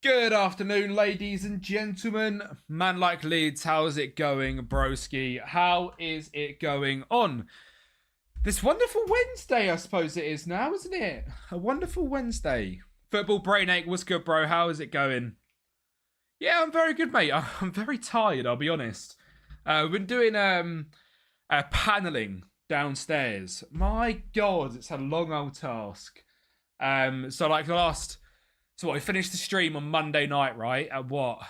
Good afternoon, ladies and gentlemen. Man like Leeds, how's it going, broski? How is it going on? This wonderful Wednesday, I suppose it is now, isn't it? A wonderful Wednesday. Football brain ache, what's good, bro? How is it going? Yeah, I'm very good, mate. I'm very tired, I'll be honest. We've been doing paneling downstairs. My God, it's a long old task. So we finished the stream on Monday night, right? At what?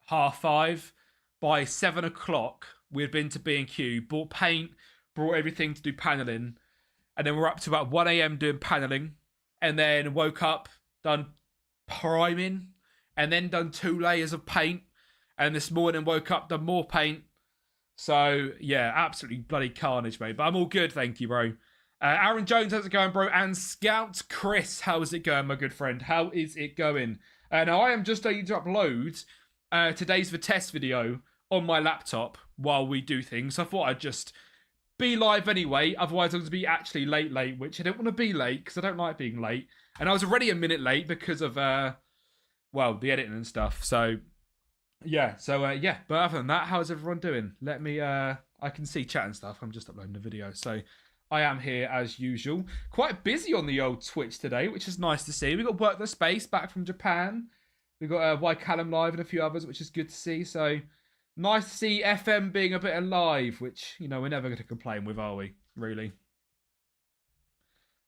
5:30? By 7 o'clock, we'd been to B&Q, bought paint, brought everything to do paneling. And then we're up to about 1 a.m. doing paneling. And then woke up, done priming, and then done 2 layers of paint. And this morning woke up, done more paint. So, yeah, absolutely bloody carnage, mate. But I'm all good, thank you, bro. Aaron Jones, how's it going, bro? And Scout Chris, how's it going, my good friend? How is it going? Now, I am just going to upload today's the test video on my laptop while we do things. I thought I'd just be live anyway. Otherwise, I'm going to be actually late, which I don't want to be late because I don't like being late. And I was already a minute late because of, the editing and stuff. So, yeah. But other than that, how's everyone doing? Let me, I can see chat and stuff. I'm just uploading the video. So, I am here as usual. Quite busy on the old Twitch today, which is nice to see. We got Work the Space back from Japan. We got Y Callum live and a few others, which is good to see. So nice to see FM being a bit alive, which, you know, we're never going to complain with, are we? Really.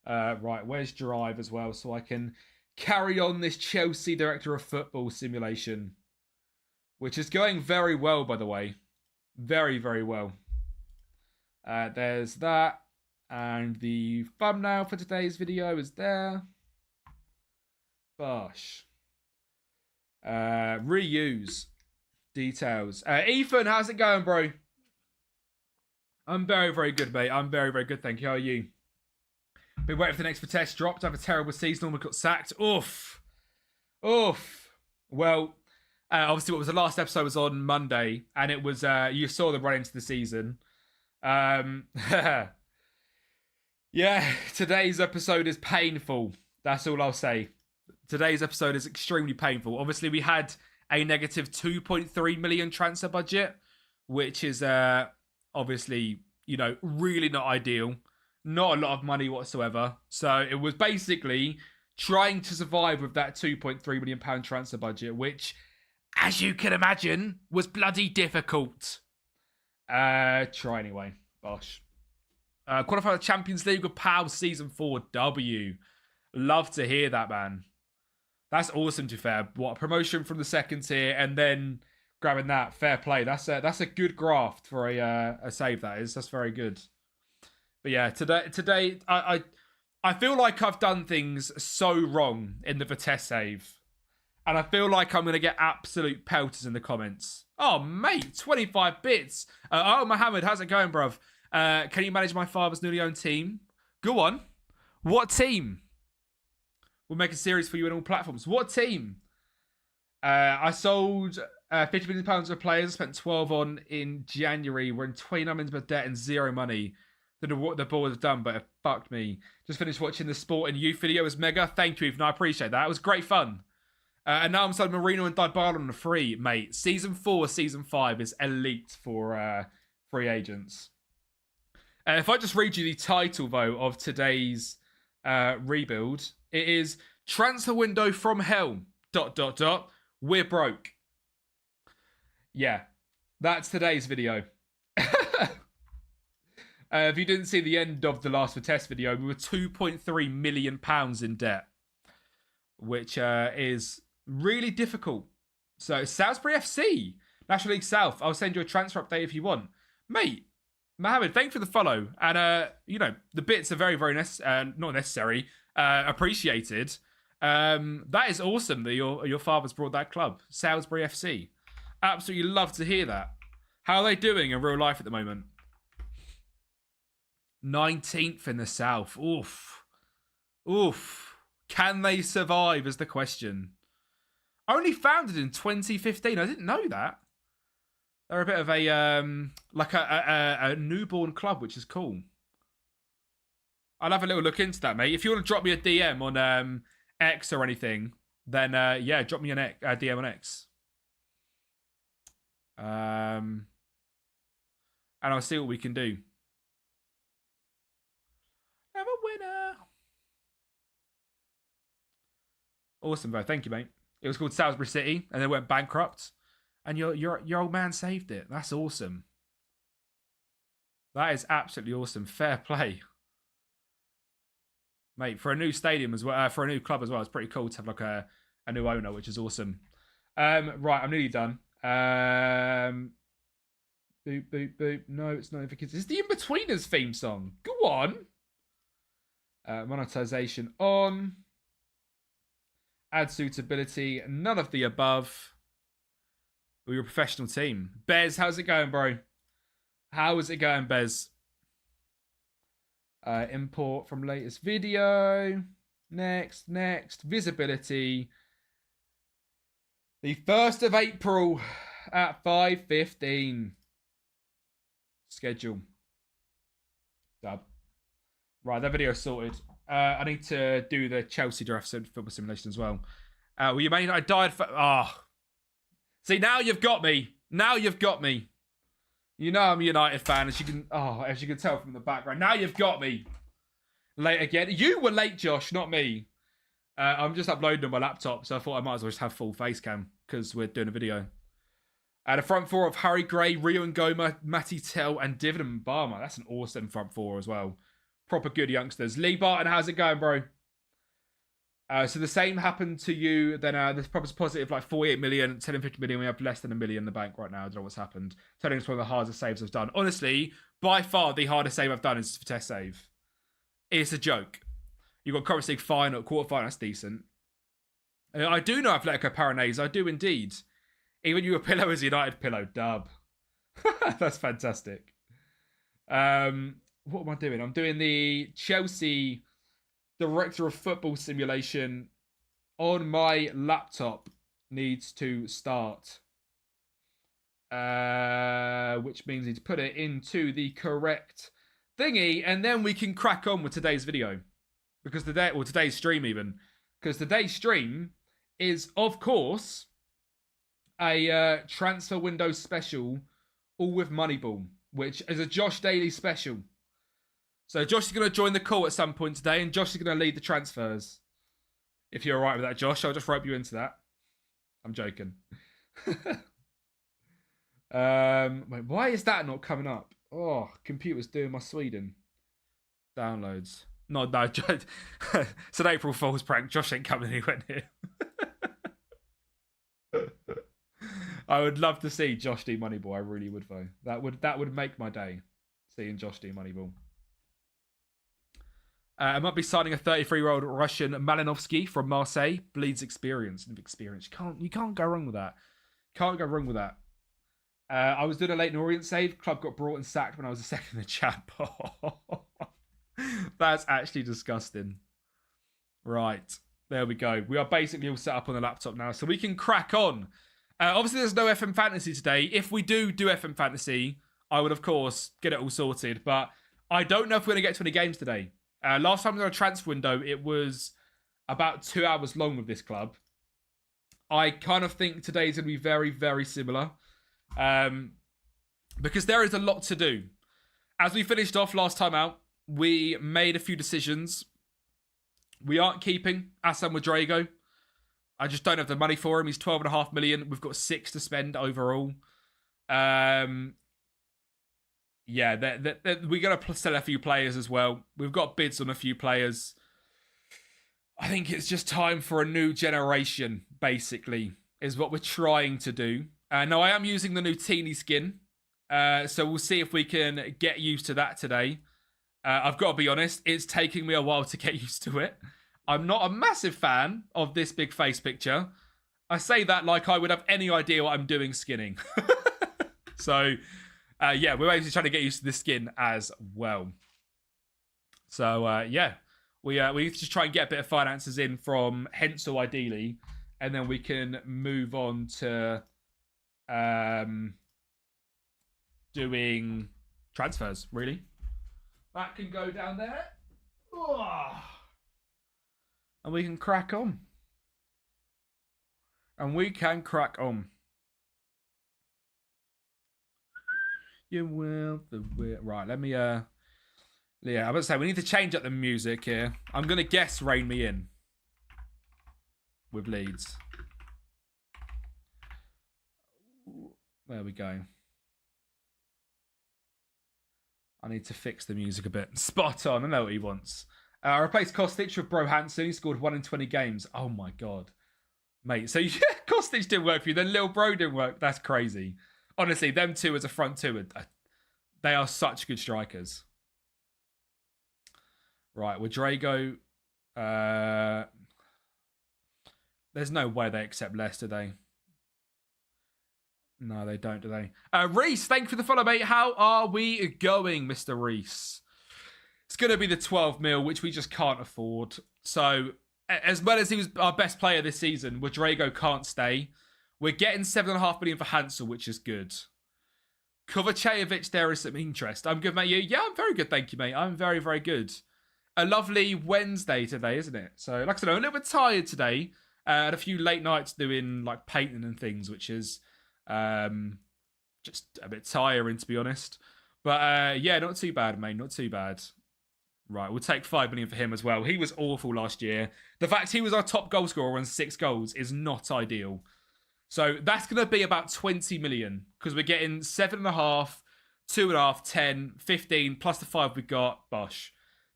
Right, where's Drive as well, so I can carry on this Chelsea Director of Football simulation, which is going very well, by the way. Very, very well. There's that. And the thumbnail for today's video is there. Bosh. Reuse. Details. Ethan, how's it going, bro? I'm very, very good, mate. I'm very, very good, thank you. How are you? Been waiting for the next test dropped. I have a terrible season. Almost got sacked. Oof. Well, obviously, what was the last episode was on Monday. And it was, you saw the run into the season. Yeah, today's episode is painful. That's all I'll say. Today's episode is extremely painful. Obviously, we had a negative 2.3 million transfer budget, which is obviously, you know, really not ideal. Not a lot of money whatsoever. So it was basically trying to survive with that 2.3 million pound transfer budget, which, as you can imagine, was bloody difficult. Try anyway. Bosh. Qualified the Champions League with Pauli Season 4 W. Love to hear that, man. That's awesome, to be fair. What, a promotion from the second tier and then grabbing that. Fair play. That's a good graft for a save, that is. That's very good. But yeah, today I feel like I've done things so wrong in the Vitesse save. And I feel like I'm going to get absolute pelters in the comments. Oh, mate, 25 bits. Mohammed, how's it going, bruv? Can you manage my father's newly owned team? Go on. What team? We'll make a series for you on all platforms. What team? I sold £50 million of players, spent 12 on in January. We're in 29 million of debt and zero money. Don't know what the board have done, but it fucked me. Just finished watching the Sport and Youth video. It was mega. Thank you, Ethan. I appreciate that. It was great fun. And now I'm selling Marino and Dybala on the free, mate. Season 4, Season 5 is elite for free agents. If I just read you the title, though, of today's rebuild, it is Transfer Window from Hell, ... We're broke. Yeah, that's today's video. If you didn't see the end of the last test video, we were £2.3 million in debt, which is really difficult. So, Salisbury FC, National League South. I'll send you a transfer update if you want. Mate, Mohammed, thank you for the follow. And, you know, the bits are very, very not necessary, appreciated. That is awesome that your father's brought that club, Salisbury FC. Absolutely love to hear that. How are they doing in real life at the moment? 19th in the South. Oof. Can they survive is the question. Only founded in 2015. I didn't know that. They're a bit of a a newborn club, which is cool. I'll have a little look into that, mate. If you want to drop me a DM on X or anything, then yeah, drop me a DM on X. And I'll see what we can do. Have a winner. Awesome, bro. Thank you, mate. It was called Salisbury City, and they went bankrupt, and your old man saved it. That's awesome. That is absolutely awesome. Fair play, mate. For a new stadium as well, for a new club as well, it's pretty cool to have like a new owner, which is awesome. Right, I'm nearly done. Boop boop boop. No, it's not for kids. It's the In-Betweeners theme song. Go on. Monetization on. Add suitability. None of the above. We're a professional team. Bez, how's it going, bro? How is it going, Bez? Import from latest video. Next. Visibility. The 1st of April at 5:15. Schedule. Dub. Right, that video's sorted. I need to do the Chelsea draft football simulation as well. Well, you mean I died for... See, now you've got me. Now you've got me. You know I'm a United fan, as you can tell from the background. Now you've got me. Late again. You were late, Josh, not me. I'm just uploading on my laptop, so I thought I might as well just have full face cam because we're doing a video. The front four of Harry Gray, Rio Ngoma, Matty Tell, and Dividend Barmer. That's an awesome front four as well. Proper good youngsters. Lee Barton, how's it going, bro? So the same happened to you. Then this probably positive, like 48 million, 10 and 50 million. We have less than $1 million in the bank right now. I don't know what's happened. Telling us one of the hardest saves I've done. Honestly, by far the hardest save I've done is for test save. It's a joke. You've got Conference League final, quarterfinal. That's decent. I do know Atletico Paranaense. I do indeed. Even your pillow is a United pillow. Dub. That's fantastic. What am I doing? I'm doing the Chelsea Director of Football simulation on my laptop. Needs to start. Which means I need to put it into the correct thingy, and then we can crack on with today's video. Because today's stream even. Because today's stream is, of course, a transfer window special, all with Moneyball, which is a Josh Daly special. So Josh is going to join the call at some point today, and Josh is going to lead the transfers. If you're all right with that, Josh, I'll just rope you into that. I'm joking. Wait, why is that not coming up? Oh, computer's doing my Sweden. Downloads. No, it's an April Fool's prank. Josh ain't coming anywhere near. I would love to see Josh do Moneyball. I really would, though. That would make my day, seeing Josh do Moneyball. I might be signing a 33-year-old Russian Malinovsky from Marseille. Bleeds experience. You can't go wrong with that. Can't go wrong with that. I was doing a Leyton Orient save. Club got brought and sacked when I was a second in the chat. That's actually disgusting. Right. There we go. We are basically all set up on the laptop now, so we can crack on. Obviously, there's no FM Fantasy today. If we do FM Fantasy, I would, of course, get it all sorted. But I don't know if we're going to get to any games today. Last time we were on a transfer window, it was about 2 hours long with this club. I kind of think today's going to be very, very similar. Because there is a lot to do. As we finished off last time out, we made a few decisions. We aren't keeping Assam Wadrago. I just don't have the money for him. He's 12.5 million. We've got 6 to spend overall. Yeah, we're going to sell a few players as well. We've got bids on a few players. I think it's just time for a new generation, basically, is what we're trying to do. Now, I am using the new Teeny skin. So we'll see if we can get used to that today. I've got to be honest, it's taking me a while to get used to it. I'm not a massive fan of this big face picture. I say that like I would have any idea what I'm doing skinning. So, yeah, we're basically trying to get used to this skin as well. So, yeah, we need to just try and get a bit of finances in from Hensel, ideally, and then we can move on to doing transfers, really. That can go down there. Oh. And we can crack on. And we can crack on. You will. Right, let me, yeah, I was going to say, we need to change up the music here. I'm going to guess Rein Me In with Leeds. There we go. I need to fix the music a bit. Spot on. I know what he wants. I replaced Kostic with Bro Hansen. He scored 1 in 20 games. Oh, my God. Mate, so Kostic didn't work for you. Then Lil Bro didn't work. That's crazy. Honestly, them two as a front two, they are such good strikers. Right, Rodrigo. There's no way they accept less, do they? No, they don't, do they? Reese, thank you for the follow, mate. How are we going, Mr. Reese? It's going to be the 12 mil, which we just can't afford. So, as well as he was our best player this season, Rodrigo can't stay. We're getting 7.5 million for Hansel, which is good. Kovacevic, there is some interest. I'm good, mate. Yeah, I'm very good, thank you, mate. I'm very, very good. A lovely Wednesday today, isn't it? So, like I said, I'm a little bit tired today. Had a few late nights doing like painting and things, which is just a bit tiring, to be honest. But yeah, not too bad, mate. Not too bad. Right, we'll take 5 million for him as well. He was awful last year. The fact he was our top goal scorer on 6 goals is not ideal. So that's going to be about 20 million because we're getting 7.5, 2.5, 10, 15 plus the 5 we got. Bosh.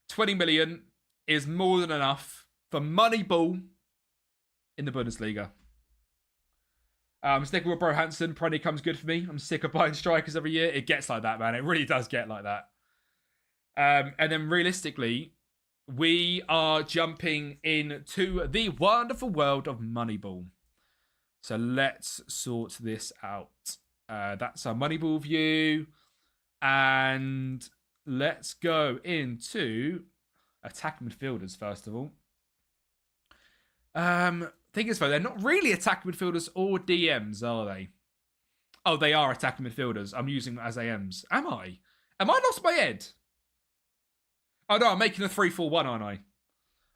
20 million is more than enough for Moneyball in the Bundesliga. I'm sticking with Bro Hansen. Prony comes good for me. I'm sick of buying strikers every year. It gets like that, man. It really does get like that. And then realistically, we are jumping into the wonderful world of Moneyball. So let's sort this out. That's our Moneyball view. And let's go into attacking midfielders, first of all. Thing is, though, they're not really attacking midfielders or DMs, are they? Oh, they are attacking midfielders. I'm using them as AMs. Am I? Am I lost my head? Oh, no, I'm making a 3-4-1, aren't I?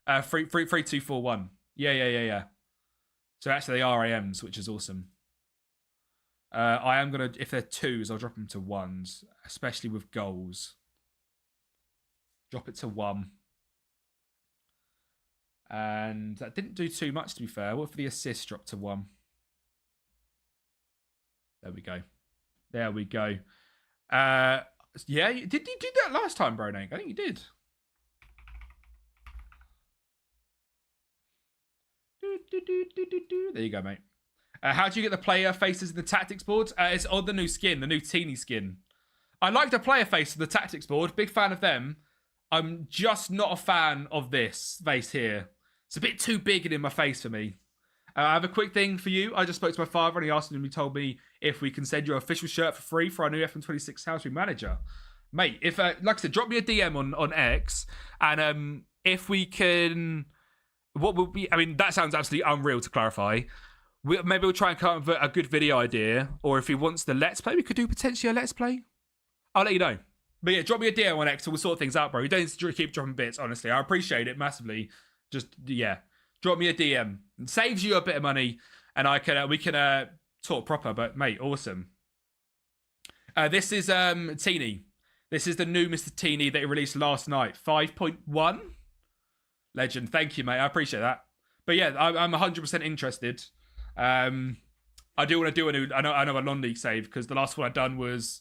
3-2-4-1. Yeah. So actually, they are AMs, which is awesome. I am going to, if they're 2s, I'll drop them to 1s, especially with goals. Drop it to 1. And that didn't do too much, to be fair. What for the assist drop to 1? There we go. Yeah, did you do that last time, bro? I think you did. There you go, mate. How do you get the player faces in the tactics board? It's on the new skin, the new teeny skin. I like the player face of the tactics board. Big fan of them. I'm just not a fan of this face here. It's a bit too big and in my face for me. I have a quick thing for you. I just spoke to my father and he asked him, he told me if we can send you an official shirt for free for our new FM26 Salisbury manager. Mate, if like I said, drop me a DM on X and if we can, what would be, I mean, that sounds absolutely unreal to clarify. Maybe we'll try and come up with a good video idea, or if he wants the Let's Play, we could do potentially a Let's Play. I'll let you know. But yeah, drop me a DM on X and we'll sort things out, bro. You don't need to keep dropping bits, honestly. I appreciate it massively. Just, yeah, drop me a DM. It saves you a bit of money and we can talk proper, but mate, awesome. This is Teeny. This is the new Mr. Teeny that he released last night. 5.1. Legend. Thank you, mate. I appreciate that. But yeah, I'm 100% interested. I do want to do a non-league save because the last one I'd done was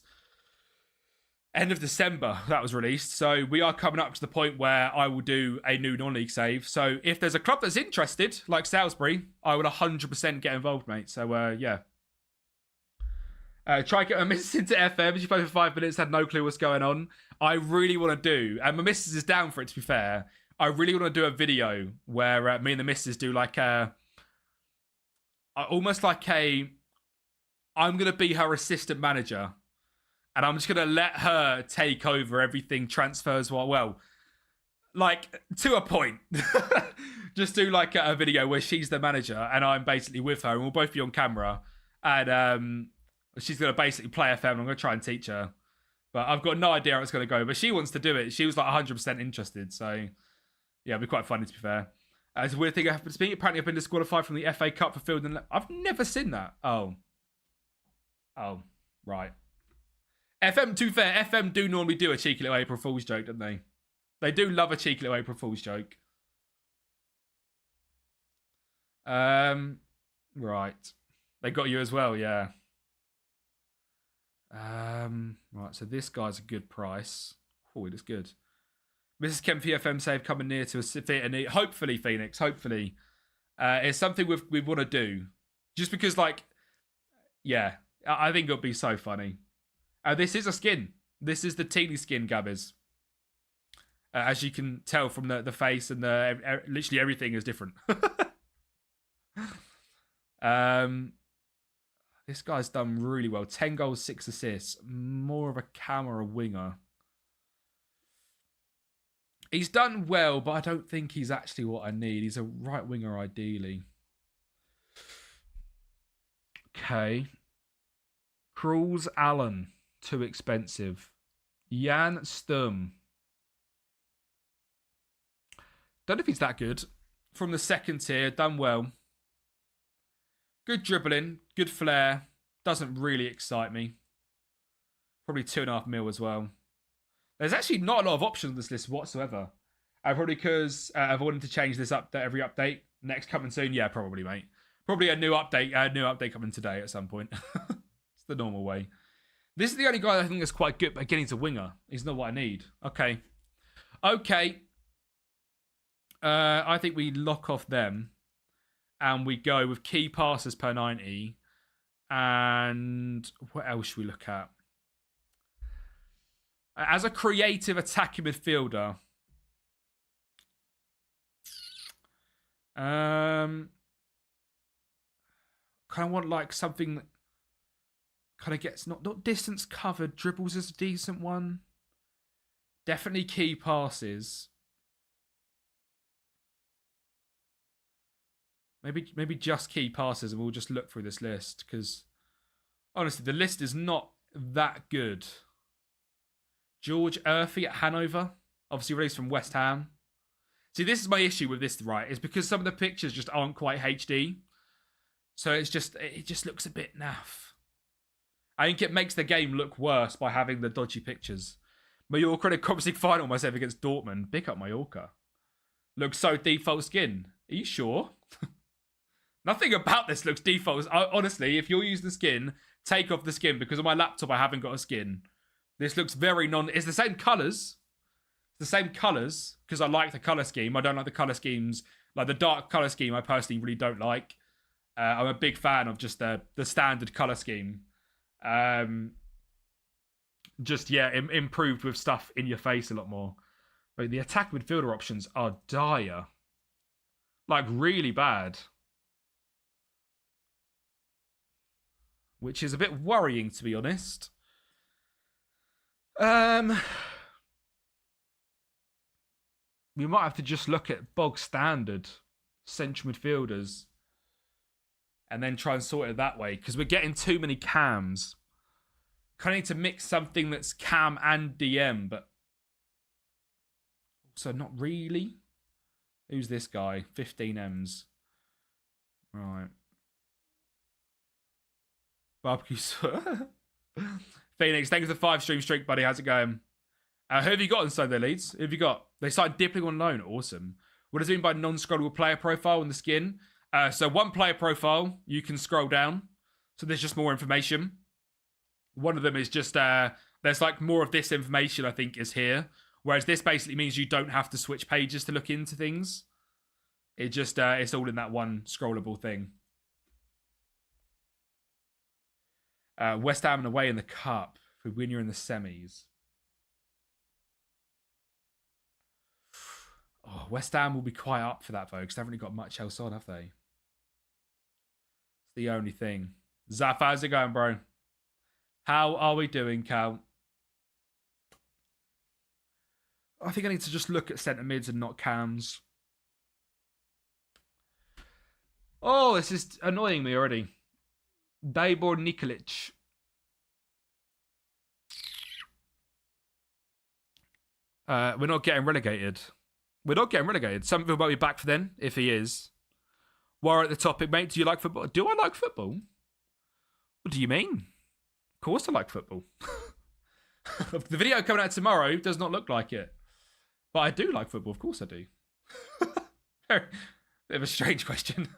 end of December that was released. So we are coming up to the point where I will do a new non-league save. So if there's a club that's interested, like Salisbury, I would 100% get involved, mate. So yeah. Try and get my missus into FM. She played for 5 minutes, had no clue what's going on. I really want to do, and my missus is down for it, to be fair. I really want to do a video where me and the missus do like almost like I'm going to be her assistant manager. And I'm just going to let her take over everything transfers well, like to a point. Just do like a video where she's the manager and I'm basically with her and we'll both be on camera. And she's going to basically play FM. I'm going to try and teach her. But I've got no idea how it's going to go. But she wants to do it. She was like 100% interested. So yeah, it'll be quite funny to be fair. It's a weird thing happened to me. Apparently, I've been disqualified from the FA Cup for field, and I've never seen that. Oh, right. FM, to be fair, FM do normally do a cheeky little April Fool's joke, don't they? They do love a cheeky little April Fool's joke. Right. They got you as well, yeah. Right, so this guy's a good price. Oh, it is good. Mrs. Kempy FM save coming near to a theatre near. Hopefully, Phoenix. Hopefully. It's something we want to do. Just because, like, yeah, I think it'll be so funny. This is a skin. This is the teeny skin, Gabbies. As you can tell from the face and literally everything is different. This guy's done really well. 10 goals, 6 assists. More of a cam or a winger. He's done well, but I don't think he's actually what I need. He's a right winger, ideally. Okay. Cruz Allen. Too expensive. Jan Sturm. Don't know if he's that good. From the second tier, done well. Good dribbling, good flair. Doesn't really excite me. Probably 2.5 mil as well. There's actually not a lot of options on this list whatsoever. Probably because I've wanted to change this up every update. Next coming soon? Yeah, probably, mate. Probably a new update coming today at some point. It's the normal way. This is the only guy that I think is quite good, but again, he's a winger. He's not what I need. Okay. I think we lock off them. And we go with key passes per 90. And what else should we look at? As a creative attacking midfielder. Kind of want like something that kind of gets not distance covered. Dribbles is a decent one. Definitely key passes. Maybe just key passes, and we'll just look through this list, because honestly, the list is not that good. George Urphy at Hanover, obviously released from West Ham. See, this is my issue with this, right? Is because some of the pictures just aren't quite HD, so it just looks a bit naff. I think it makes the game look worse by having the dodgy pictures. Mallorca in a Conference League final myself against Dortmund. Big up Mallorca. Looks so default skin. Are you sure? Nothing about this looks default. Honestly, if you're using the skin, take off the skin, because on my laptop I haven't got a skin. This looks very It's the same colours. The same colours, because I like the colour scheme. I don't like the colour schemes. Like the dark colour scheme, I personally really don't like. I'm a big fan of just the standard colour scheme. Improved with stuff in your face a lot more. But the attack midfielder options are dire. Like, really bad. Which is a bit worrying, to be honest. We might have to just look at bog standard central midfielders and then try and sort it that way, because we're getting too many cams. Kind of need to mix something that's cam and DM, but also not really. Who's this guy? 15 M's. Right. Barbecue. Phoenix, thanks for the 5-stream streak, buddy. How's it going? Who have you got inside their leads? Who have you got? They started dipping on loan. Awesome. What does it mean by non-scrollable player profile in the skin? So one player profile, you can scroll down. So there's just more information. One of them is just, there's like more of this information, I think, is here. Whereas this basically means you don't have to switch pages to look into things. It just, it's all in that one scrollable thing. West Ham and away in the cup. If we win, you're in the semis. Oh, West Ham will be quite up for that, though, because they haven't really got much else on, have they? It's the only thing. Zaf, how's it going, bro? How are we doing, Cal? I think I need to just look at centre mids and not cams. Oh, this is annoying me already. Dajbor Nikolic. We're not getting relegated. We're not getting relegated. Some people might be back for then, if he is. While at the topic, mate, do you like football? Do I like football? What do you mean? Of course I like football. The video coming out tomorrow does not look like it. But I do like football, of course I do. Bit of a strange question.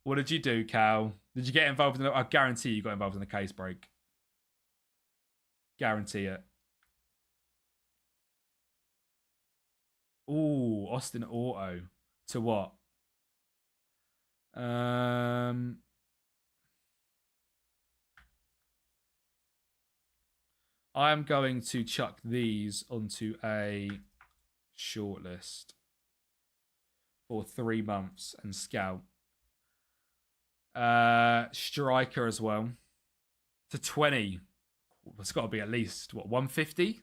What did you do, Cal? Did you get involved in I guarantee you got involved in the case break. Guarantee it. Ooh, Austin Auto. To what? I am going to chuck these onto a shortlist for 3 months and scout. Striker as well. To 20. It's got to be at least, 150?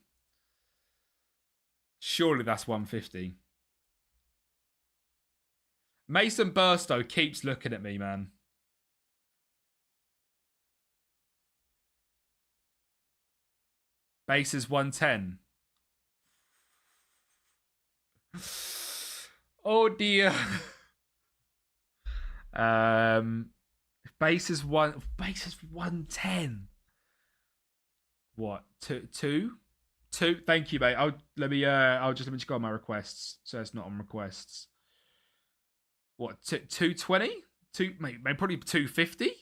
Surely that's 150. Mason Burstow keeps looking at me, man. Base is 110. Oh dear. Base is 110. What? Two? Thank you, mate. I'll just go on my requests, so it's not on requests. What? 220? Maybe probably 250.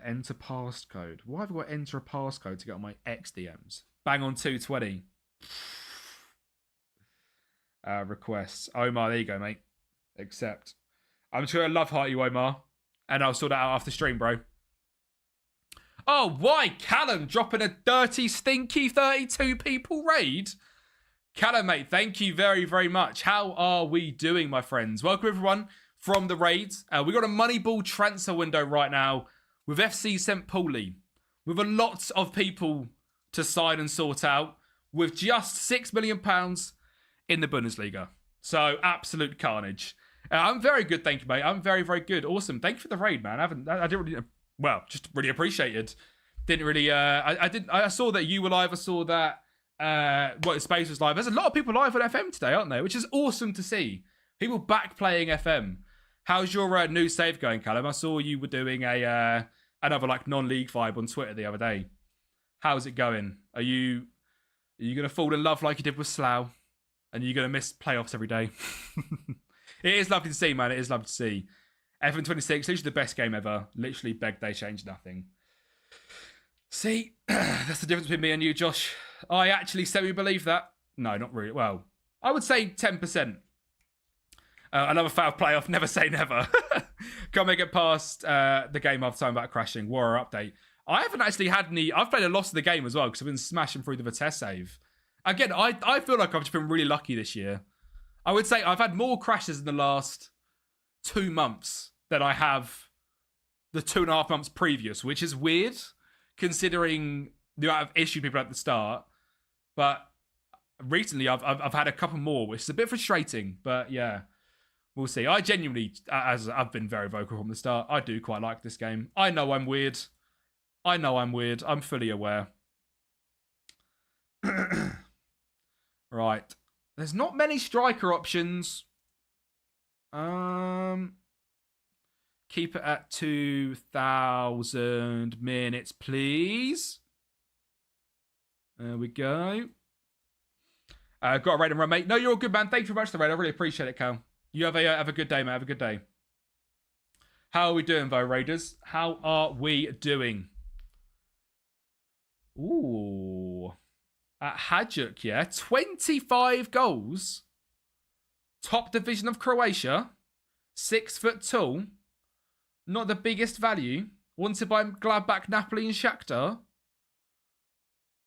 Enter passcode. Why have I got to enter a passcode to get on my XDMs? Bang on 220. Requests. Omar, there you go, mate. Accept. I'm just going to love heart you, Omar. And I'll sort that out after stream, bro. Oh, why? Callum dropping a dirty, stinky 32 people raid? Callum, mate, thank you very, very much. How are we doing, my friends? Welcome, everyone, from the raids. We've got a Moneyball transfer window right now with FC sent Pauli. With a lot of people to sign and sort out. With just £6 million in the Bundesliga. So, absolute carnage. I'm very good, thank you, mate. I'm very, very good. Awesome. Thank you for the raid, man. I didn't really, just really appreciated. Didn't really, I saw that you were live. I saw that, Space was live. There's a lot of people live on FM today, aren't there? Which is awesome to see. People back playing FM. How's your new save going, Callum? I saw you were doing another non-league vibe on Twitter the other day. How's it going? Are you going to fall in love like you did with Slough? And you're going to miss playoffs every day? It is lovely to see, man. It is lovely to see. FM26, literally the best game ever. Literally begged they changed nothing. See, that's the difference between me and you, Josh. I actually semi-believe that. No, not really. Well, I would say 10%. Another foul playoff, never say never. Can't make it past the game after time about crashing. Warrior update. I haven't actually had any... I've played a lot of the game as well because I've been smashing through the Vitesse save. Again, I feel like I've just been really lucky this year. I would say I've had more crashes in the last 2 months than I have the 2.5 months previous, which is weird considering the amount of issue people had at the start. But recently I've had a couple more, which is a bit frustrating. But yeah, we'll see. I genuinely, as I've been very vocal from the start, I do quite like this game. I know I'm weird. I'm fully aware. Right. There's not many striker options. Keep it at 2,000 minutes, please. There we go. Got a raid and run, mate. No, you're all good, man. Thank you very much for the raid. I really appreciate it, Cal. You have a good day, mate. Have a good day. How are we doing, though, Raiders? How are we doing? Ooh. At Hajduk, yeah. 25 goals. Top division of Croatia. 6 foot tall. Not the biggest value. Wanted by Gladbach, Napoli and Shakhtar.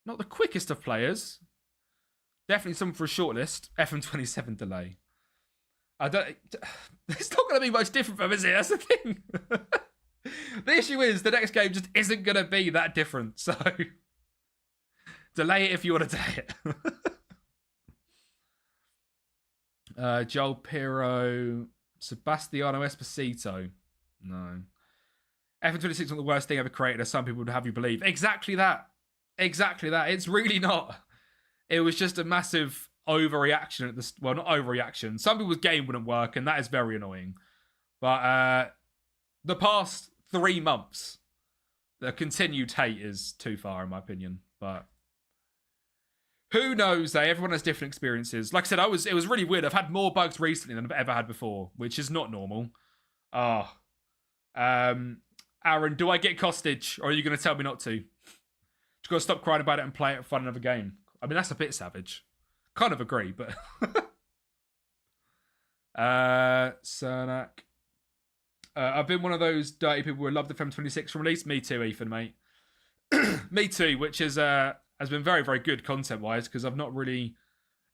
Not the quickest of players. Definitely someone for a shortlist. FM27 delay. It's not going to be much different from, is it? That's the thing. The issue is the next game just isn't going to be that different. So delay it if you want to delay it. Joel Pirro, Sebastiano Esposito. No. FM26 not the worst thing ever created, as some people would have you believe. Exactly that. It's really not. It was just a massive overreaction at this. Well, not overreaction. Some people's game wouldn't work, and that is very annoying. But the past 3 months, the continued hate is too far, in my opinion. But who knows? Everyone has different experiences. Like I said, it was really weird. I've had more bugs recently than I've ever had before, which is not normal. Aaron, do I get hostage, or are you going to tell me not to? Just got to stop crying about it and play it for another game. I mean, that's a bit savage. Kind of agree, but Cernak. I've been one of those dirty people who love the FM26 release. Me too, Ethan, mate. Me too, which is has been very, very good content-wise, because I've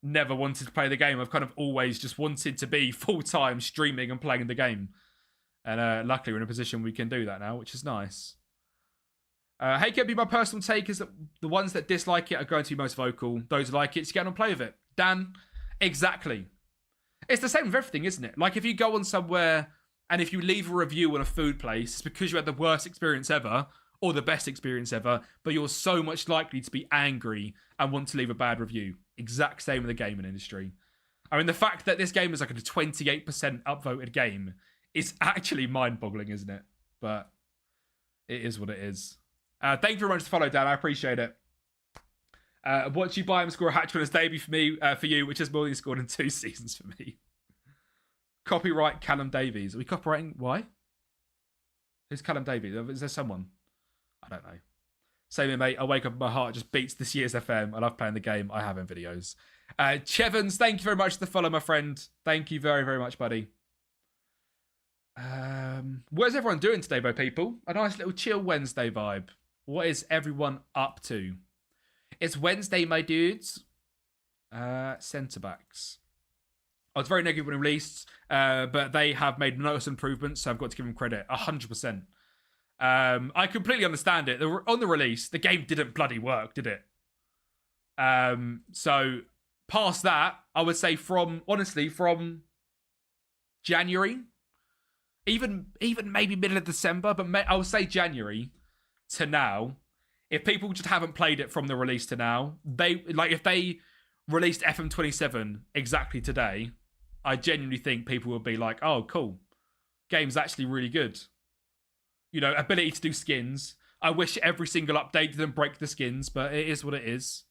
never wanted to play the game. I've kind of always just wanted to be full-time streaming and playing the game. And luckily we're in a position we can do that now, which is nice. Hey, Kebby, my personal take is that the ones that dislike it are going to be most vocal. Those who like it, just get on and play with it. Dan, exactly. It's the same with everything, isn't it? Like, if you go on somewhere and if you leave a review on a food place, it's because you had the worst experience ever or the best experience ever, but you're so much likely to be angry and want to leave a bad review. Exact same in the gaming industry. I mean, the fact that this game is like a 28% upvoted game is actually mind-boggling, isn't it? But it is what it is. Thank you very much for the follow, Dan. I appreciate it. Watch you buy him score a hat-trick on his debut for you, which is more than he scored in 2 seasons for me. Copyright Callum Davies. Are we copyrighting? Why? Who's Callum Davies? Is there someone? I don't know. Same here, mate. I wake up and my heart just beats this year's FM. I love playing the game. I have in videos. Chevans, thank you very much for the follow, my friend. Thank you very, very much, buddy. What's everyone doing today, though, people? A nice little chill Wednesday vibe. What is everyone up to? It's Wednesday, my dudes. Centre backs. I was very negative when released, but they have made noticeable improvements, so I've got to give them credit. 100%. I completely understand it. On the release, the game didn't bloody work, did it? So past that, I would say from January, even maybe middle of December, but I would say January to now, if people just haven't played it from the release to now, if they released FM27 exactly today, I genuinely think people would be like, oh, cool. Game's actually really good. You know, ability to do skins. I wish every single update didn't break the skins, but it is what it is.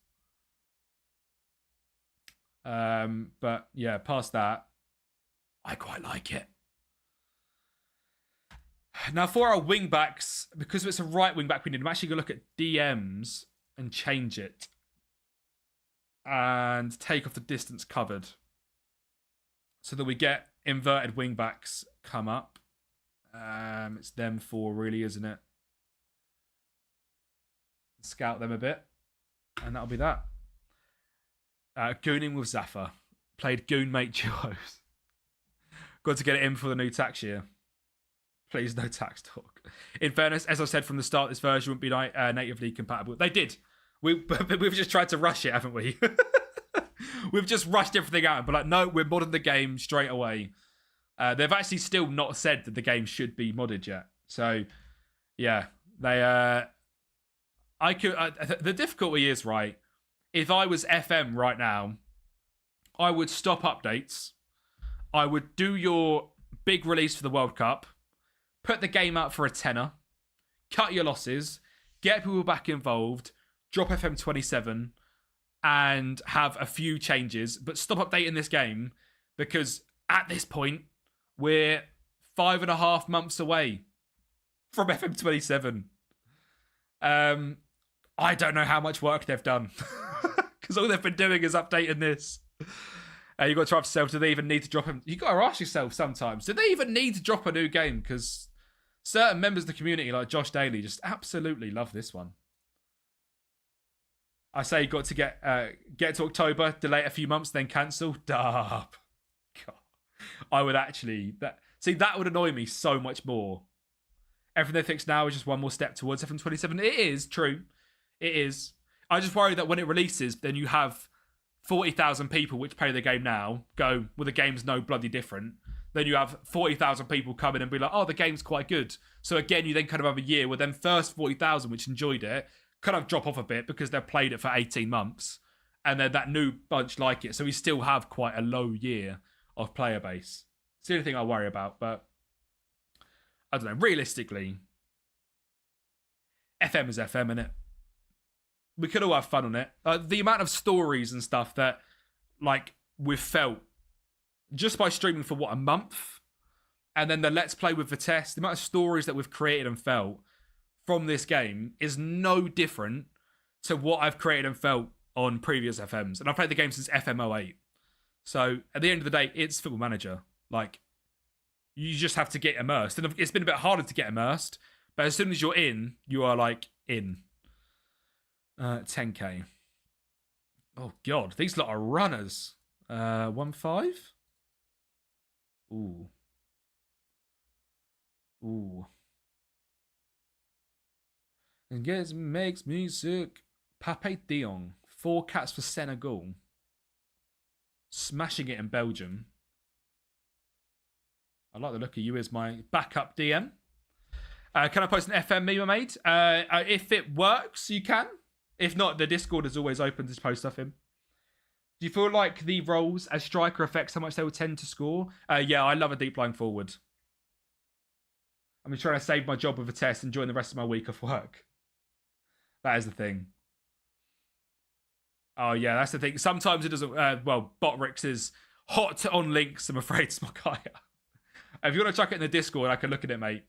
But yeah, past that, I quite like it. Now, for our wing backs, because it's a right wing back, we need to actually go look at DMs and change it. And take off the distance covered. So that we get inverted wing backs come up. It's them 4, really, isn't it? Scout them a bit. And that'll be that. Gooning with Zaffa. Played Goonmate duos. Got to get it in for the new tax year. Please, no tax talk. In fairness, as I said from the start, this version wouldn't be natively compatible. They did. We've just tried to rush it, haven't we? We've just rushed everything out and be like, no, we're modding the game straight away. They've actually still not said that the game should be modded yet. So, yeah, the difficulty is, right, if I was FM right now, I would stop updates. I would do your big release for the World Cup, put the game out for a tenner, cut your losses, get people back involved, drop FM27, and have a few changes, but stop updating this game because at this point, we're 5.5 months away from FM27. I don't know how much work they've done because all they've been doing is updating this. You've got to ask yourself, do they even need to drop him? You've got to ask yourself sometimes, do they even need to drop a new game? Because certain members of the community, like Josh Daly, just absolutely love this one. I say you got to get to October, delay it a few months, then cancel. Duh. God. I would actually... that would annoy me so much more. Everything they fix now is just one more step towards FM27. It is true. It is. I just worry that when it releases, then you have 40,000 people which play the game now go, well, the game's no bloody different. Then you have 40,000 people come in and be like, oh, the game's quite good. So again, you then kind of have a year where then first 40,000 which enjoyed it kind of drop off a bit because they've played it for 18 months. and then that new bunch like it. So we still have quite a low year of player base. It's the only thing I worry about, but I don't know. Realistically, FM is FM, innit? We could all have fun on it. The amount of stories and stuff that, like, we've felt just by streaming for, a month? And then the Let's Play with the test, the amount of stories that we've created and felt from this game is no different to what I've created and felt on previous FMs. And I've played the game since FM08. So, at the end of the day, it's Football Manager. Like, you just have to get immersed. And it's been a bit harder to get immersed, but as soon as you're in, you are, like, in. 10k. Oh, God. These lot are runners. 1-5? Ooh. And yes, makes me sick. Pape Dion. 4 cats for Senegal. Smashing it in Belgium. I like the look of you as my backup DM. Can I post an FM meme I made? If it works, you can. If not, the Discord is always open to post stuff in. Do you feel like the roles as striker affects how much they will tend to score? Yeah, I love a deep line forward. I'm trying to save my job with a test and join the rest of my week off work. That is the thing. Oh, yeah, that's the thing. Sometimes it doesn't... Botrix is hot on links, I'm afraid, Smokaya. If you want to chuck it in the Discord, I can look at it, mate.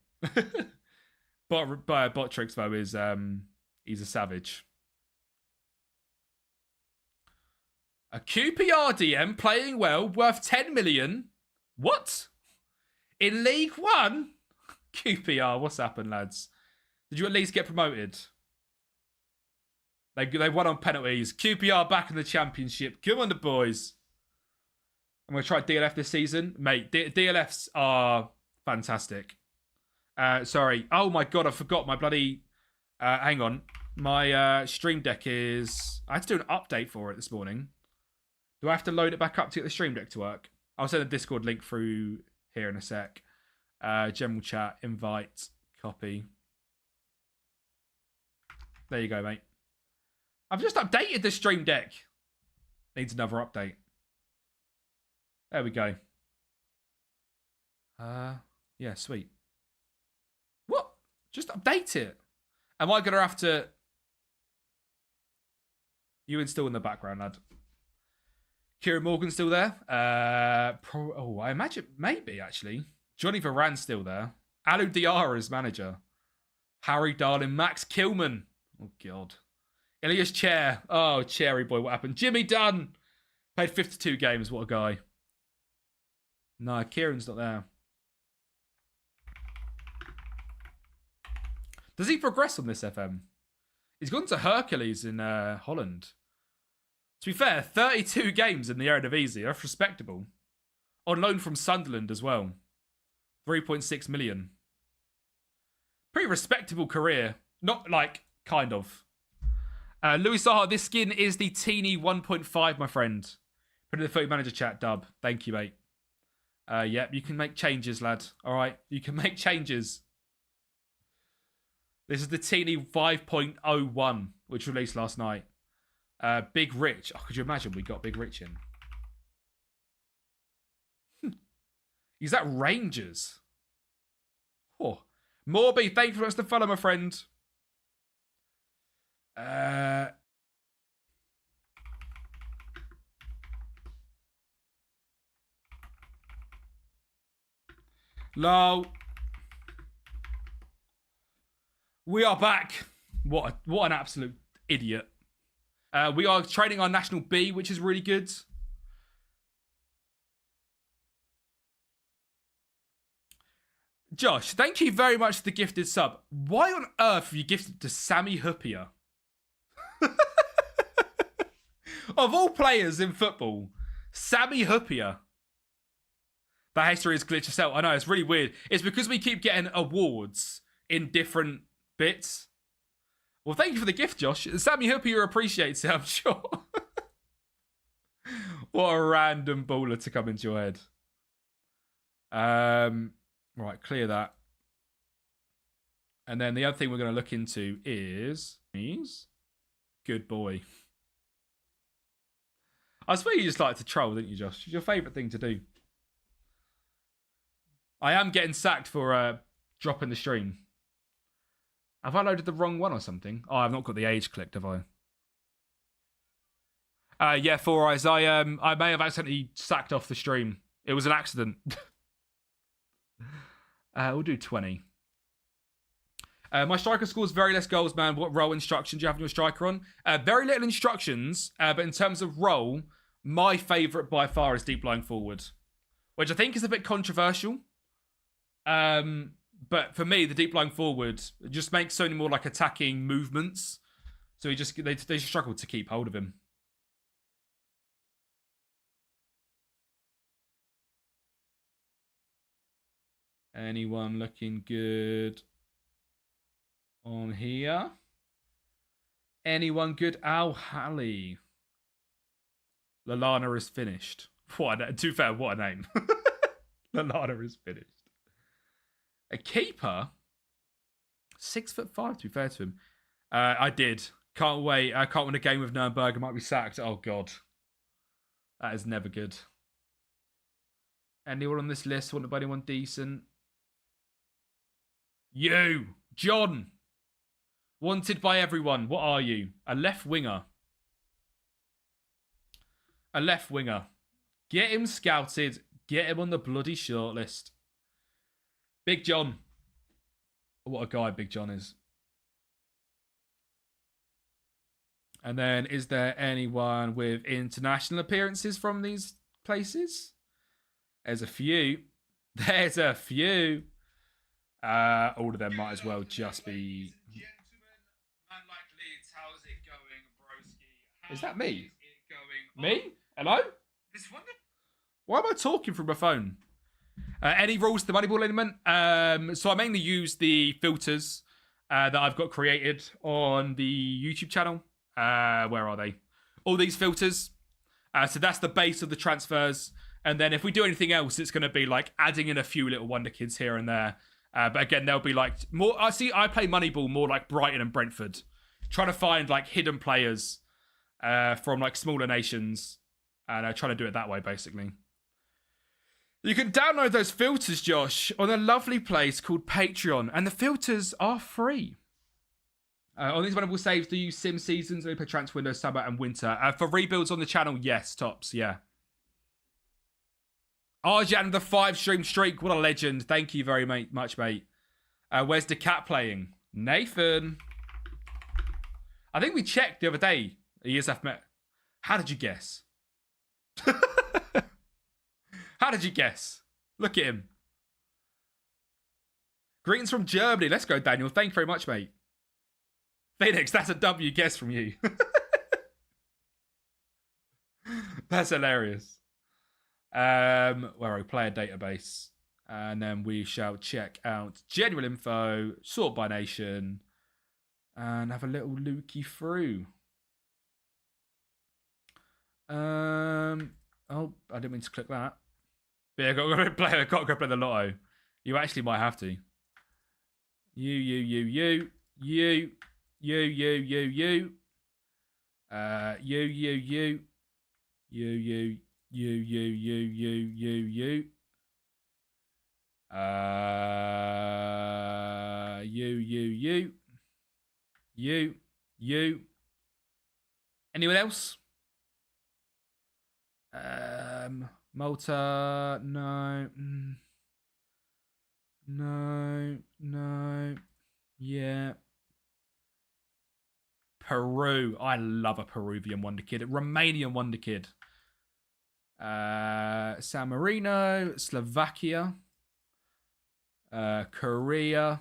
Botrix, though, is... he's a savage. A QPR DM playing well, worth 10 million. What? In League One? QPR, what's happened, lads? Did you at least get promoted? They won on penalties. QPR back in the Championship. Come on, the boys. I'm going to try DLF this season. Mate, DLFs are fantastic. Sorry. Oh, my God, I forgot my bloody... hang on. My Stream Deck is... I had to do an update for it this morning. Do I have to load it back up to get the Stream Deck to work? I'll send a Discord link through here in a sec. General chat, invite, copy. There you go, mate. I've just updated the Stream Deck. Needs another update. There we go. Yeah, sweet. What? Just update it. Am I going to have to... You install in the background, lad. Kieran Morgan's still there. I imagine maybe, actually. Johnny Varane still there. Alou Diarra's manager. Harry Darling. Max Kilman. Oh, God. Elias Chair. Oh, Cherry boy, what happened? Jimmy Dunn. Played 52 games. What a guy. No, Kieran's not there. Does he progress on this FM? He's gone to Hercules in Holland. To be fair, 32 games in the Eredivisie. That's respectable. On loan from Sunderland as well. 3.6 million. Pretty respectable career. Not like, kind of. Louis Saha, this skin is the teeny 1.5, my friend. Put in the Footy Manager chat, Dub. Thank you, mate. Yep, you can make changes, lad. All right, you can make changes. This is the teeny 5.01, which released last night. Big Rich. Oh, could you imagine we got Big Rich in? Is that Rangers? Oh. Morby, thank you for us to follow, my friend. Lol. We are back. What an absolute idiot. We are training our National B, which is really good. Josh, thank you very much for the gifted sub. Why on earth have you gifted to Sammy Huppier? Of all players in football, Sammy Huppier. That history is glitched us out. I know, it's really weird. It's because we keep getting awards in different bits. Well, thank you for the gift, Josh. Sammy Huppier appreciates it, I'm sure. What a random baller to come into your head. Right, clear that. And then the other thing we're going to look into is... Good boy. I swear you just like to troll, didn't you, Josh? It's your favourite thing to do. I am getting sacked for dropping the stream. Have I loaded the wrong one or something? Oh, I've not got the age clicked, have I? Yeah, Four Eyes. I may have accidentally sacked off the stream. It was an accident. We'll do 20. My striker scores very less goals, man. What role instructions do you have your striker on? Very little instructions, but in terms of role, my favourite by far is deep lying forward, which I think is a bit controversial. But for me, the deep lying forward just makes so many more like attacking movements. So they just struggle to keep hold of him. Anyone looking good on here? Anyone good? Al Halley. Lallana is finished. To be fair, what a name. Lallana is finished. A keeper? 6'5", to be fair to him. I did. Can't wait. I can't win a game with Nürnberg. I might be sacked. Oh, God. That is never good. Anyone on this list? Want anyone decent? You! John! Wanted by everyone. What are you? A left winger. A left winger. Get him scouted. Get him on the bloody shortlist. Big John. What a guy Big John is. And then, is there anyone with international appearances from these places? There's a few. There's a few. All of them might as well just be... Is that me? Me? Hello? Why am I talking from my phone? Any rules to the Moneyball element? So I mainly use the filters that I've got created on the YouTube channel. Where are they? All these filters. So that's the base of the transfers. And then if we do anything else, it's going to be like adding in a few little wonder kids here and there. But again, they'll be like more... I play Moneyball more like Brighton and Brentford. Trying to find like hidden players from like smaller nations. And trying to do it that way, basically. You can download those filters, Josh, on a lovely place called Patreon. And the filters are free. On these Moneyball saves, do you sim seasons? Only play transfer window, summer and winter. For rebuilds on the channel, yes, tops, yeah. Arjan, the 5-stream streak. What a legend. Thank you very much, mate. Where's the cat playing? Nathan. I think we checked the other day. ESF met. How did you guess? How did you guess? Look at him. Greetings from Germany. Let's go, Daniel. Thank you very much, mate. Phoenix, that's a W guess from you. That's hilarious. Where are we? Player database. And then we shall check out general info, sort by nation, and have a little looky through. Oh, I didn't mean to click that. But yeah, got to go play the lotto. You actually might have to. You. You. Anyone else? Malta, no. No. Yeah. Peru. I love a Peruvian wonder kid. A Romanian wonder kid. San Marino, Slovakia, Korea.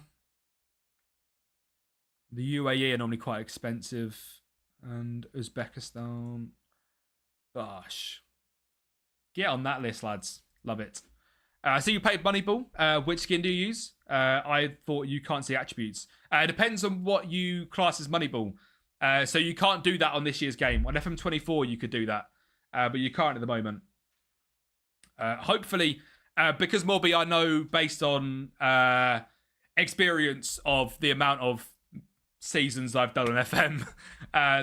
The UAE are normally quite expensive. And Uzbekistan. Gosh. Get on that list, lads. Love it. So you played Moneyball. Which skin do you use? I thought you can't see attributes. It depends on what you class as Moneyball. So you can't do that on this year's game. On FM24, you could do that. But you can't at the moment. Hopefully, because Mobby, I know based on experience of the amount of seasons I've done on FM,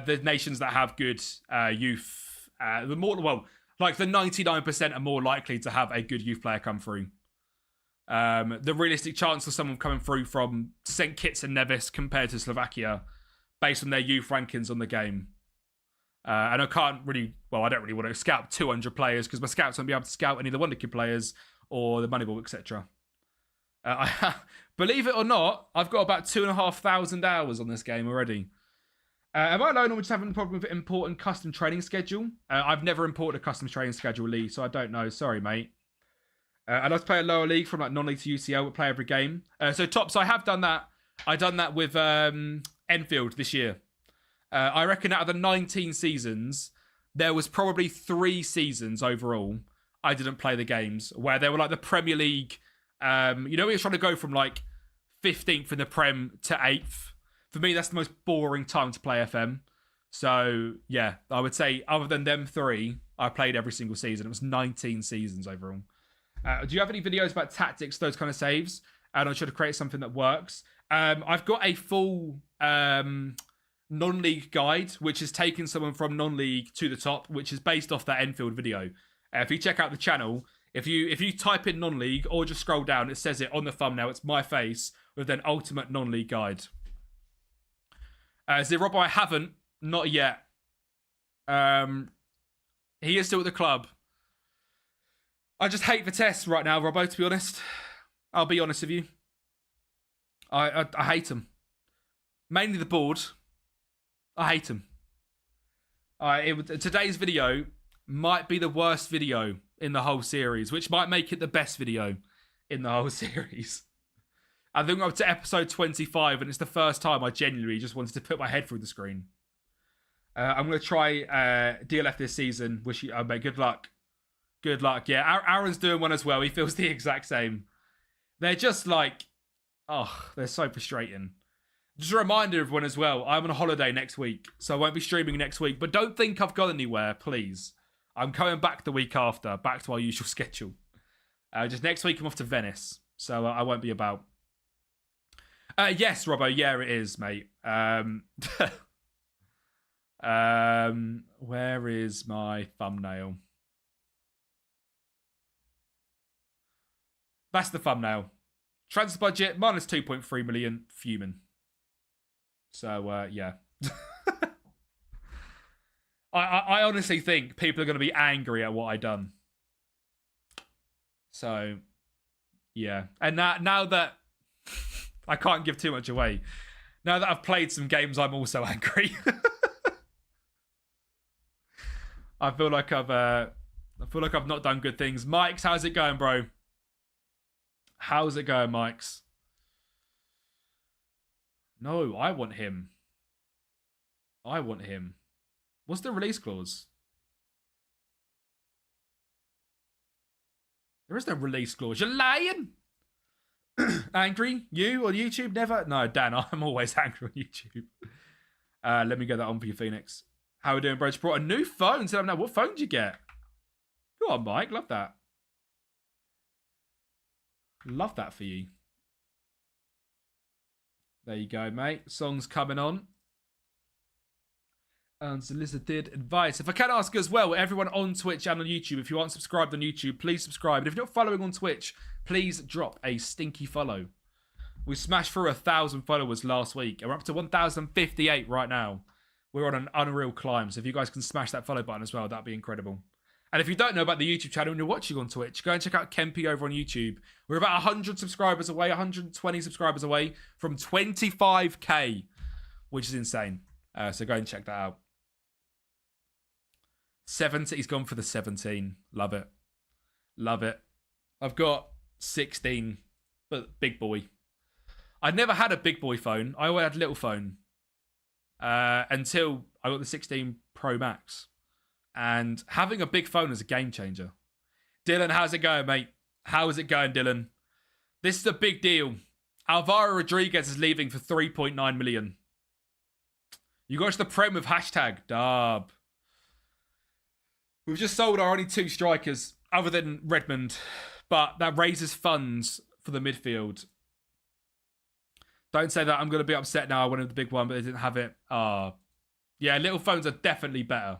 the nations that have good youth the 99% are more likely to have a good youth player come through. The realistic chance of someone coming through from St. Kitts and Nevis compared to Slovakia, based on their youth rankings on the game. And I don't really want to scout 200 players because my scouts won't be able to scout any of the Wonder Kid players or the Moneyball, etc. Believe it or not, I've got about 2,500 hours on this game already. Am I alone or just having a problem with importing custom training schedule? I've never imported a custom training schedule, Lee, so I don't know. Sorry, mate. I'd like to play a lower league from like non-league to UCL, but play every game. So I have done that. I done that with Enfield this year. I reckon out of the 19 seasons, there was probably 3 seasons overall I didn't play the games where they were like the Premier League. We were trying to go from like 15th in the Prem to 8th. For me, that's the most boring time to play FM. So, yeah, I would say other than them 3, I played every single season. It was 19 seasons overall. Do you have any videos about tactics, those kind of saves? And I should have created something that works. I've got a full non-league guide, which has taken someone from non-league to the top, which is based off that Enfield video. If you check out the channel, if you type in non-league or just scroll down, it says it on the thumbnail. It's my face with an ultimate non-league guide. Robbo, I haven't. Not yet. He is still at the club. I just hate the tests right now, Robbo, to be honest. I'll be honest with you. I hate them. Mainly the board. I hate them. Today's video might be the worst video in the whole series, which might make it the best video in the whole series. I think I'm up to episode 25, and it's the first time I genuinely just wanted to put my head through the screen. I'm going to try DLF this season. Wish you, mate, good luck. Good luck. Yeah, Aaron's doing one as well. He feels the exact same. They're just like, they're so frustrating. Just a reminder of everyone as well, I'm on a holiday next week, so I won't be streaming next week. But don't think I've gone anywhere, please. I'm coming back the week after, back to our usual schedule. Just next week I'm off to Venice, so I won't be about. Yes, Robbo, yeah, it is, mate. Where is my thumbnail? That's the thumbnail. Transfer budget, minus 2.3 million, fuming. So, yeah. I honestly think people are going to be angry at what I done. So, yeah. And now that I can't give too much away, now that I've played some games, I'm also angry. I feel like I've not done good things. Mike's, how's it going, bro? How's it going, Mike's? No, I want him. What's the release clause? There is no release clause. You're lying. Angry? You on YouTube? Never? No, Dan, I'm always angry on YouTube. Let me get that on for you, Phoenix. How are we doing, bro? Just brought a new phone. So now, what phone did you get? Go on, Mike. Love that. Love that for you. There you go, mate. Song's coming on. Unsolicited advice. If I can ask as well, everyone on Twitch and on YouTube, if you aren't subscribed on YouTube, please subscribe. And if you're not following on Twitch, please drop a stinky follow. We smashed through 1,000 followers last week, and we're up to 1,058 right now. We're on an unreal climb, so if you guys can smash that follow button as well, that'd be incredible. And if you don't know about the YouTube channel and you're watching on Twitch, go and check out Kempy over on YouTube. We're about 100 subscribers away, 120 subscribers away from 25k, which is insane. So go and check that out. 70, he's gone for the 17. Love it. Love it. I've got 16, but big boy. I'd never had a big boy phone. I always had a little phone. Until I got the 16 Pro Max. And having a big phone is a game changer. Dylan, how's it going, mate? How is it going, Dylan? This is a big deal. Alvaro Rodriguez is leaving for 3.9 million. You got to the Prem with hashtag Dub. We've just sold our only 2 strikers, other than Redmond. But that raises funds for the midfield. Don't say that. I'm going to be upset now. I wanted the big one, but they didn't have it. Yeah, little phones are definitely better.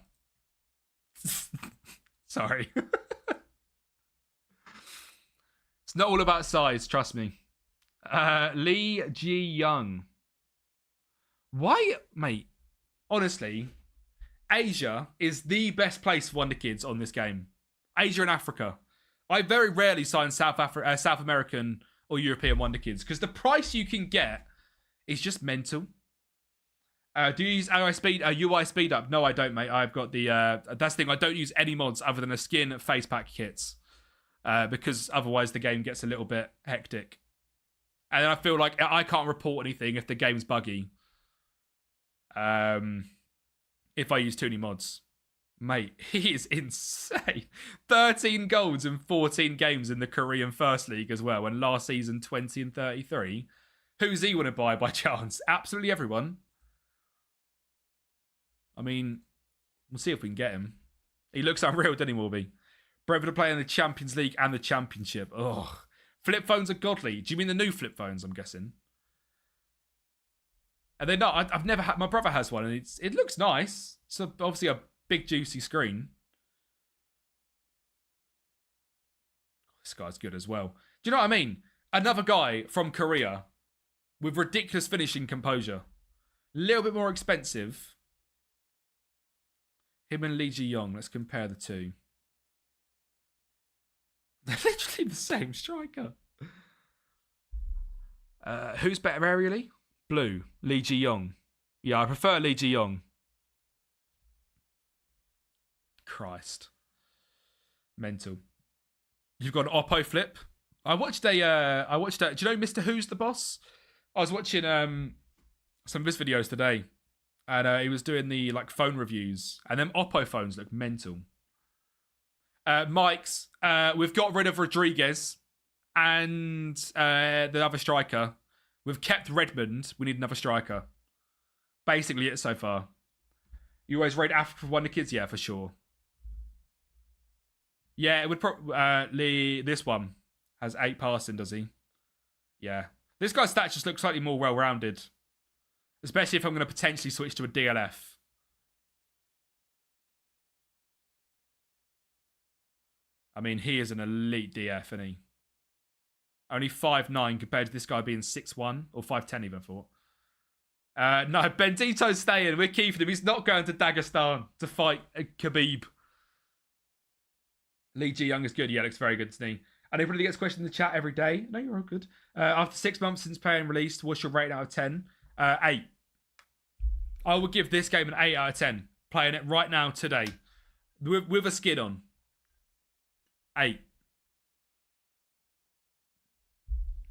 Sorry. It's not all about size, trust me. Lee Ji Young. Why, mate? Honestly, Asia is the best place for Wonder Kids on this game. Asia and Africa. I very rarely sign South American or European Wonder Kids because the price you can get is just mental. Do you use UI speed up? No, I don't, mate. I've got the that's the thing. I don't use any mods other than a skin face pack kits because otherwise the game gets a little bit hectic, and I feel like I can't report anything if the game's buggy. If I use too many mods, mate, he is insane. 13 goals in 14 games in the Korean First League as well, and last season 20 and 33. Who's he want to buy by chance? Absolutely everyone. I mean, we'll see if we can get him. He looks unreal, doesn't he, Warby? Brentford are playing the Champions League and the Championship. Ugh. Flip phones are godly. Do you mean the new flip phones, I'm guessing? And they're not. I've never had... My brother has one, and it looks nice. It's obviously a big, juicy screen. This guy's good as well. Do you know what I mean? Another guy from Korea with ridiculous finishing composure. A little bit more expensive. Him and Lee Ji Young. Let's compare the two. They're literally the same striker. Who's better aerially? Blue. Lee Ji Young. Yeah, I prefer Lee Ji Young. Christ. Mental. You've got an Oppo flip. I watched a. Do you know Mr. Who's the Boss? I was watching some of his videos today. And he was doing the phone reviews. And them Oppo phones look mental. Mike's, we've got rid of Rodriguez and the other striker. We've kept Redmond. We need another striker. Basically it so far. You always rate Africa for Wonder Kids? Yeah, for sure. Yeah, it would probably... this one has 8 passing, does he? Yeah. This guy's stats just look slightly more well-rounded. Especially if I'm going to potentially switch to a DLF. I mean, he is an elite DF, isn't he? Only 5'9" compared to this guy being 6'1", or 5'10" even, I thought. No, Bendito's staying. We're keeping him. He's not going to Dagestan to fight Khabib. Lee Ji Young is good. Yeah, looks very good, doesn't he? And everybody gets questioned in the chat every day. No, you're all good. After 6 months since playing released, what's your rating out of 10? 8. I would give this game an 8 out of 10. Playing it right now, today. With a skid on. 8.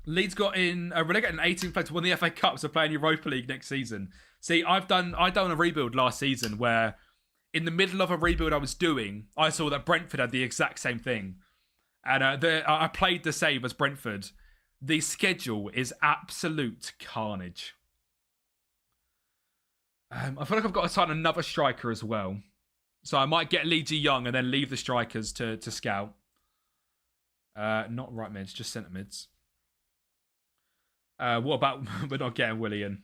Leeds got in... they got an 18th place to win the FA Cup, so playing Europa League next season. See, I done a rebuild last season where in the middle of a rebuild I was doing, I saw that Brentford had the exact same thing. And I played the same as Brentford. The schedule is absolute carnage. I feel like I've got to sign another striker as well. So I might get Lee Ji Young and then leave the strikers to scout. Not right mids, just centre mids. What about we're not getting Willian?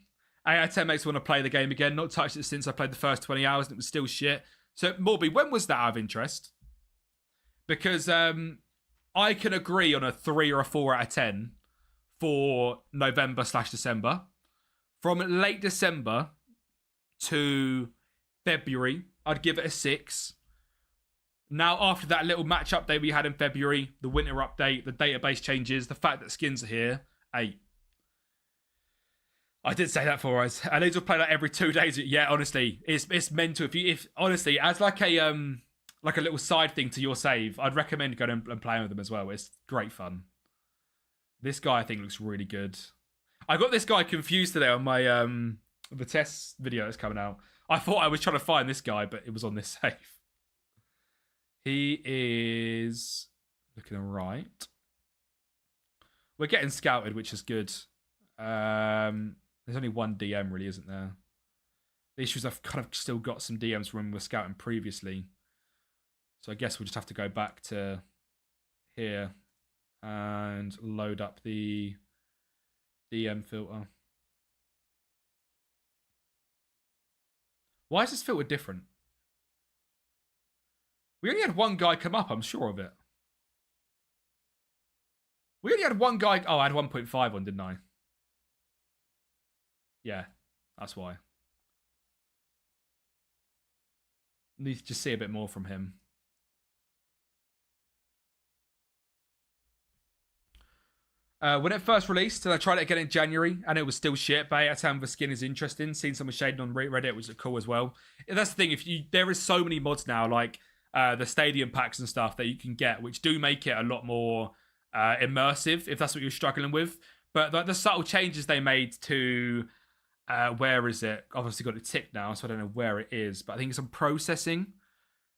8 out of 10 makes me want to play the game again. Not touched it since I played the first 20 hours and it was still shit. So, Morby, when was that out of interest? Because I can agree on a 3 or a 4 out of 10 for November/December. From late December to February, I'd give it a 6. Now, after that little match update we had in February, the winter update, the database changes, the fact that skins are here, 8. I did say that for us. And these will play like every 2 days. Yeah, honestly, it's mental. If honestly, as like a little side thing to your save, I'd recommend going and playing with them as well. It's great fun. This guy I think looks really good. I got this guy confused today on my the test video that's coming out. I thought I was trying to find this guy, but it was on this save. He is looking all right. We're getting scouted, which is good. There's only one DM, really, isn't there? The issue is I've kind of still got some DMs from when we were scouting previously. So I guess we'll just have to go back to here and load up the DM filter. Why is this filter different? We only had one guy come up, I'm sure of it. We only had one guy... Oh, I had 1.5 on, didn't I? Yeah, that's why. Need to just see a bit more from him. When it first released, and I tried it again in January, and it was still shit, but 8 out of 10 the skin is interesting. Seeing someone shading on Reddit was cool as well. That's the thing, there is so many mods now, like the stadium packs and stuff that you can get, which do make it a lot more immersive, if that's what you're struggling with. But the subtle changes they made to, where is it? Obviously got it ticked now, so I don't know where it is, but I think it's on processing.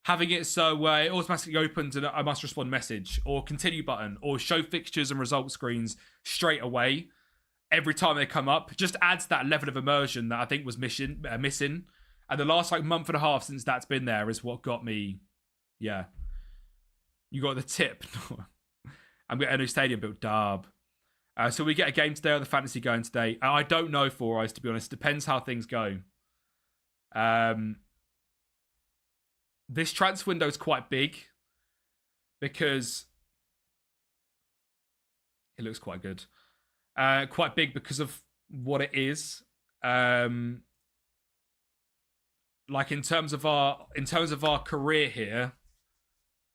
Having it so it automatically opens a must respond message or continue button or show fixtures and result screens straight away every time they come up just adds that level of immersion that I think was missing. And the last month and a half since that's been there is what got me. Yeah, you got the tip. I'm getting a new stadium built. Darb. So we get a game today or the fantasy going today. I don't know for us, to be honest. Depends how things go. This transfer window is quite big because it looks quite good. Quite big because of what it is. In terms of our career here,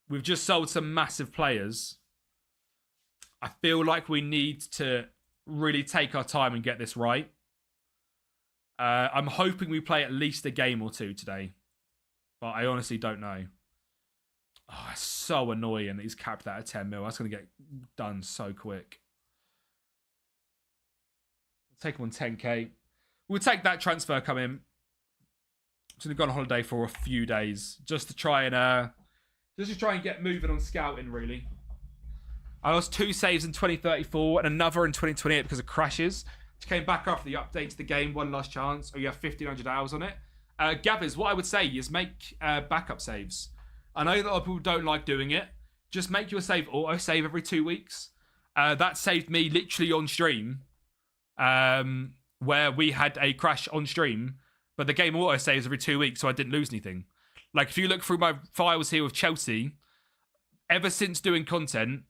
we've just sold some massive players. I feel like we need to really take our time and get this right. I'm hoping we play at least a game or two today. But I honestly don't know. Oh, it's so annoying that he's capped that at 10 mil. That's going to get done so quick. Take him on 10k. We'll take that transfer come in. I'm just going to go on holiday for a few days just to try and get moving on scouting, really. I lost 2 saves in 2034 and another in 2028 because of crashes. Which came back after the update to the game. One last chance. Oh, you have 1,500 hours on it. Gabbers, what I would say is make backup saves. I know that a lot of people don't like doing it. Just make your save auto-save every 2 weeks. That saved me literally on stream, where we had a crash on stream, but the game auto-saves every 2 weeks, so I didn't lose anything. Like, if you look through my files here with Chelsea, ever since doing content,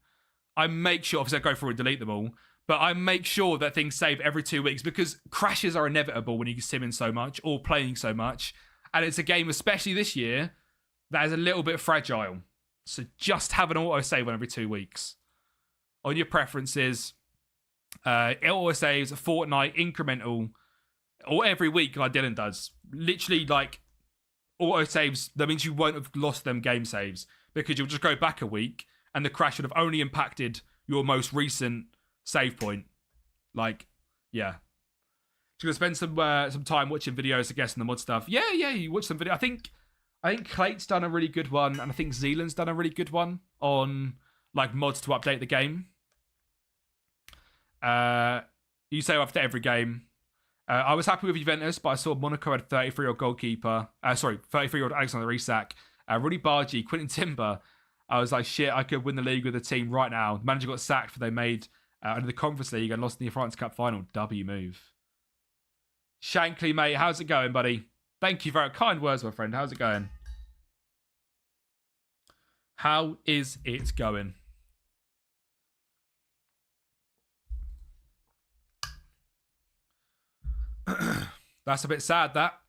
I make sure, obviously I go through and delete them all, but I make sure that things save every 2 weeks because crashes are inevitable when you sim in so much or playing so much. And it's a game, especially this year, that is a little bit fragile. So just have an auto-save one every 2 weeks. On your preferences, auto-saves, a fortnight, incremental, or every week like Dylan does. Literally, auto-saves, that means you won't have lost them game saves because you'll just go back a week and the crash would have only impacted your most recent save point. Yeah. Just gonna spend some time watching videos, I guess, and the mod stuff. Yeah, you watch some video. I think Clate's done a really good one, and I think Zealand's done a really good one on mods to update the game. You say after every game. I was happy with Juventus, but I saw Monaco had 33-year-old goalkeeper. 33-year-old Alexander Isak, Rudy Bargi, Quentin Timber. I was like, shit, I could win the league with the team right now. The manager got sacked for they made under the Conference League and lost in the France Cup final. W move. Shankly, mate, how's it going, buddy? Thank you for kind words, my friend. How's it going? How is it going? That's a bit sad, that.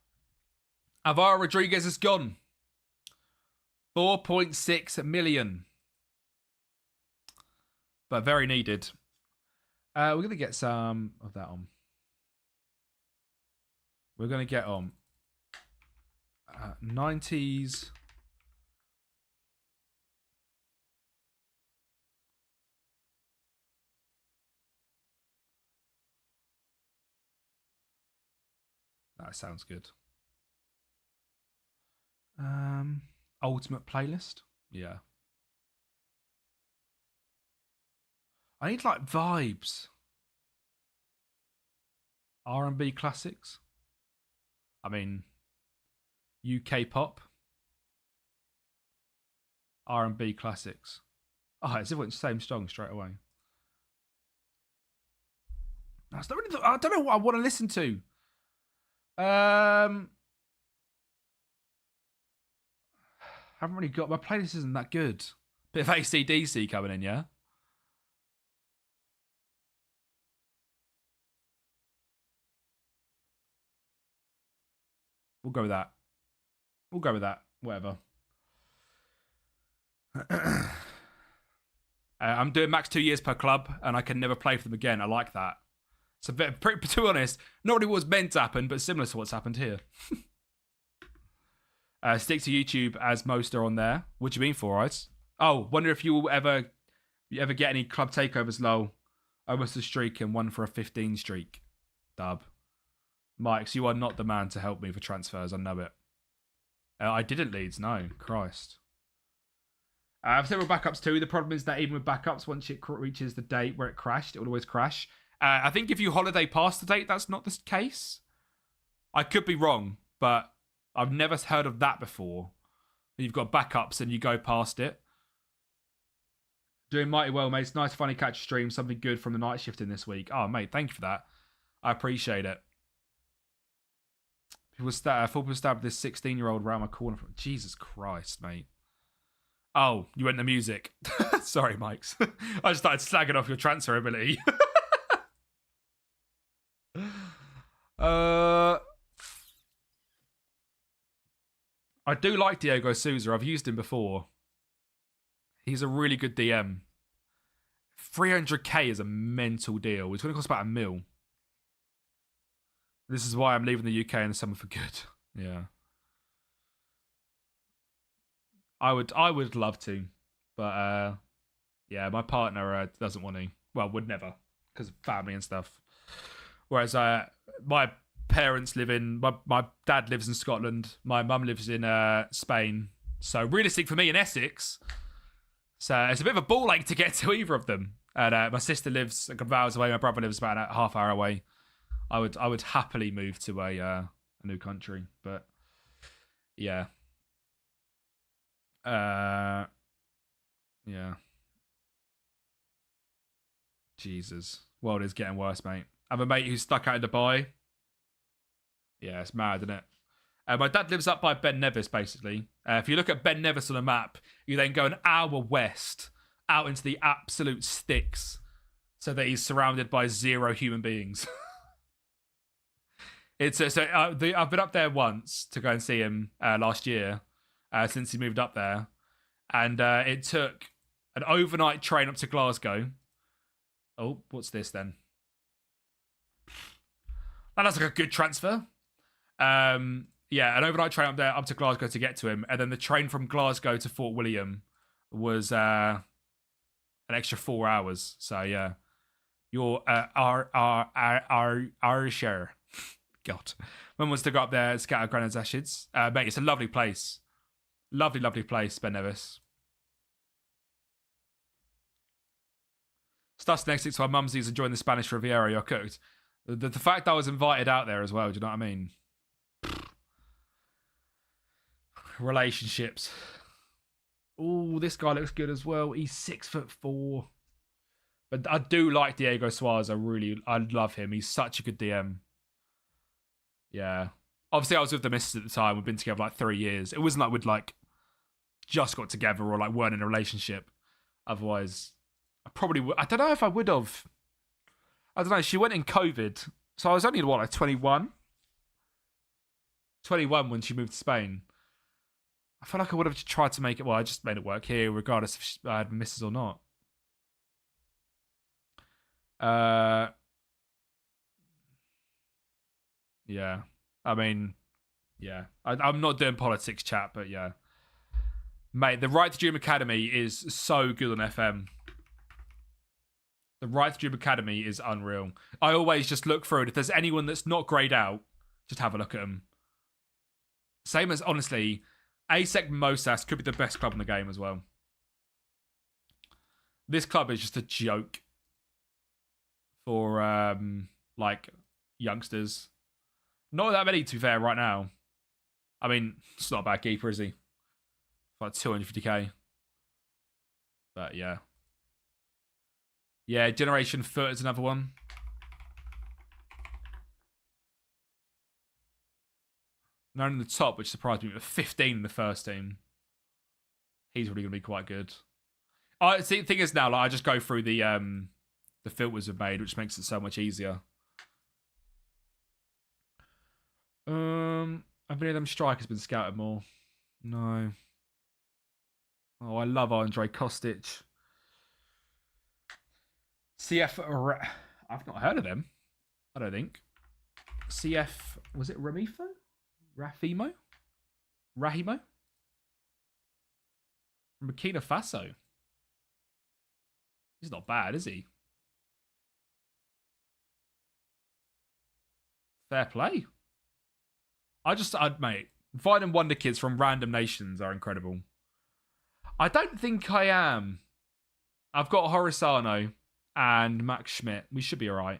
Alvaro Rodriguez is gone. 4.6 million. But very needed. We're going to get some of that on. We're going to get on 90s. That sounds good. Ultimate playlist? Yeah. I need vibes. R&B classics. I mean, UK pop. R&B classics. Oh, it's everyone's same song straight away. I don't know what I want to listen to. How Haven't really got... My playlist isn't that good. Bit of AC/DC coming in, yeah? We'll go with that. We'll go with that. Whatever. I'm doing max 2 years per club, and I can never play for them again. I like that. So, to be honest, not really what was meant to happen, but similar to what's happened here. Stick to YouTube as most are on there. What do you mean for, right? Oh, wonder if you ever get any club takeovers, lol. Almost a streak and one for a 15 streak. Dub. Mikes, you are not the man to help me for transfers. I know it. I didn't, Leeds. No. Christ. I've several backups too. The problem is that even with backups, once it reaches the date where it crashed, it will always crash. I think if you holiday past the date, that's not the case. I could be wrong, but I've never heard of that before. You've got backups and you go past it. Doing mighty well, mate. It's nice to finally catch a stream. Something good from the night shift in this week. Oh, mate, thank you for that. I appreciate it. People stabbed this 16-year-old around my corner. Jesus Christ, mate. Oh, you went to music. Sorry, Mikes. I just started slagging off your transfer ability. I do like Diego Souza. I've used him before. He's a really good DM. 300k is a mental deal. It's going to cost about £1 million. This is why I'm leaving the UK in the summer for good. Yeah. I would love to. But, yeah, my partner doesn't want to. Well, would never. Because of family and stuff. Whereas my parents live in... My dad lives in Scotland. My mum lives in Spain. So realistic for me in Essex. So it's a bit of a ball ache to get to either of them. And my sister lives a couple of hours away. My brother lives about a half hour away. I would happily move to a new country. But, yeah. Yeah. Jesus. World is getting worse, mate. I have a mate who's stuck out in Dubai. Yeah, it's mad, isn't it? My dad lives up by Ben Nevis, basically. If you look at Ben Nevis on a map, you then go an hour west, out into the absolute sticks, so that he's surrounded by 0 human beings. I've been up there once to go and see him last year, since he moved up there, and it took an overnight train up to Glasgow. Oh, what's this then? That looks like a good transfer. Yeah, an overnight train up to Glasgow to get to him, and then the train from Glasgow to Fort William was an extra 4 hours. So yeah, you're share. God, when wants to go up there and scatter Granad's ashes, mate? It's a lovely place, lovely place, Ben Nevis. Stuss next week to our mumsies enjoying the Spanish Riviera. You're cooked. The fact I was invited out there as well. Do you know what I mean? Relationships. Oh, this guy looks good as well. He's 6'4". But I do like Diego Suarez. I love him. He's such a good DM. Yeah. Obviously, I was with the missus at the time. We've been together like 3 years. It wasn't like we'd just got together or weren't in a relationship. Otherwise, I probably would. I don't know if I would have. I don't know. She went in COVID. So I was only, 21? 21 when she moved to Spain. I feel like I would have tried to make it... Well, I just made it work here, regardless if I had misses or not. Yeah. I mean, yeah. I'm not doing politics, chat, but yeah. Mate, the Right to Dream Academy is so good on FM. The Right to Dream Academy is unreal. I always just look through it. If there's anyone that's not greyed out, just have a look at them. Same as, honestly, ASEC Mosas could be the best club in the game as well. This club is just a joke for, youngsters. Not that many, to be fair, right now. I mean, it's not a bad keeper, is he? Like 250k. But, yeah. Yeah, Generation Foot is another one. None in the top, which surprised me, but 15 in the first team. He's really going to be quite good. See, the thing is now, like, I just go through the filters we've made, which makes it so much easier. Have any of them strikers been scouted more? No. Oh, I love Andre Kostic. I've not heard of them. I don't think. CF, was it Rahimo? From Burkina Faso. He's not bad, is he? Fair play. Mate, finding wonder kids from random nations are incredible. I don't think I am. I've got Horisano and Max Schmidt. We should be all right.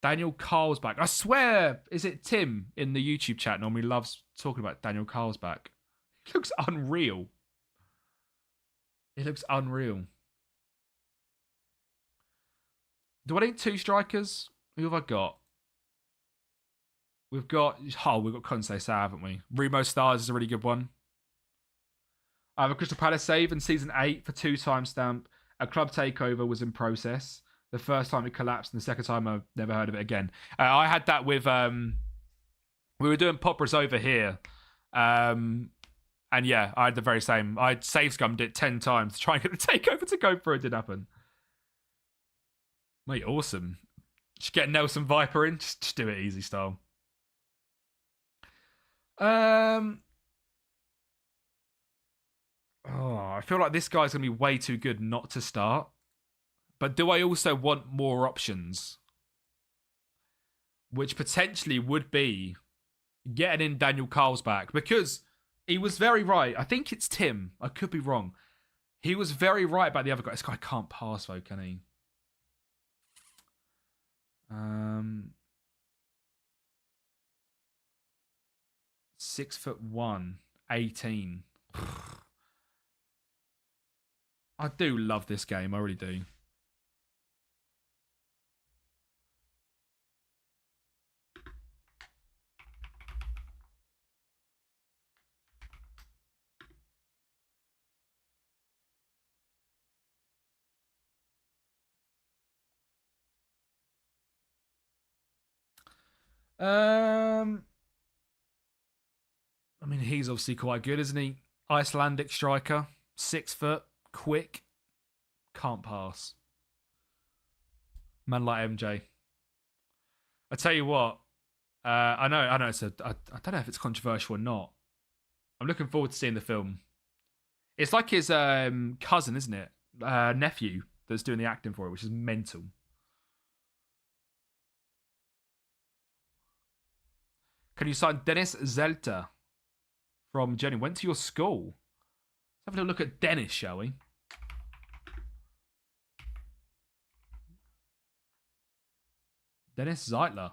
Daniel Carlsback. I swear, is it Tim in the YouTube chat normally loves talking about Daniel Carlsback? He looks unreal. It looks unreal. Do I need 2 strikers? Who have I got? We've got Conte Sa, haven't we? Remo Stars is a really good one. I have a Crystal Palace save in season 8 for 2 timestamp. A club takeover was in process. The first time it collapsed, and the second time I've never heard of it again. I had that with we were doing poppers over here, and yeah, I had the very same. I save scummed it 10 times to try and get the takeover to go through. It didn't happen. Mate, awesome. Just get Nelson Viper in. Just do it easy style. I feel like this guy's going to be way too good not to start. But do I also want more options? Which potentially would be getting in Daniel Carlsback. Because he was very right. I think it's Tim. I could be wrong. He was very right about the other guy. This guy can't pass though, can he? 6'1", 18. I do love this game. I really do. I mean, he's obviously quite good, isn't he? Icelandic striker, 6 foot, quick, can't pass. Man like MJ. I tell you what, I know. I don't know if it's controversial or not. I'm looking forward to seeing the film. It's like his cousin, isn't it? Nephew that's doing the acting for it, which is mental. Can you sign Dennis Zelter from Jenny? Went to your school. Let's have a little look at Dennis, shall we? Dennis Zeitler.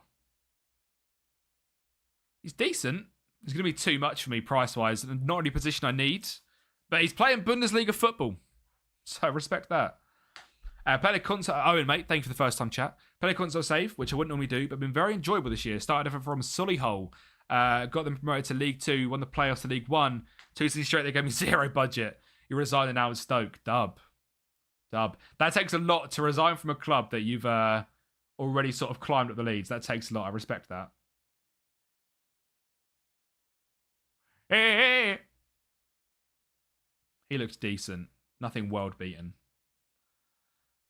He's decent. He's going to be too much for me price-wise. Not any position I need. But he's playing Bundesliga football. So I respect that. Played a console. Owen, mate, thank you for the first time chat. Played a console save, which I wouldn't normally do, but been very enjoyable this year. Started from Solihull. Got them promoted to League 2, won the playoffs to League 1. 2 seasons straight, they gave me 0 budget. You're resigning now with Stoke. Dub. That takes a lot to resign from a club that you've already sort of climbed up the leads. That takes a lot. I respect that. Hey. He looks decent. Nothing world beaten.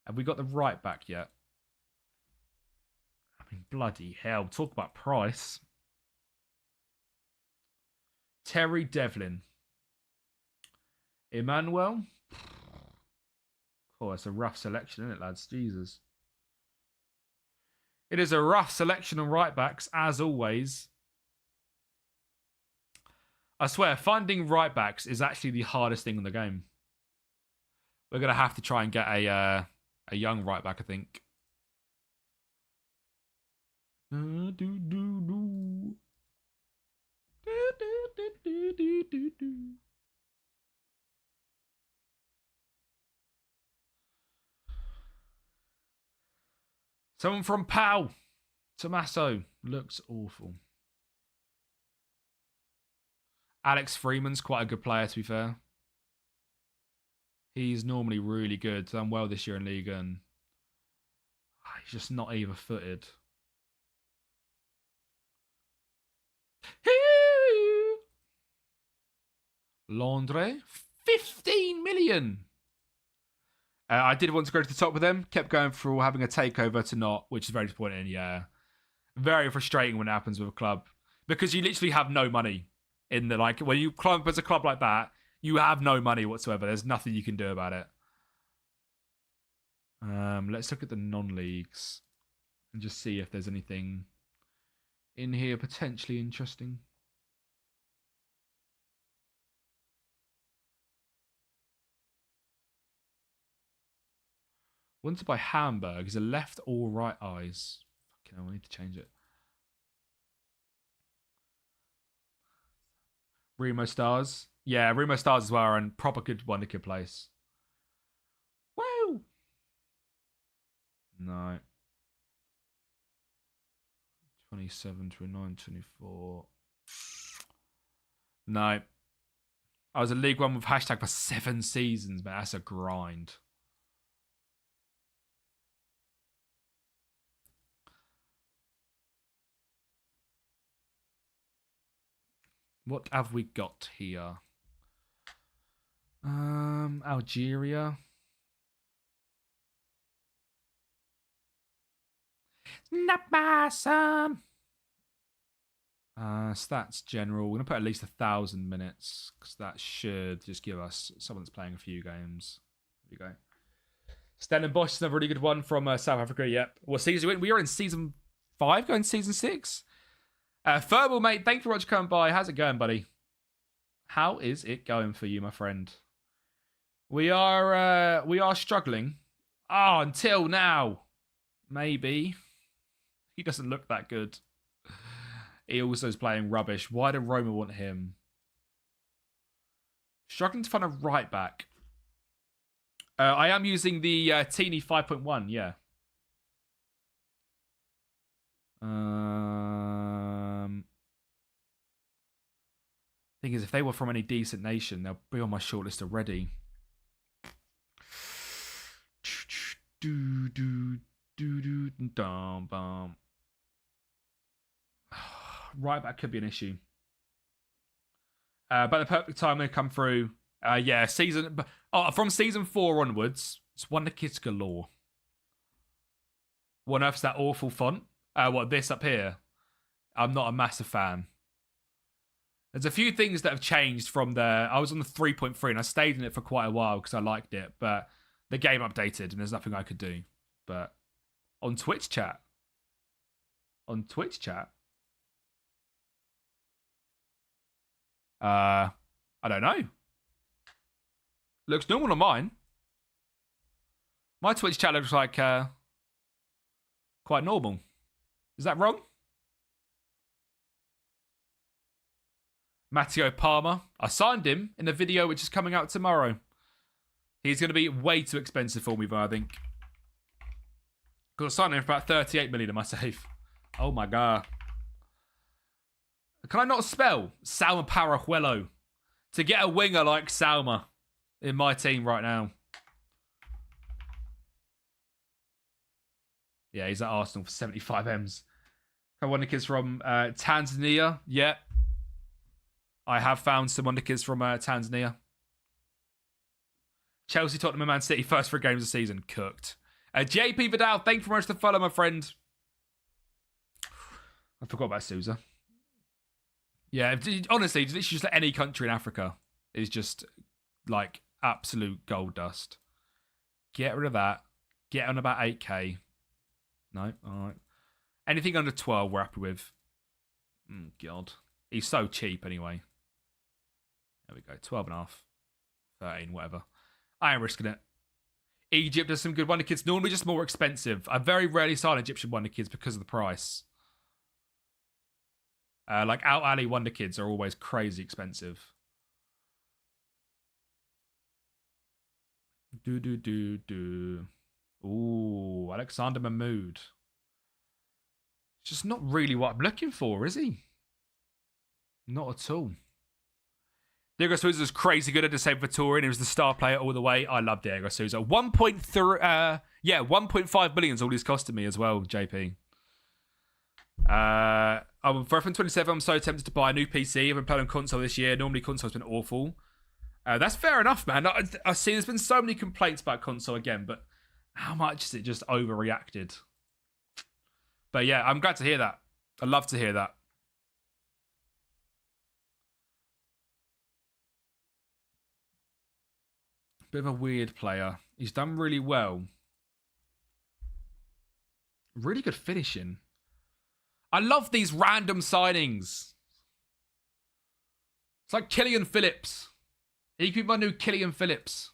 Have we got the right back yet? I mean, bloody hell. Talk about price. Terry Devlin. Emmanuel. Oh, it's a rough selection, isn't it, lads? Jesus. It is a rough selection on right backs, as always. I swear, finding right backs is actually the hardest thing in the game. We're going to have to try and get a young right back, I think. Someone from Pau. Tommaso looks awful. Alex Freeman's quite a good player, to be fair. He's normally really good. Done well this year in Liga, and he's just not either-footed. Londres, 15 million. I did want to go to the top with them. Kept going through having a takeover to not, which is very disappointing. Yeah, very frustrating when it happens with a club because you literally have no money in the when you climb up as a club like that. You have no money whatsoever. There's nothing you can do about it. Let's look at the non-leagues and just see if there's anything in here potentially interesting. Want to buy Hamburg. Is it left or right eyes? Fucking hell, I need to change it. Remo Stars. Yeah, Remo Stars as well, and proper good Wonderkid place. Woo! No. 27, 29, 24. No. I was in League One with hashtag for 7 seasons, man. That's a grind. What have we got here? Algeria. Napasam. Stats general. We're going to put at least 1,000 minutes because that should just give us someone that's playing a few games. There you go. Stellenbosch is a really good one from South Africa. Yep. What season we are in season 5, going to season 6. Furball, mate, thank you very much for coming by. How's it going, buddy? How is it going for you, my friend? We are struggling. Oh, until now. Maybe. He doesn't look that good. He also is playing rubbish. Why do Roma want him? Struggling to find a right back. I am using the Teeny 5.1, yeah. Thing is, if they were from any decent nation, they'll be on my shortlist already. Right back could be an issue. But the perfect time they come through. Yeah, from season 4 onwards, it's Wonder Kids galore. What on earth's that awful font? What, this up here? I'm not a massive fan. There's a few things that have changed from I was on the 3.3 and I stayed in it for quite a while because I liked it, but the game updated and there's nothing I could do. But on Twitch chat. I don't know. Looks normal on mine. My Twitch chat looks like quite normal. Is that wrong? Matteo Palmer. I signed him in a video which is coming out tomorrow. He's going to be way too expensive for me, though, I think. Because I signed him for about 38 million in my save. Oh my god. Can I not spell Salma Parajuelo? To get a winger like Salma in my team right now. Yeah, he's at Arsenal for 75 M's. I wonder kids from Tanzania. Yeah. I have found some wonder kids from Tanzania. Chelsea, Tottenham, and Man City, first 3 games of the season. Cooked. JP Vidal, thank you very much for the follow, my friend. I forgot about Sousa. Yeah, honestly, just any country in Africa is just like absolute gold dust. Get rid of that. Get on about 8k. No, all right. Anything under 12 we're happy with. God. He's so cheap anyway. There we go. 12.5. 13, whatever. I am risking it. Egypt has some good Wonder Kids. Normally just more expensive. I very rarely sign Egyptian Wonder Kids because of the price. Like Al Ali Wonder Kids are always crazy expensive. Ooh, Alexander Mahmoud. It's just not really what I'm looking for, is he? Not at all. Diego Souza was crazy good at the save for Turin. He was the star player all the way. I love Diego Souza. 1.5 million is all he's costing me as well, JP. For FM27, I'm so tempted to buy a new PC. I've been playing on console this year. Normally, console's been awful. That's fair enough, man. I see there's been so many complaints about console again, but how much is it just overreacted? But yeah, I'm glad to hear that. I'd love to hear that. Bit of a weird player. He's done really well. Really good finishing. I love these random signings. It's like Killian Phillips. He could be my new Killian Phillips.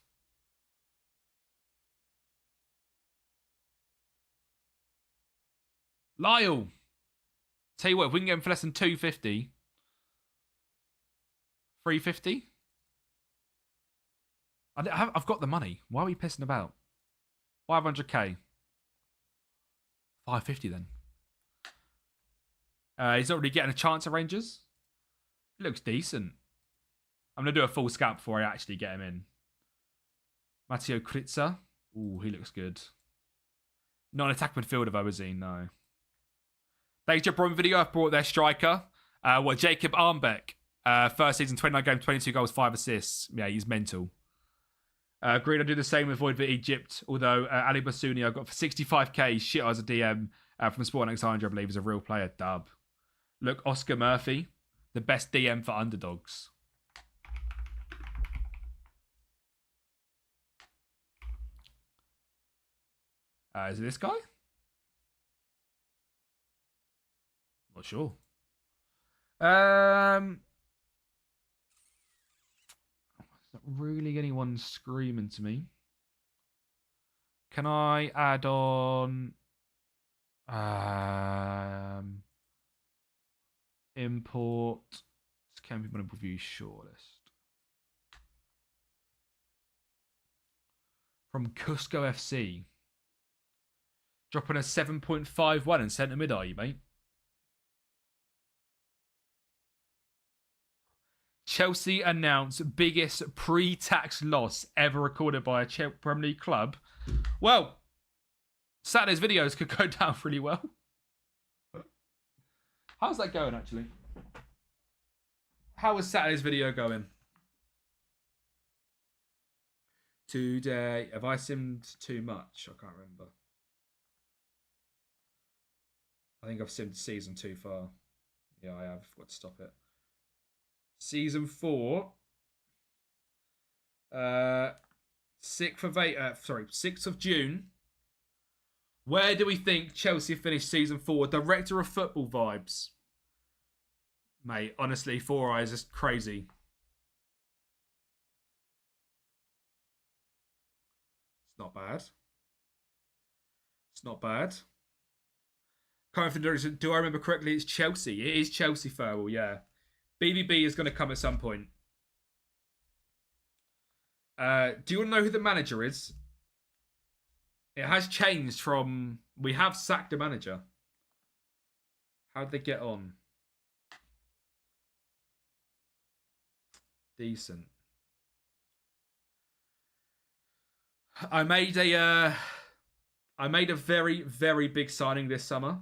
Lyle. Tell you what, if we can get him for less than 250. 350? I've got the money. Why are we pissing about? 500k. 550 then. He's not really getting a chance at Rangers. He looks decent. I'm going to do a full scout before I actually get him in. Matteo Kritza. Ooh, he looks good. Not an attack midfielder though, is he? No. Thanks to your Brom video. I've brought their striker. Jacob Armbeck. First season, 29 games, 22 goals, 5 assists. Yeah, he's mental. Agreed, I'll do the same with Void for Egypt. Although Ali Basuni, I got for 65k. Shit, I was a DM from Sport Alexandria, I believe, is a real player. Dub. Look, Oscar Murphy, the best DM for underdogs. Is it this guy? Not sure. Not really anyone screaming to me. Can I add on import? Can be on a review shortlist from Cusco FC. Dropping a 7.51 in centre mid, are you, mate? Chelsea announced biggest pre-tax loss ever recorded by a Premier League club. Well, Saturday's videos could go down really well. How's that going, actually? How is Saturday's video going? Today, have I simmed too much? I can't remember. I think I've simmed season 2 far. Yeah, I have. Got to stop it. Season 4. 6th of June. Where do we think Chelsea finished season 4? Director of football vibes. Mate, honestly, 4 eyes is crazy. It's not bad. It's not bad. Do I remember correctly? It's Chelsea. It is Chelsea, Farrell, yeah. BBB is going to come at some point. Do you want to know who the manager is? It has changed from... We have sacked a manager. How'd they get on? Decent. I made a very, very big signing this summer.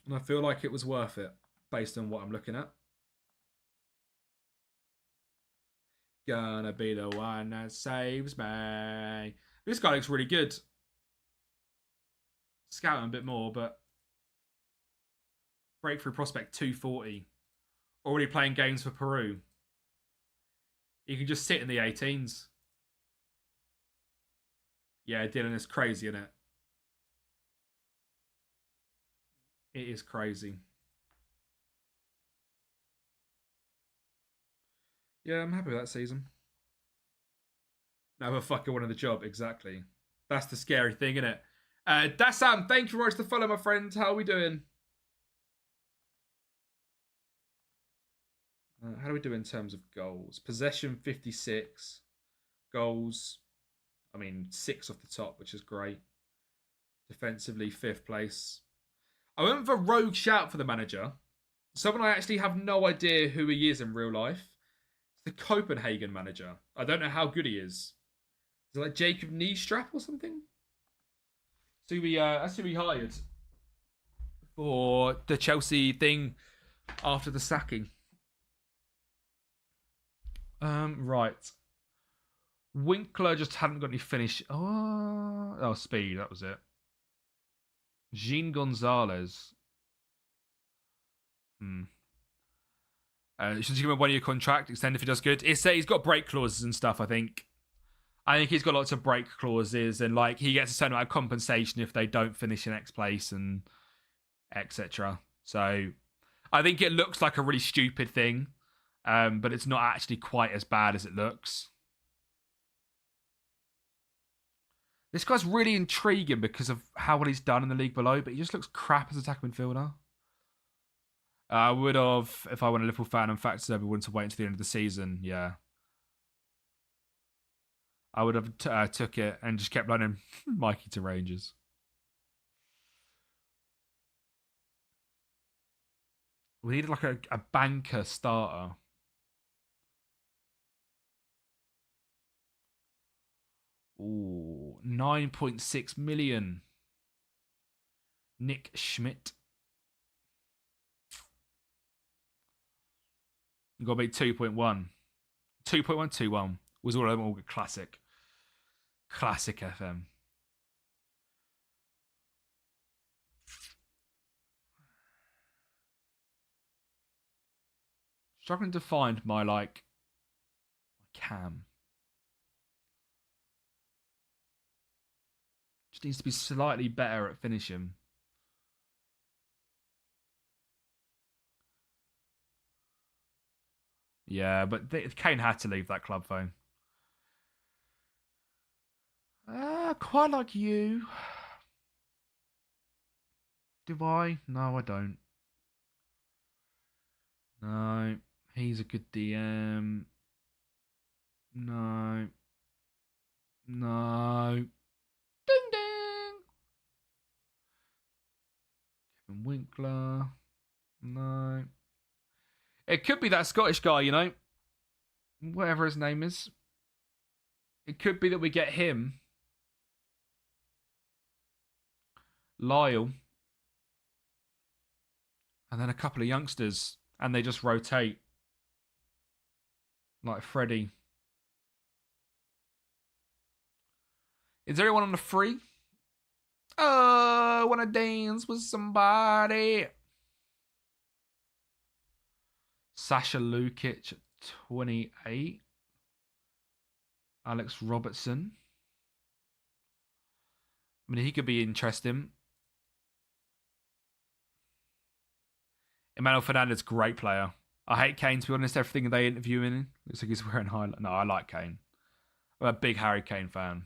And I feel like it was worth it, based on what I'm looking at. Gonna be the one that saves me. This guy looks really good. Scouting a bit more, but... Breakthrough prospect 240. Already playing games for Peru. He can just sit in the 18s. Yeah, Dylan is crazy, isn't it? It is crazy. Yeah, I'm happy with that season. Never fucking wanted the job, exactly. That's the scary thing, isn't it? Dassam, thank you very much for the follow, my friend. How are we doing? How do we do in terms of goals? Possession, 56. Goals, 6 off the top, which is great. Defensively, 5th place. I went for a rogue shout for the manager. Someone I actually have no idea who he is in real life. It's the Copenhagen manager. I don't know how good he is. Is it like Jacob Niestrap or something? That's who we hired for the Chelsea thing after the sacking. Right. Winkler just hadn't got any finish. Oh, speed. That was it. Jean Gonzalez. Should you give him a 1-year contract, extend if he does good? He's got break clauses and stuff, I think. I think he's got lots of break clauses and like he gets a certain amount of compensation if they don't finish in X place and etc. So I think it looks like a really stupid thing, but it's not actually quite as bad as it looks. This guy's really intriguing because of how well he's done in the league below, but he just looks crap as a tackle midfielder. I would have, if I were a Liverpool fan and factored everyone to wait until the end of the season, yeah. I would have took it and just kept running Mikey to Rangers. We needed like a banker starter. Ooh, 9.6 million. Nick Schmidt. You got to be 2.1. 2.121 was all classic. Classic FM. Struggling to find my cam. Just needs to be slightly better at finishing. Yeah, but Kane had to leave that club phone. Quite like you. Do I? No, I don't. No, he's a good DM. No. No. Ding ding. Kevin Winkler. No. It could be that Scottish guy, you know. Whatever his name is. It could be that we get him. Lyle. And then a couple of youngsters. And they just rotate. Like Freddie. Is there anyone on the free? Oh, I want to dance with somebody. Sasha Lukic at 28. Alex Robertson. I mean, he could be interesting. Emmanuel Fernandez, great player. I hate Kane, to be honest. Everything they interview him in looks like he's wearing highlight. No, I like Kane. I'm a big Harry Kane fan.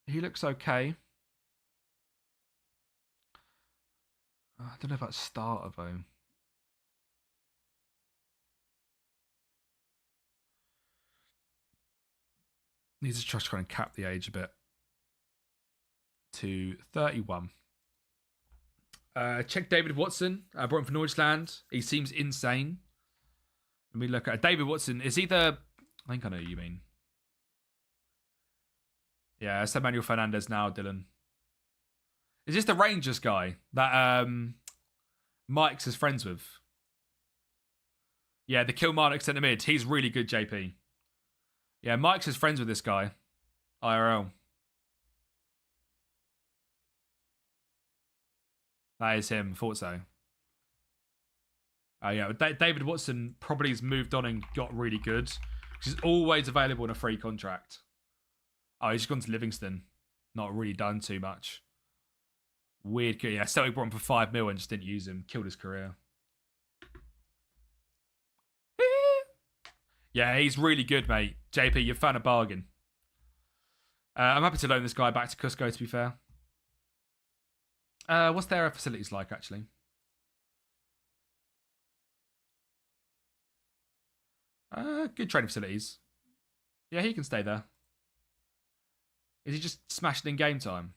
He looks okay. I don't know about starter, though. Needs to try and cap the age a bit. To 31. Check David Watson. Brought him from Norwich. He seems insane. Let me look at David Watson. Is he the... I think I know who you mean. Yeah, it's Emmanuel Fernandez now, Dylan. Is this the Rangers guy that Mike's is friends with? Yeah, the Kilmarnock centre mid. He's really good, JP. Yeah, Mike's is friends with this guy. IRL. That is him. Thought so. Yeah, David Watson probably has moved on and got really good. He's always available in a free contract. Oh, he's gone to Livingston. Not really done too much. Weird. Yeah, Celtic brought him for 5 mil and just didn't use him. Killed his career. Yeah, he's really good, mate. JP, you've found a bargain. I'm happy to loan this guy back to Cusco, to be fair. What's their facilities like, actually? Good training facilities. Yeah, he can stay there. Is he just smashing in game time?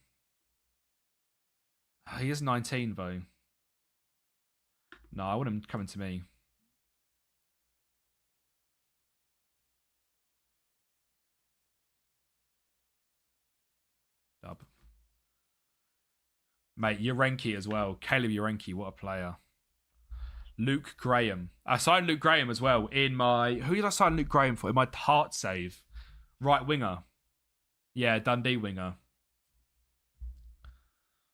He is 19, though. No, I want him coming to me. Dub. Mate, Urenki as well. Caleb Urenki, what a player. Luke Graham. I signed Luke Graham as well in my... Who did I sign Luke Graham for? In my heart save. Right winger. Yeah, Dundee winger.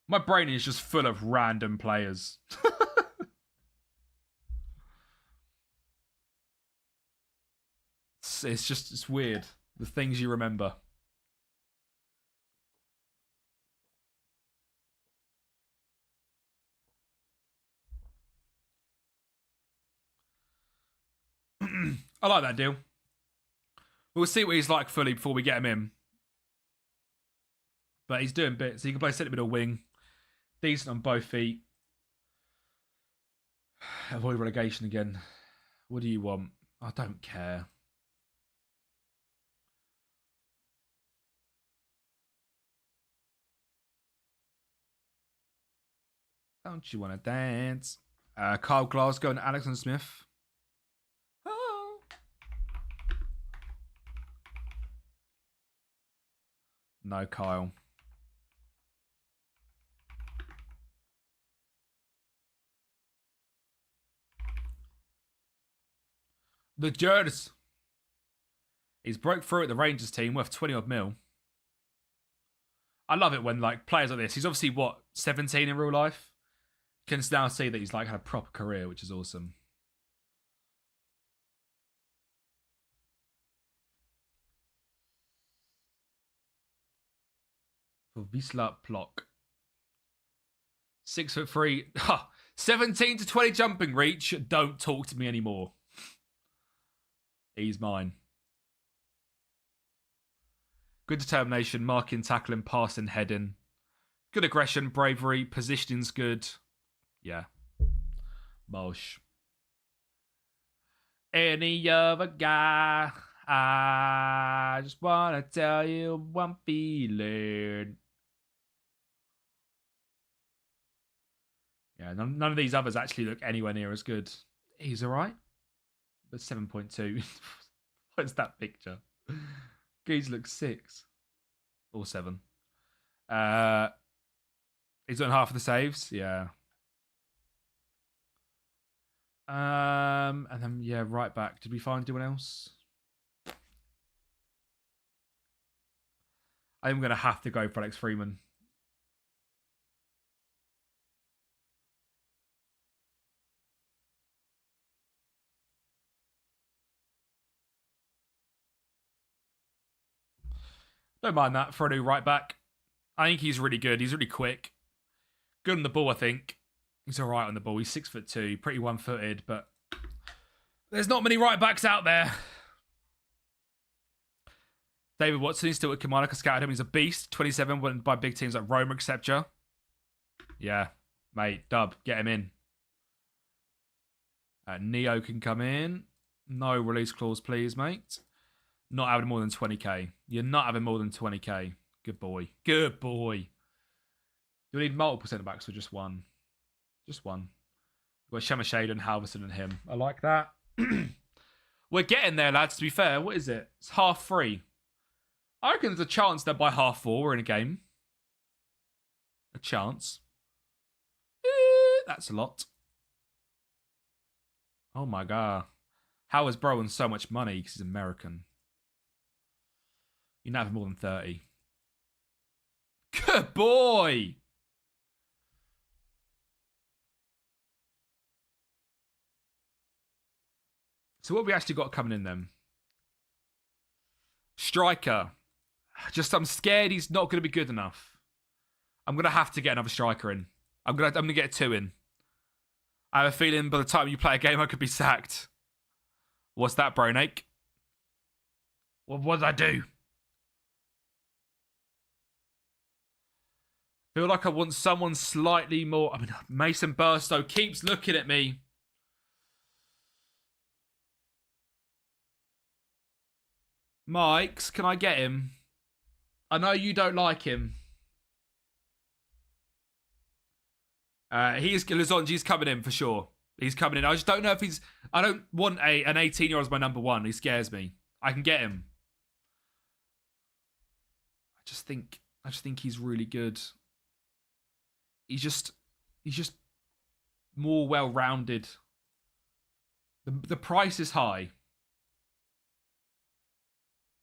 My brain is just full of random players. It's weird. The things you remember. I like that deal. We'll see what he's like fully before we get him in. But he's doing bits. He can play centre middle wing. Decent on both feet. Avoid relegation again. What do you want? I don't care. Don't you want to dance? Kyle Glasgow and Alexander Smith. Oh. No, Kyle. The Jers. He's broke through at the Rangers team, worth 20 odd mil. I love it when like players like this. He's obviously what, 17 in real life. Can now see that he's like had a proper career, which is awesome. For Wisla Plock. 6'3". 17 to 20 jumping reach. Don't talk to me anymore. He's mine. Good determination, marking, tackling, passing, heading. Good aggression, bravery, positioning's good. Yeah. Mosh. Any other guy, I just want to tell you one feeling. Yeah, none of these others actually look anywhere near as good. He's all right. But 7.2. What's that picture? Geese looks 6. Or 7. He's done half of the saves. Yeah. And then, yeah, right back. Did we find anyone else? I'm going to have to go for Alex Freeman. Don't mind that for a new right back. I think he's really good. He's really quick. Good on the ball, I think. He's all right on the ball. He's 6'2", pretty one-footed, but there's not many right backs out there. David Watson, he's still at Kilmarnock. I scouted him. He's a beast. 27, went by big teams like Roma, etc. Yeah, mate, dub. Get him in. Neo can come in. No release clause, please, mate. Not having more than 20k. You're not having more than 20k. Good boy. Good boy. You'll need multiple centre backs or just one. Just one. You've got Shemashaden, Halverson, and him. I like that. We're getting there, lads, to be fair. What is it? It's 3:30. I reckon there's a chance that by 4:30 we're in a game. A chance. That's a lot. Oh my god. How is Browan so much money? Because he's American. You're not having more than 30. Good boy! So what have we actually got coming in then? Striker. I'm scared he's not going to be good enough. I'm going to have to get another striker in. I'm going to get 2 in. I have a feeling by the time you play a game, I could be sacked. What's that, Bronake? What did I do? I feel like I want someone slightly more... I mean, Mason Burstow keeps looking at me. Mikes, can I get him? I know you don't like him. Lizonji's coming in for sure. He's coming in. I just don't know if he's... I don't want an 18-year-old as my number one. He scares me. I can get him. I just think he's really good. He's just more well-rounded. The price is high.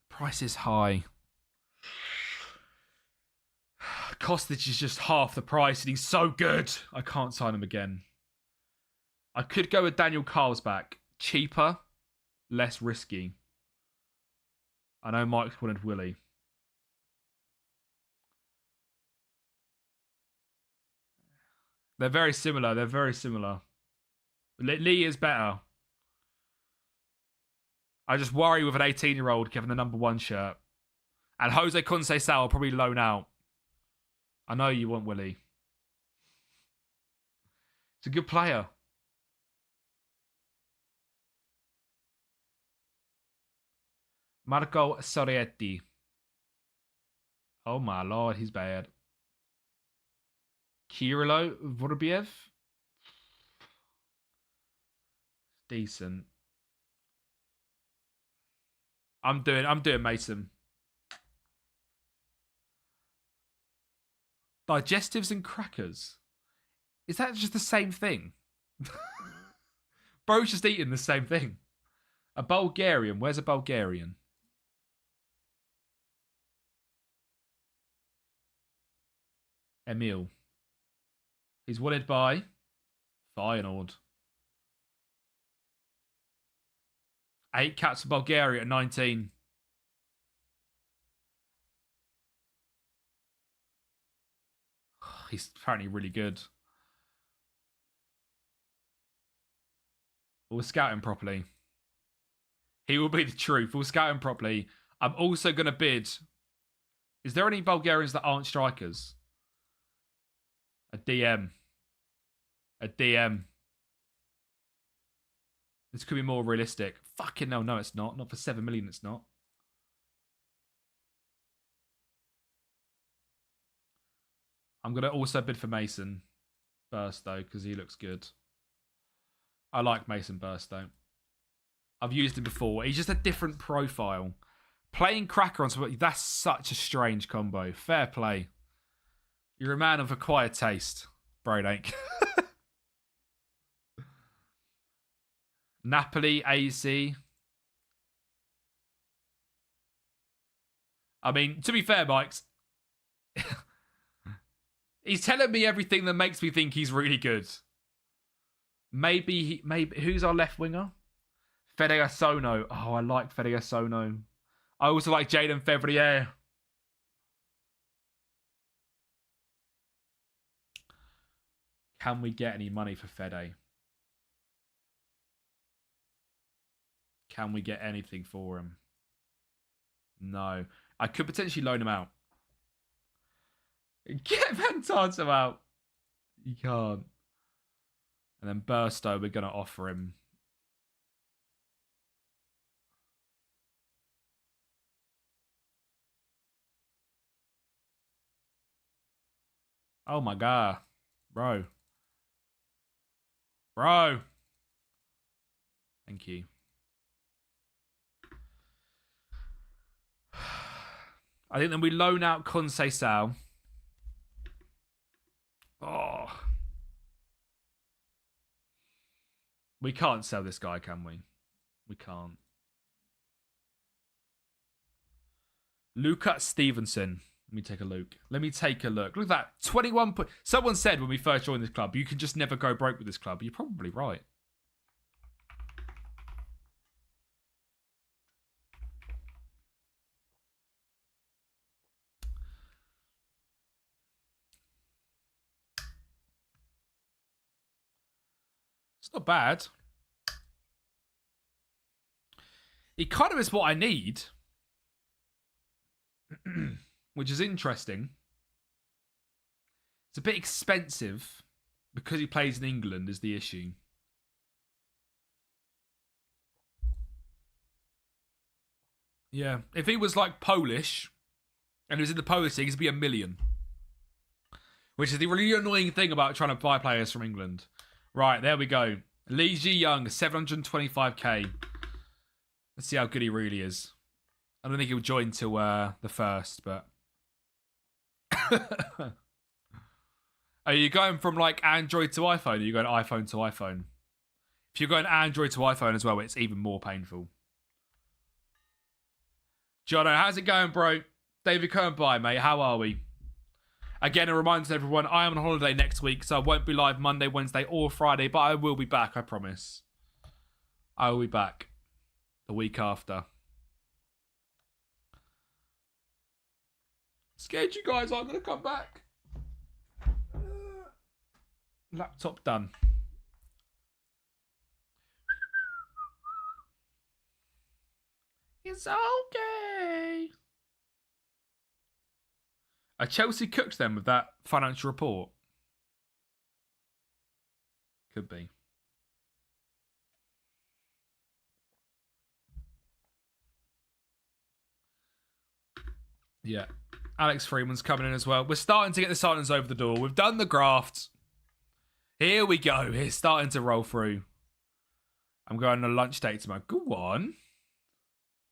Price is high. Kostic is just half the price and he's so good. I can't sign him again. I could go with Daniel Carlsbach. Cheaper, less risky. I know Mike's wanted Willie. They're very similar. Lee is better. I just worry with an 18-year-old given the number one shirt. And Jose Conceição will probably loan out. I know you want Willie. It's a good player. Marco Sorietti. Oh my lord, he's bad. Kirilo Vorbiev. Decent. I'm doing Mason. Digestives and crackers. Is that just the same thing? Bro's just eating the same thing. A Bulgarian. Where's a Bulgarian? Emil. He's wanted by Feyenoord. 8 caps for Bulgaria at 19. He's apparently really good. We'll scout him properly. He will be the truth. We'll scout him properly. I'm also going to bid. Is there any Bulgarians that aren't strikers? A DM. A DM. This could be more realistic. Fucking hell, no, it's not. Not for 7 million, it's not. I'm going to also bid for Mason Burst, though, because he looks good. I like Mason Burst, though. I've used him before. He's just a different profile. Playing Cracker on somebody, that's such a strange combo. Fair play. You're a man of acquired taste, Brodank. Napoli, AC. I mean, to be fair, Mike's... he's telling me everything that makes me think he's really good. Maybe who's our left winger? Fede Sono. Oh, I like Fede Sono. I also like Jaden Fevrier. Can we get any money for Fede? Can we get anything for him? No. I could potentially loan him out. Get Van Tartem out. You can't. And then Burstow, we're going to offer him. Oh my god. Bro. Bro. Thank you. I think then we loan out Conceição. Oh. We can't sell this guy, can we? We can't. Luca Stevenson. Let me take a look. Look at that. 21 point. Someone said when we first joined this club, you can just never go broke with this club. You're probably right. It's not bad. It kind of is what I need. Which is interesting. It's a bit expensive because he plays in England is the issue. Yeah. If he was like Polish and he was in the Polish league, it'd be $1 million. Which is the really annoying thing about trying to buy players from England. Right, there we go. Lee Ji Young, 725k. Let's see how good he really is. I don't think he'll join till the first, but... Are you going from like Android to iPhone? Or are you going iPhone to iPhone? If you're going Android to iPhone as well, it's even more painful. Jono, how's it going, bro? David Cohen, bye, mate. How are we? Again, a reminder to everyone, I am on holiday next week, so I won't be live Monday, Wednesday, or Friday, but I will be back, I promise. I will be back the week after. Scared you guys aren't going to come back. Laptop done. It's okay. Chelsea cooked them with that financial report. Could be. Yeah. Alex Freeman's coming in as well. We're starting to get the signings over the door. We've done the graft. Here we go. It's starting to roll through. I'm going on a lunch date tomorrow. Go on.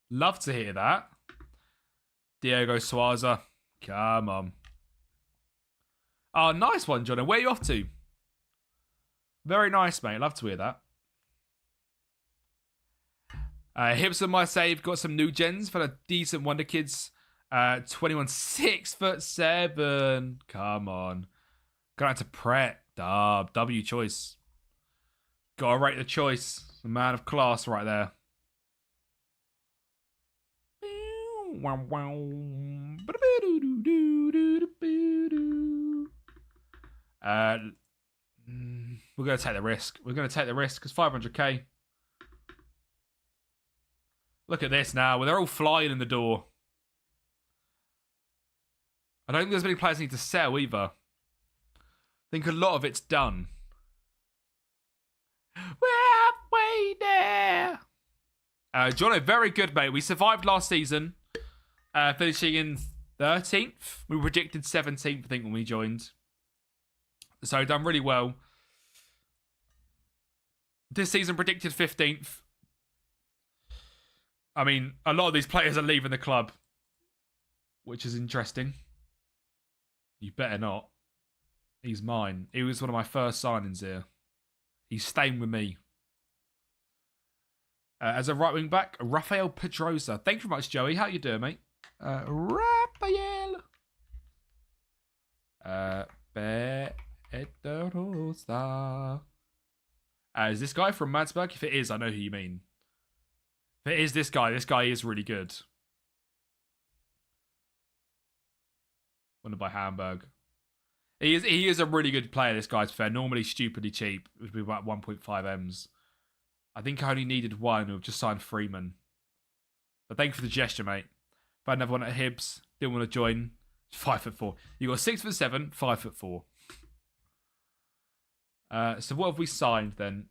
Love to hear that. Diego Suaza. Come on. Oh, nice one, John. Where are you off to? Very nice, mate. Love to hear that. Hips on my save. Got some new gens for the decent Wonder Kids. 21, 6'7". Come on. Going out to Pret. Dub. W choice. Gotta rate the choice. The man of class right there. We're going to take the risk. We're going to take the risk because 500k. Look at this now. Well, they're all flying in the door. I don't think there's many players need to sell either. I think a lot of it's done. We're halfway there. Jono, very good, mate. We survived last season. Finishing in 13th. We predicted 17th, I think, when we joined. So, done really well. This season predicted 15th. I mean, a lot of these players are leaving the club, which is interesting. You better not. He's mine. He was one of my first signings here. He's staying with me. As a right wing back, Rafael Pedrosa. Thank you very much, Joey. How you doing, mate? Rafael Pedrosa. Is this guy from Madsburg? If it is, I know who you mean. If it is this guy is really good. Wanted by Hamburg. He is a really good player, this guy's fair. Normally stupidly cheap. It would be about 1.5 M's. I think I only needed one. We've just signed Freeman. But thank you for the gesture, mate. If I had another one at Hibs, didn't want to join. 5'4". You got 6'7", 5'4". So what have we signed then?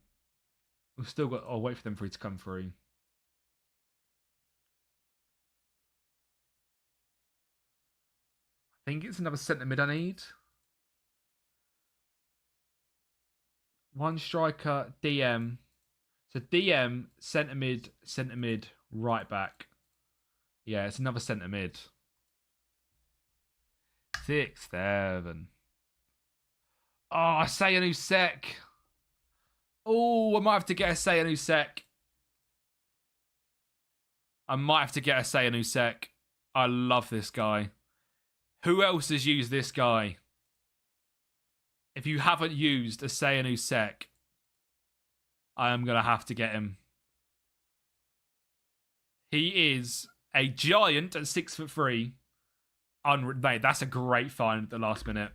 We've still got... I'll wait for them for it to come through. I think it's another centre mid I need. One striker, DM. So DM, centre mid, right back. Yeah, it's another centre mid. 6, 7. Oh, Sayanu-Sek. Oh, I might have to get a Sayanu-Sek. I love this guy. Who else has used this guy? If you haven't used a Sayanu-Sek, I am going to have to get him. He is a giant at 6'3". Mate, that's a great find at the last minute.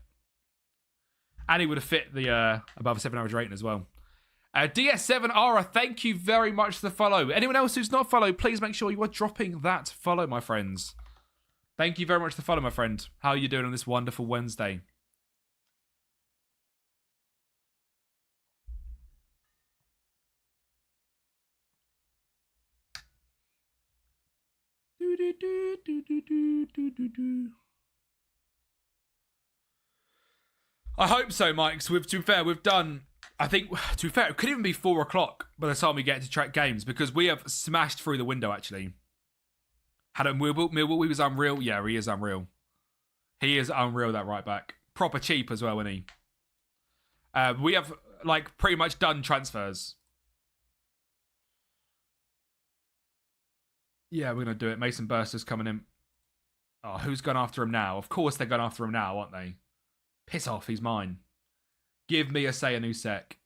And he would have fit the above 7 average rating as well. DS7 Ara, thank you very much for the follow. Anyone else who's not followed, please make sure you are dropping that follow, my friends. Thank you very much for the follow, my friend. How are you doing on this wonderful Wednesday? I hope so, Mike. So to be fair, we've done. I think, to be fair, it could even be 4 o'clock by the time we get to track games because we have smashed through the window, actually. Had a Millwall, he was unreal. Yeah, he is unreal. He is unreal, that right back. Proper cheap as well, isn't he? We have, like, pretty much done transfers. Yeah, we're going to do it. Mason Burster's coming in. Oh, who's gone after him now? Of course they're going after him now, aren't they? Piss off, he's mine. Give me a Sayanu Sec.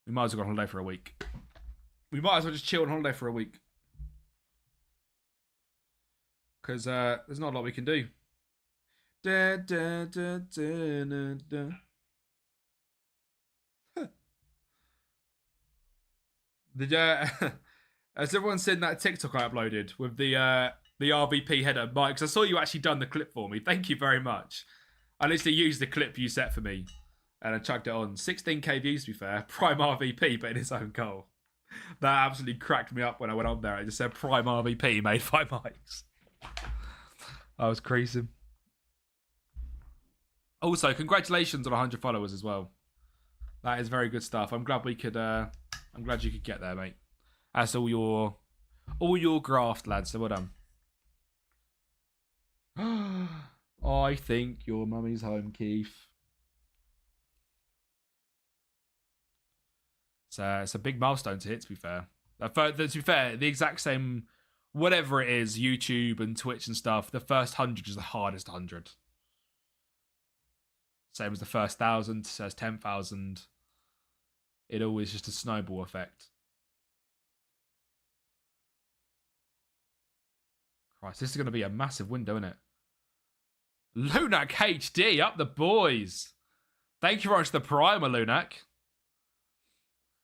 We might as well go on holiday for a week. We might as well just chill on holiday for a week. Because there's not a lot we can do. Da, da, da, da, da, da. Has everyone seen that TikTok I uploaded with the RVP header? Mike, 'cause I saw you actually done the clip for me. Thank you very much. I literally used the clip you set for me and I chucked it on. 16k views, to be fair. Prime RVP, but in his own goal. That absolutely cracked me up when I went on there. I just said Prime RVP made 5 mics. I was creasing. Also, congratulations on 100 followers as well. That is very good stuff. I'm glad we could. I'm glad you could get there, mate. That's all your graft, lads. So well done. I think your mummy's home, Keith. It's a big milestone to hit, to be fair. To be fair, the exact same, whatever it is, YouTube and Twitch and stuff, the first 100 is the hardest 100. Same as the first 1,000, says 10,000. It always just a snowball effect. Christ, this is going to be a massive window, isn't it? Lunac HD, up the boys. Thank you very much for the primer, Lunac.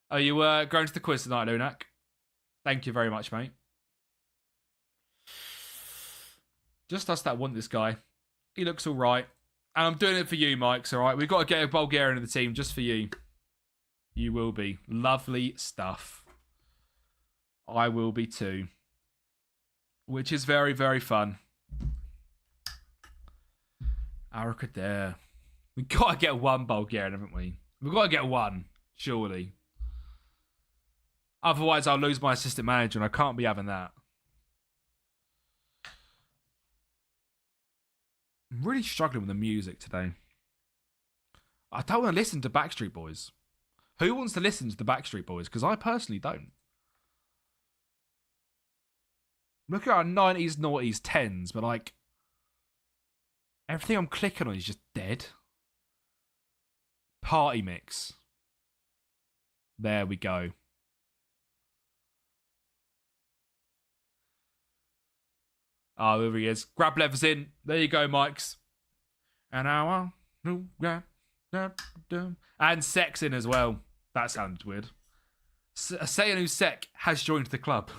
Are you going to the quiz tonight, Lunac? Thank you very much, mate. Just us that want this guy. He looks all right. And I'm doing it for you, Mike's, all right? We've got to get a Bulgarian in the team just for you. You will be. Lovely stuff. I will be too. Which is very, very fun. Arakadare. We've got to get one Bulgarian, haven't we? We've got to get one, surely. Otherwise, I'll lose my assistant manager, and I can't be having that. I'm really struggling with the music today. I don't want to listen to Backstreet Boys. Who wants to listen to the Backstreet Boys? Because I personally don't. Look at our 90s, noughties, 10s, but like, everything I'm clicking on is just dead. Party mix. There we go. Oh, there he is. Grab levers in. There you go, Mikes. And I want and sex in as well. That sounded weird. Sayanu Sek has joined the club.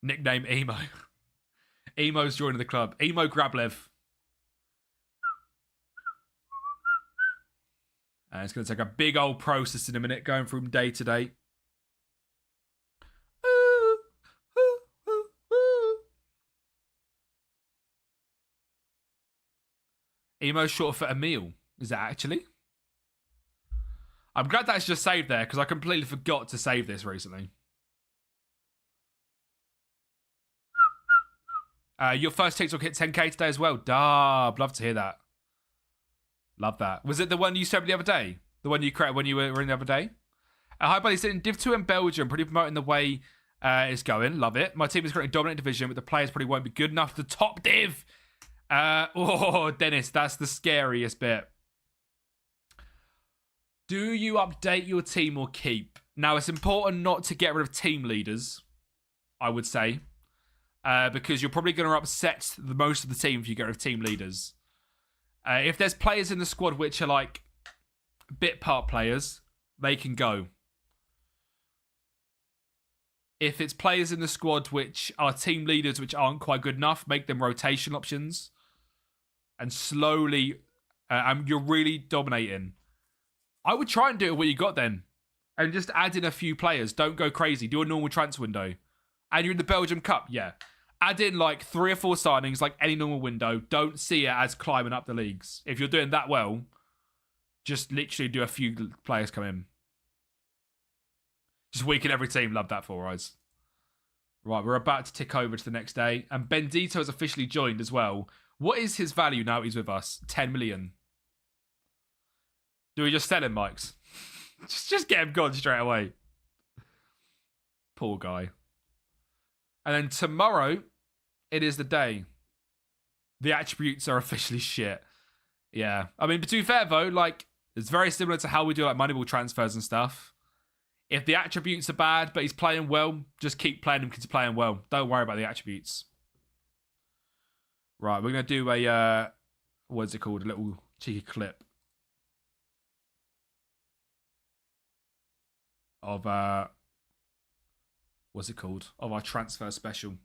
Nickname Emo. Emo's joining the club. Emo Grablev. And it's going to take a big old process in a minute, going from day to day. Emo's short for Emil. Is that actually? I'm glad that's just saved there, because I completely forgot to save this recently. Your first TikTok hit 10k today as well. Dab. Love to hear that. Love that. Was it the one you sent me the other day? The one you created when you were in the other day? Hi, buddy. Sitting Div 2 in Belgium. Pretty promoting the way it's going. Love it. My team is currently dominant division, but the players probably won't be good enough to top Div. Dennis, that's the scariest bit. Do you update your team or keep? Now, it's important not to get rid of team leaders, I would say, because you're probably going to upset the most of the team if you get rid of team leaders. If there's players in the squad which are like bit part players, they can go. If it's players in the squad which are team leaders which aren't quite good enough, make them rotation options. And slowly, you're really dominating. I would try and do it what you got then. And just add in a few players. Don't go crazy. Do a normal transfer window. and you're in the Belgium Cup, yeah. Add in like 3 or 4 signings, like any normal window. Don't see it as climbing up the leagues. If you're doing that well, just literally do a few players come in. Just weaken every team. Love that for us. Right, we're about to tick over to the next day. And Bendito has officially joined as well. What is his value now he's with us? 10 million. Do we just sell him, Mikes? just get him gone straight away. Poor guy. And then tomorrow, it is the day. The attributes are officially shit. Yeah. I mean, but to be fair, though, like, it's very similar to how we do, like, Moneyball transfers and stuff. If the attributes are bad, but he's playing well, just keep playing him because he's playing well. Don't worry about the attributes. Right, we're going to do a, what's it called? A little cheeky clip. Of, what's it called? Of our transfer special.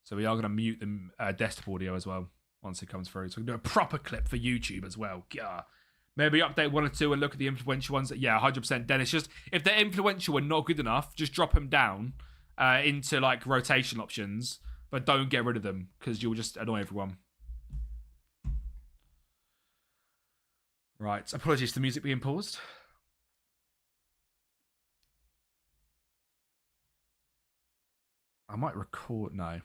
So we are going to mute the desktop audio as well once it comes through. So we can do a proper clip for YouTube as well. Yeah. Maybe update 1 or 2 and look at the influential ones. Yeah, 100%. Dennis, just if they're influential and not good enough, just drop them down into like rotation options, but don't get rid of them because you'll just annoy everyone. Right. Apologies for the music being paused. I might record. No.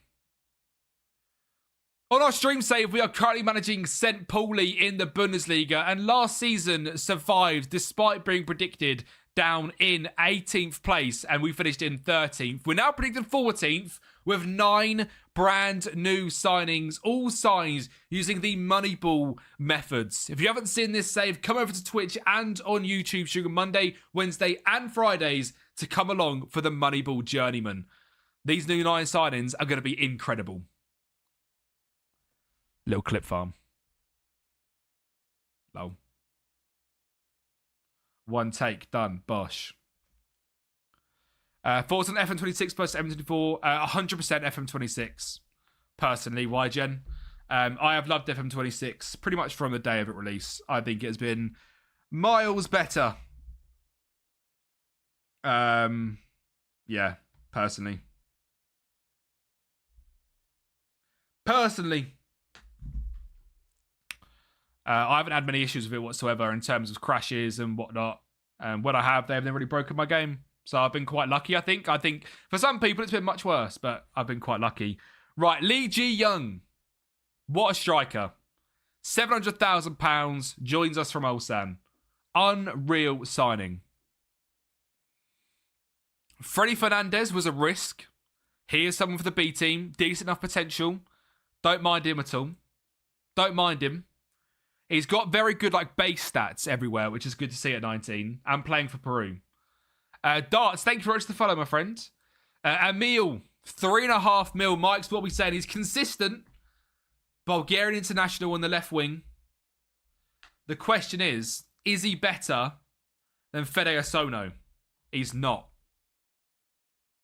On our stream save, we are currently managing St. Pauli in the Bundesliga, and last season survived despite being predicted down in 18th place, and we finished in 13th. We're now predicted 14th with 9 brand new signings, all signed using the Moneyball methods. If you haven't seen this save, come over to Twitch and on YouTube, shooting Monday, Wednesday, and Fridays to come along for the Moneyball Journeyman. These new 9 signings are going to be incredible. Little clip farm. Lol. 1 take, done. Bosh. Thoughts on FM26 plus FM24? 100% FM26. Personally, why, Jen? I have loved FM26 pretty much from the day of its release. I think it has been miles better. Yeah, personally. I haven't had many issues with it whatsoever in terms of crashes and whatnot. When I have, they haven't really broken my game. So I've been quite lucky, I think. I think for some people it's been much worse, but I've been quite lucky. Right, Lee Ji Young. What a striker. £700,000 joins us from Ulsan. Unreal signing. Freddie Fernandez was a risk. He is someone for the B team. Decent enough potential. Don't mind him at all. Don't mind him. He's got very good like base stats everywhere, which is good to see at 19. And playing for Peru. Darts, thank you very much for the follow, my friend. Emil, 3.5 mil. Mike's what we saying. He's consistent. Bulgarian international on the left wing. The question is he better than Fede Osono? He's not.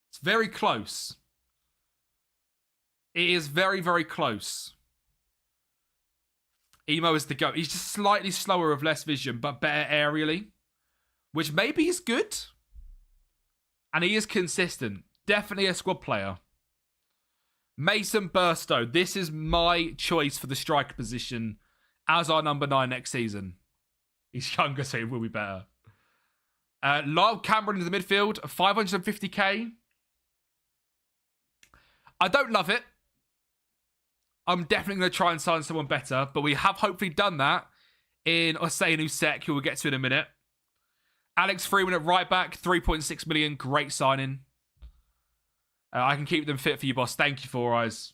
It's very close. It is very, very close. Emo is the GOAT. He's just slightly slower with less vision, but better aerially. Which maybe is good. And he is consistent. Definitely a squad player. Mason Burstow. This is my choice for the striker position as our number 9 next season. He's younger, so he will be better. Lyle Cameron in the midfield. 550k. I don't love it. I'm definitely going to try and sign someone better, but we have hopefully done that in Osei Nusek, who we'll get to in a minute. Alex Freeman at right back, 3.6 million. Great signing. I can keep them fit for you, boss. Thank you, Four Eyes.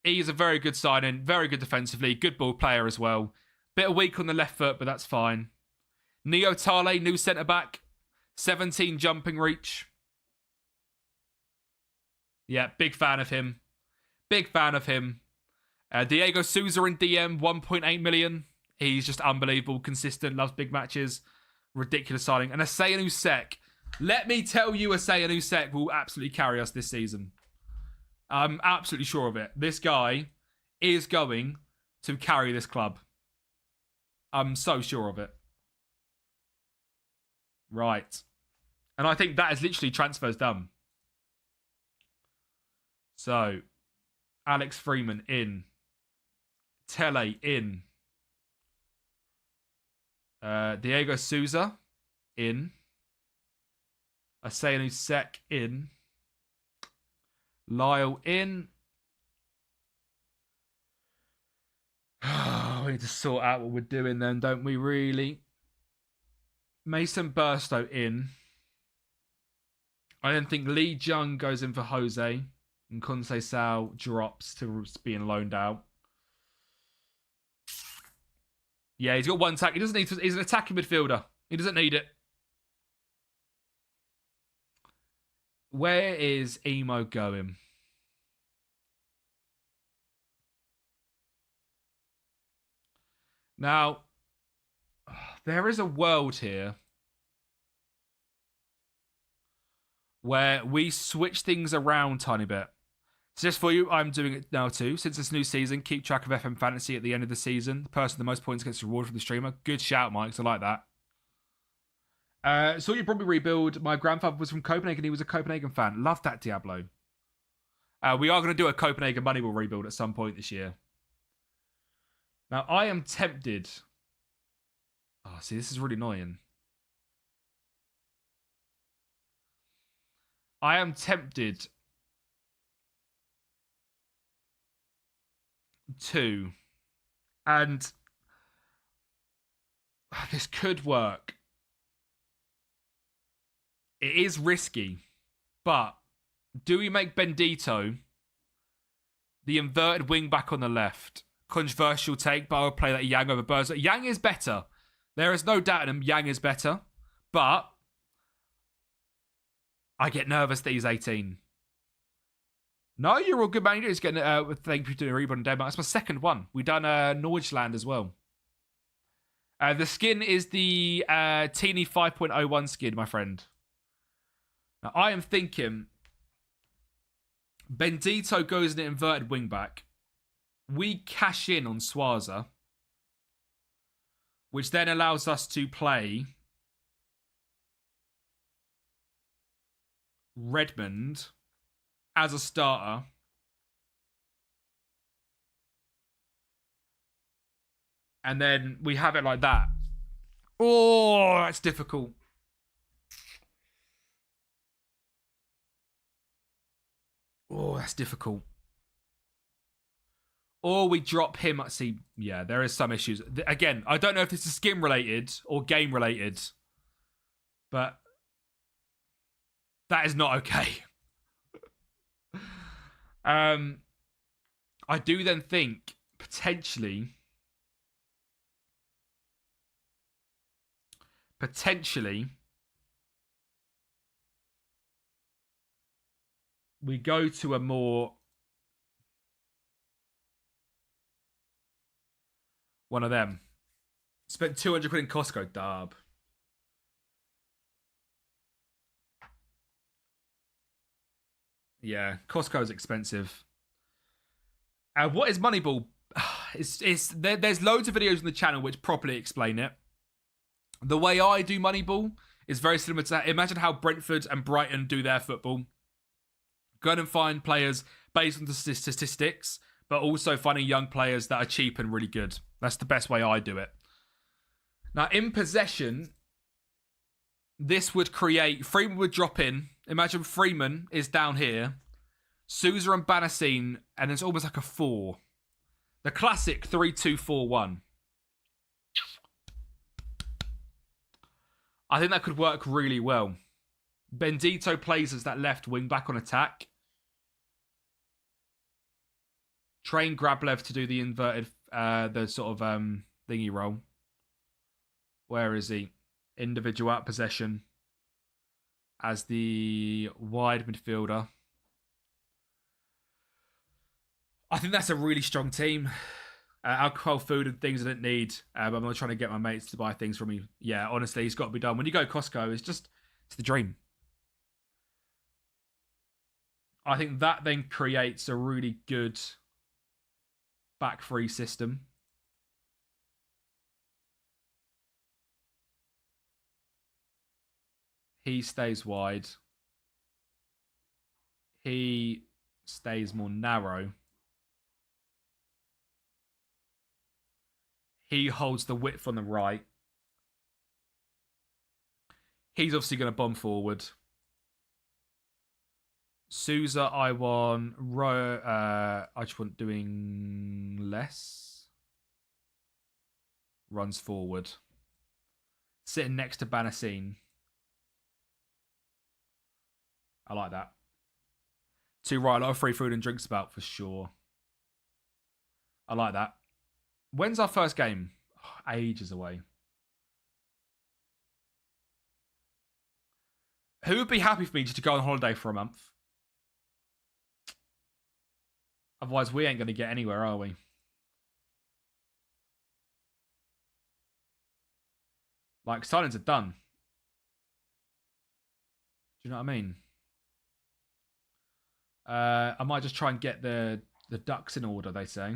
He is a very good signing. Very good defensively. Good ball player as well. Bit weak on the left foot, but that's fine. Neo Tale, new centre-back. 17 jumping reach. Yeah, big fan of him. Big fan of him. Diego Souza in DM, 1.8 million. He's just unbelievable. Consistent. Loves big matches. Ridiculous signing. And Osei Nusek. Let me tell you, Osei Nusek will absolutely carry us this season. I'm absolutely sure of it. This guy is going to carry this club. I'm so sure of it. Right. And I think that is literally transfers done. So, Alex Freeman in. Tele in. Diego Souza in. Asenu Sek in. Lyle in. We need to sort out what we're doing then, don't we, really? Mason Burstow in. I then think Lee Jung goes in for Jose. And Conceição drops to being loaned out. Yeah, he's got one attack. He doesn't need to. He's an attacking midfielder. He doesn't need it. Where is Emo going? Now, there is a world here where we switch things around a tiny bit. So just for you, I'm doing it now too. Since it's new season, keep track of FM Fantasy at the end of the season. The person with the most points gets rewarded from the streamer. Good shout, Mike. I like that. So you probably rebuild. My grandfather was from Copenhagen. He was a Copenhagen fan. Love that, Diablo. We are going to do a Copenhagen Moneyball rebuild at some point this year. Now, I am tempted. Oh, see, this is really annoying. I am tempted to, and this could work. It is risky, but do we make Bendito the inverted wing back on the left? Controversial take, but I would play that Yang over Burza. Yang is better. There is no doubt in him. Yang is better, but I get nervous that he's 18. No, you're all good, man. You're just getting thank you to the rebound in Denmark. That's my second one. We done Nordjylland as well. The skin is the Teeny 5.01 skin, my friend. Now, I am thinking Bendito goes in an inverted wingback. We cash in on Swaza, which then allows us to play Redmond as a starter. And then we have it like that. Oh, that's difficult. Oh, that's difficult. Or we drop him. See, yeah, there is some issues. Again, I don't know if this is skin related or game related, but that is not okay. I do then think potentially we go to a more one of them. Spent 200 quid in Costco, dub. Yeah, Costco is expensive. What is Moneyball? There's loads of videos on the channel which properly explain it. The way I do Moneyball is very similar to that. Imagine how Brentford and Brighton do their football. Go and find players based on the statistics, but also finding young players that are cheap and really good. That's the best way I do it. Now, in possession, this would create... Freeman would drop in. Imagine Freeman is down here. Souza and Banasine, and it's almost like a 4. The classic 3-2-4-1. I think that could work really well. Bendito plays as that left wing back on attack. Train Grablev to do the inverted, the sort of thingy role. Where is he? Individual out possession as the wide midfielder. I think that's a really strong team. Alcohol, food, and things I didn't need. I'm not trying to get my mates to buy things from me. Yeah, honestly, it's got to be done. When you go Costco, it's the dream. I think that then creates a really good back three system. He stays wide. He stays more narrow. He holds the width on the right. He's obviously going to bomb forward. Sousa, I want I just want doing less. Runs forward. Sitting next to Banasine. I like that. To right, a lot of free food and drinks about for sure. I like that. When's our first game? Oh, ages away. Who would be happy for me just to go on holiday for a month? Otherwise, we ain't going to get anywhere, are we? Like, signings are done. Do you know what I mean? I might just try and get the ducks in order, they say.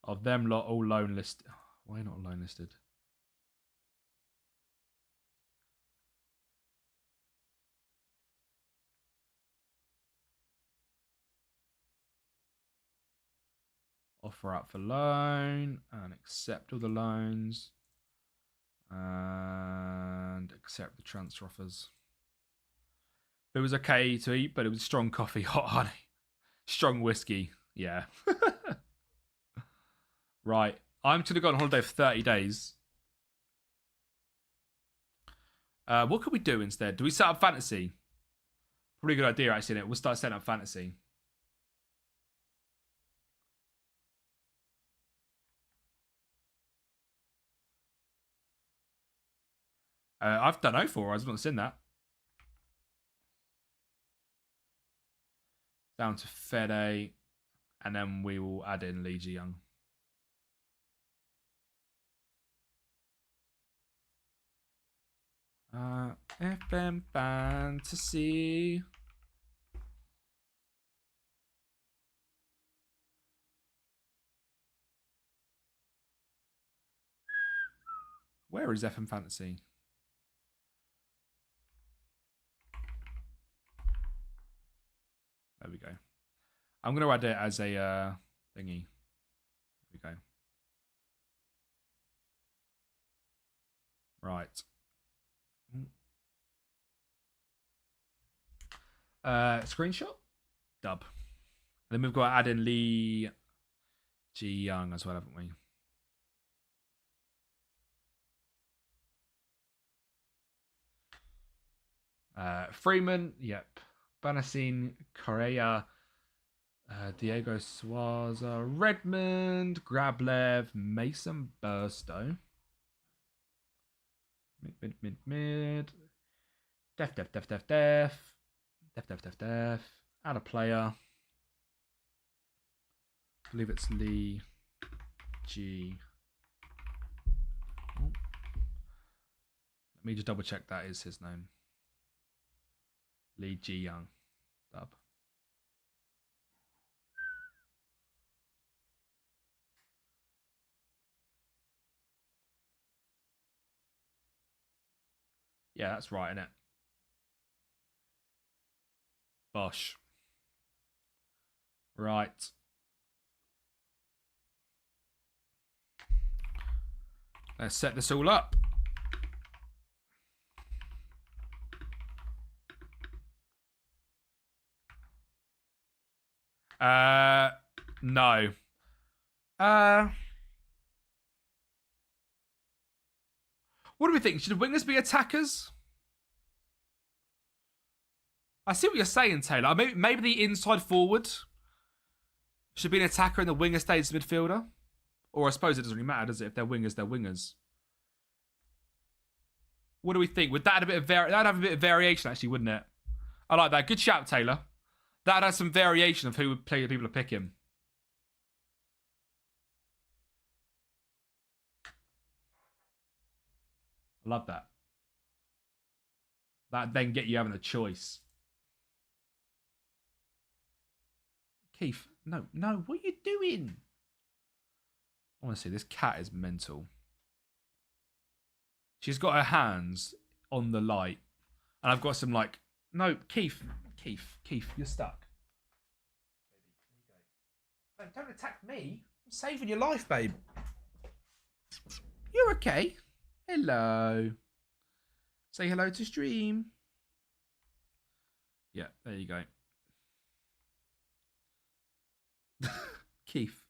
Of them lot all loan listed. Why not loan listed? Offer out for loan and accept all the loans and accept the transfer offers. It was okay to eat, but it was strong coffee, hot honey, strong whiskey. Yeah. Right. I'm going to go on holiday for 30 days. What could we do instead? Do we set up fantasy? Probably a good idea, actually, isn't it? We'll start setting up fantasy. I've done 04. I've not seen that. Down to Fede. And then we will add in Lee Ji Young. FM Fantasy. Where is FM Fantasy? There we go. I'm going to add it as a thingy. There we go. Right. Screenshot? Dub. And then we've got to add in Lee Ji Young as well, haven't we? Freeman, yep. Banasine, Correa, Diego Suaza, Redmond, Grablev, Mason Burstow. Mid. Def. Add a player. I believe it's Lee G. Oh. Let me just double check that is his name. Lee Ji Young. Dub. Yeah, that's right, isn't it? Bosh. Right. Let's set this all up. No. What do we think? Should wingers be attackers? I see what you're saying, Taylor. Maybe the inside forward should be an attacker and the winger stays midfielder. Or I suppose it doesn't really matter, does it? If they're wingers, they're wingers. What do we think? Would that have a bit of that'd have a bit of variation, actually, wouldn't it? I like that. Good shout, Taylor. That'd have some variation of who people are picking. I love that. That'd then get you having a choice. Keith, no, what are you doing? Honestly, this cat is mental. She's got her hands on the light. And I've got some like... No, Keith, you're stuck. Babe, don't attack me. I'm saving your life, babe. You're okay. Hello. Say hello to stream. Yeah, there you go. Keith.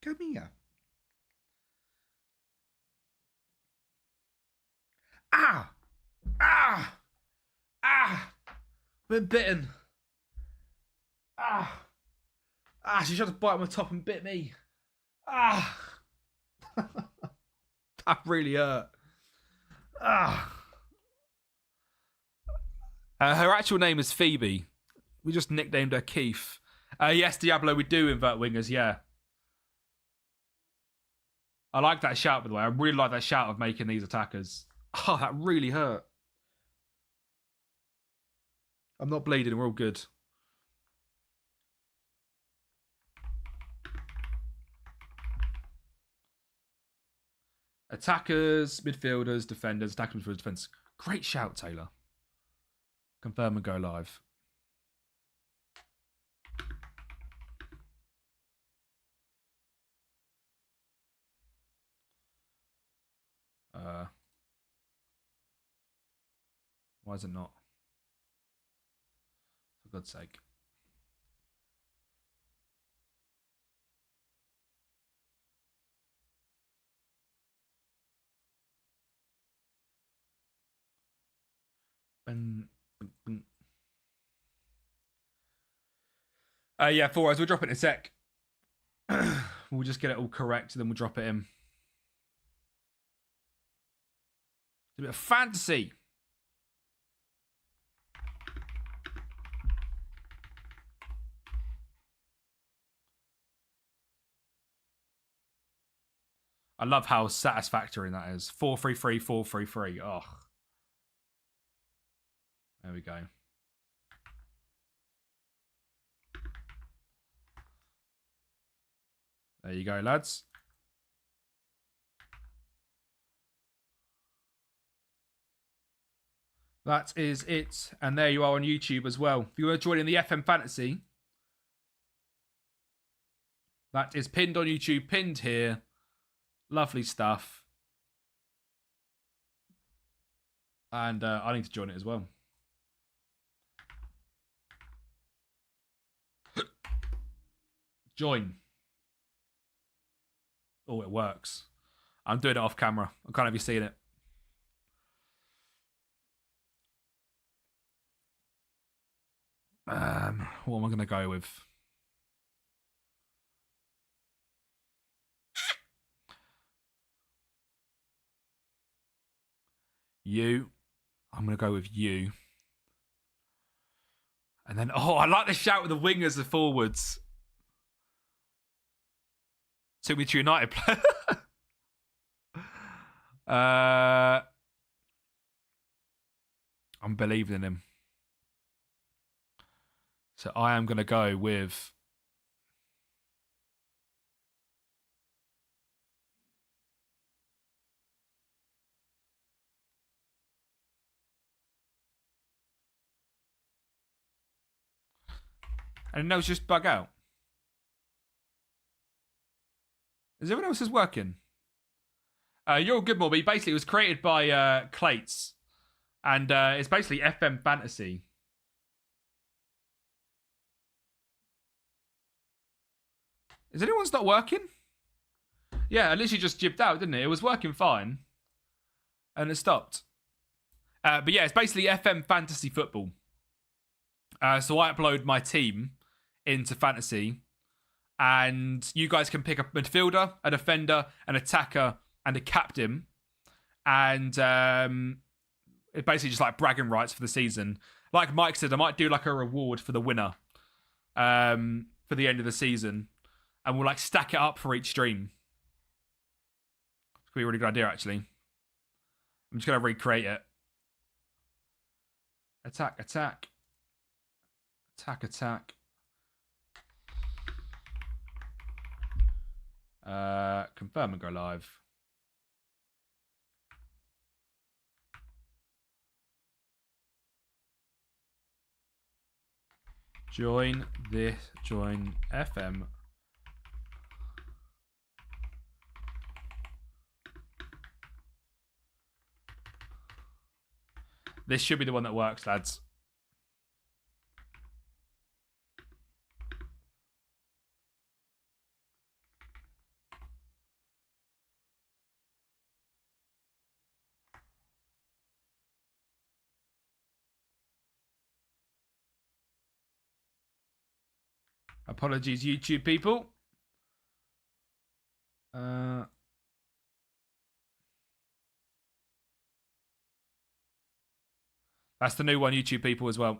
Come here. Been bitten. She tried to bite my top and bit me. That really hurt. Her actual name is Phoebe. We just nicknamed her Keith. Yes, Diablo, we do invert wingers, yeah. I like that shout, by the way. I really like that shout of making these attackers. Oh, that really hurt. I'm not bleeding, we're all good. Attackers, midfielders, defenders, attackers, midfielders, defenders. Great shout, Taylor. Confirm and go live. Why is it not? For God's sake. Yeah, 4 hours. We'll drop it in a sec. We'll just get it all correct, and then we'll drop it in. A bit of fantasy. I love how satisfactory that is. 4-3-3, 4-3-3. Oh. There we go. There you go, lads. That is it. And there you are on YouTube as well. If you want to join in the FM Fantasy, that is pinned on YouTube, pinned here. Lovely stuff. And I need to join it as well. Join. Oh, it works. I'm doing it off camera. I can't have you seen it. What am I going to go with? You. I'm going to go with you. And then, oh, I like the shout with the wingers and forwards. Took me to United player. I'm believing in him. So I am going to go with... And now it's just bug out. Is everyone else working? You're all good, Morby. Basically, it was created by Clates. And it's basically FM Fantasy. Is anyone's not working? Yeah, I literally just jibbed out, didn't it? It was working fine. And it stopped. But yeah, it's basically FM Fantasy Football. So I upload my team into Fantasy. And you guys can pick a midfielder, a defender, an attacker, and a captain. And it's basically just like bragging rights for the season. Like Mike said, I might do like a reward for the winner for the end of the season. And we'll like stack it up for each stream. It's going to be a really good idea, actually. I'm just going to recreate it. Attack. Attack. Confirm and go live. Join FM. This should be the one that works, lads. Apologies, YouTube people. That's the new one, YouTube people, as well.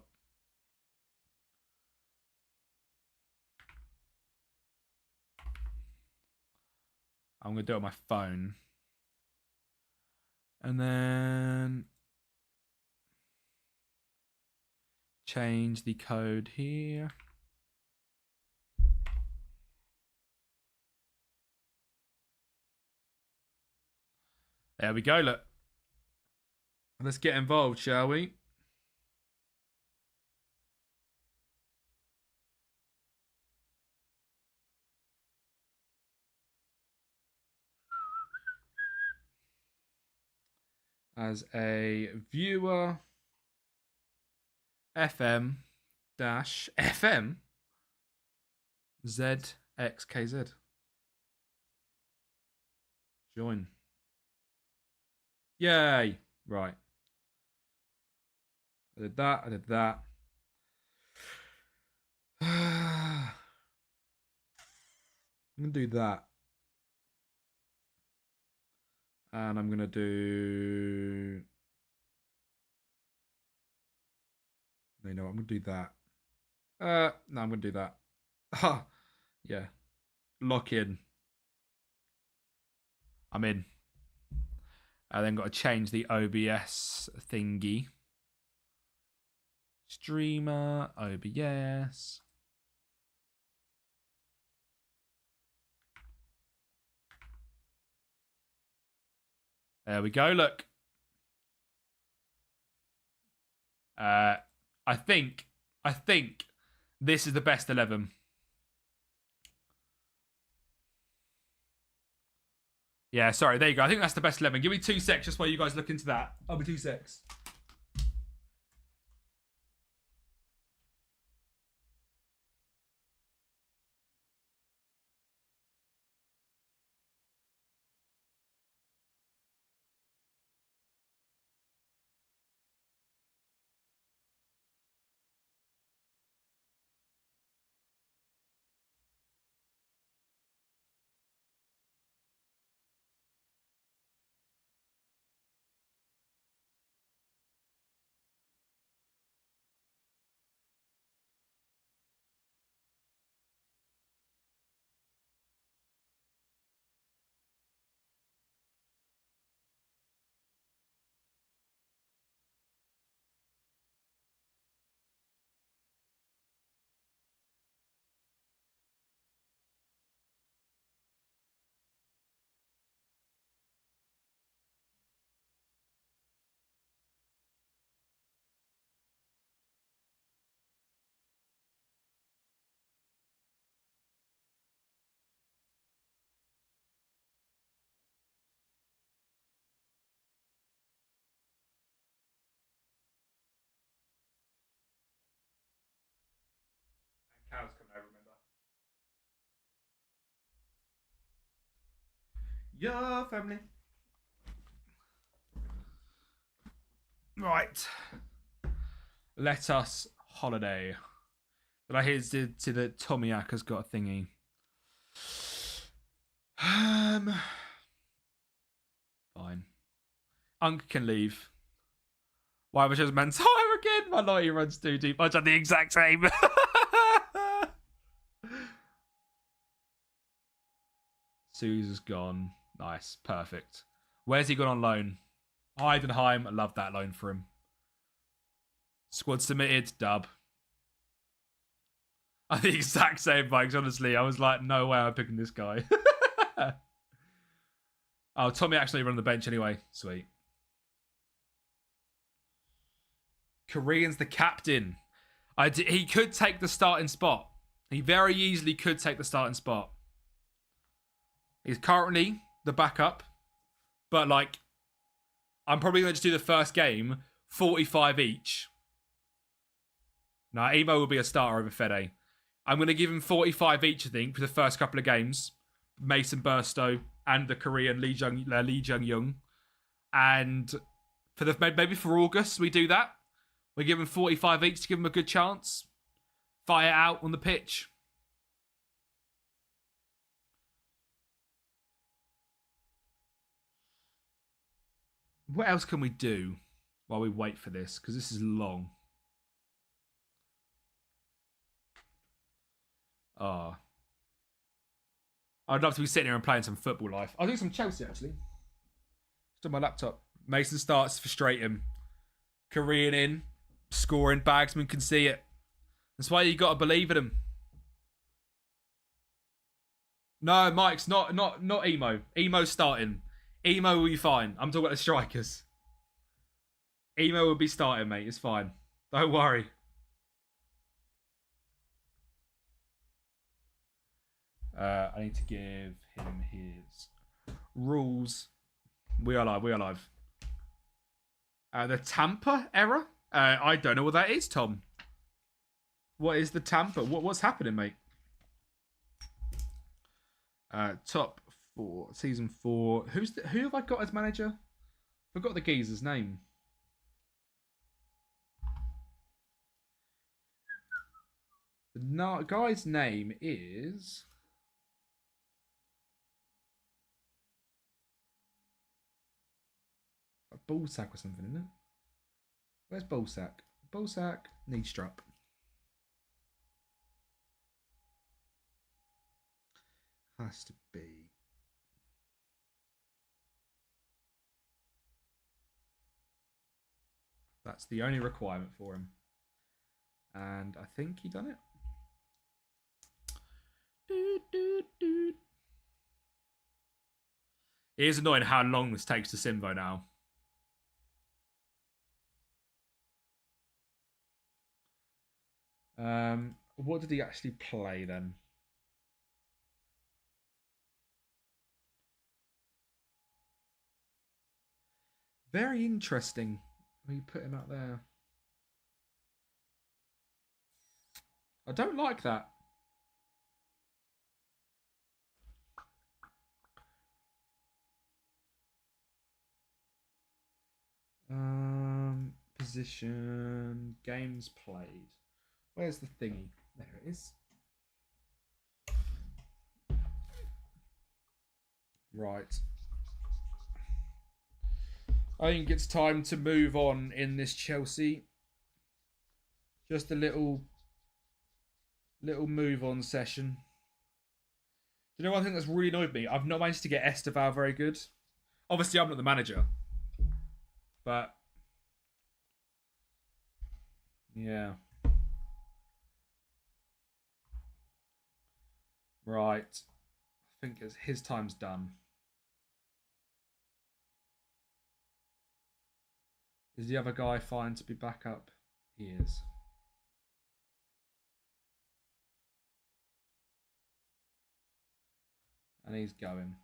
I'm going to do it on my phone. And then change the code here. There we go, look. Let's get involved, shall we? As a viewer, FM ZXKZ. Join. Yay. Right. I did that. I'm going to do that. And I'm going to do... No, I'm going to do that. No, I'm going to do that. Yeah. Lock in. I'm in. I then got to change the OBS thingy. Streamer, OBS. There we go, look. I think this is the best 11. Yeah, sorry, there you go. I think that's the best 11. Give me 2 secs just while you guys look into that. I'll be 2 secs. Cows coming over, remember? Your family. Right. Let us holiday. But I hear to the Tomiak has got a thingy. Fine. Unk can leave. Why was just Mantire again? My loyalty runs too deep. I've done the exact same. Sue's gone. Nice. Perfect. Where's he gone on loan? Heidenheim. I love that loan for him. Squad submitted. Dub. I'm the exact same, Bikes, honestly. I was like, no way I'm picking this guy. Oh, Tommy actually run the bench anyway. Sweet. Korean's the captain. He could take the starting spot. He very easily could take the starting spot. He's currently the backup. But, like, I'm probably going to just do the first game, 45 each. Nah, Emo will be a starter over Fede. I'm going to give him 45 each, I think, for the first couple of games. Mason Burstow and the Korean Lee Jung-young. And for maybe for August, we do that. We give him 45 each to give him a good chance. Fight it out on the pitch. What else can we do while we wait for this? Because this is long. Ah. I'd love to be sitting here and playing some Football Life. I'll do some Chelsea, actually. Just on my laptop. Mason starts, frustrate him. Korean in, scoring, Bagsman can see it. That's why you got to believe in him. No, Mike's not Emo. Emo's starting. Emo will be fine. I'm talking about the strikers. Emo will be starting, mate. It's fine. Don't worry. I need to give him his rules. We are live. We are live. The Tampa error? I don't know what that is, Tom. What is the Tampa? What's happening, mate? Top 4, season 4. Who have I got as manager? Forgot the geezer's name. The guy's name is Ballsack or something, isn't it? Where's Ballsack? Ballsack Kneestrap. Has to be. That's the only requirement for him. And I think he done it. It is annoying how long this takes to Simvo now. What did he actually play then? Very interesting. You put him out there. I don't like that. Position, games played. Where's the thingy? There it is. Right. I think it's time to move on in this Chelsea. Just a little move on session. Do you know one thing that's really annoyed me? I've not managed to get Esteval very good. Obviously, I'm not the manager. But yeah. Right. I think his time's done. Is the other guy fine to be back up? He is. And he's going.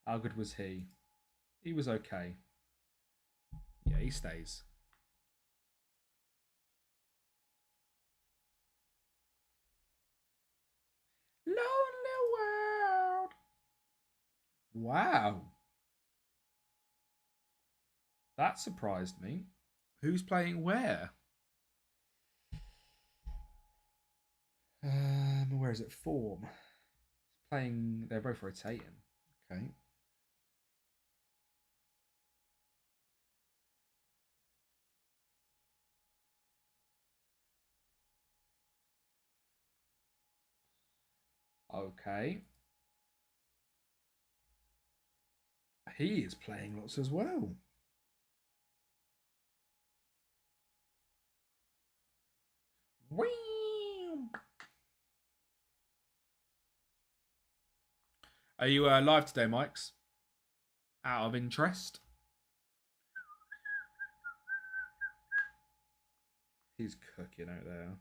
How good was he? He was okay. Yeah, he stays. Lonely world. Wow. That surprised me. Who's playing where? Where is it? Form. Playing. They're both rotating. Okay. Okay. He is playing lots as well. Whee! Are you live today, Mikes? Out of interest. He's cooking out there.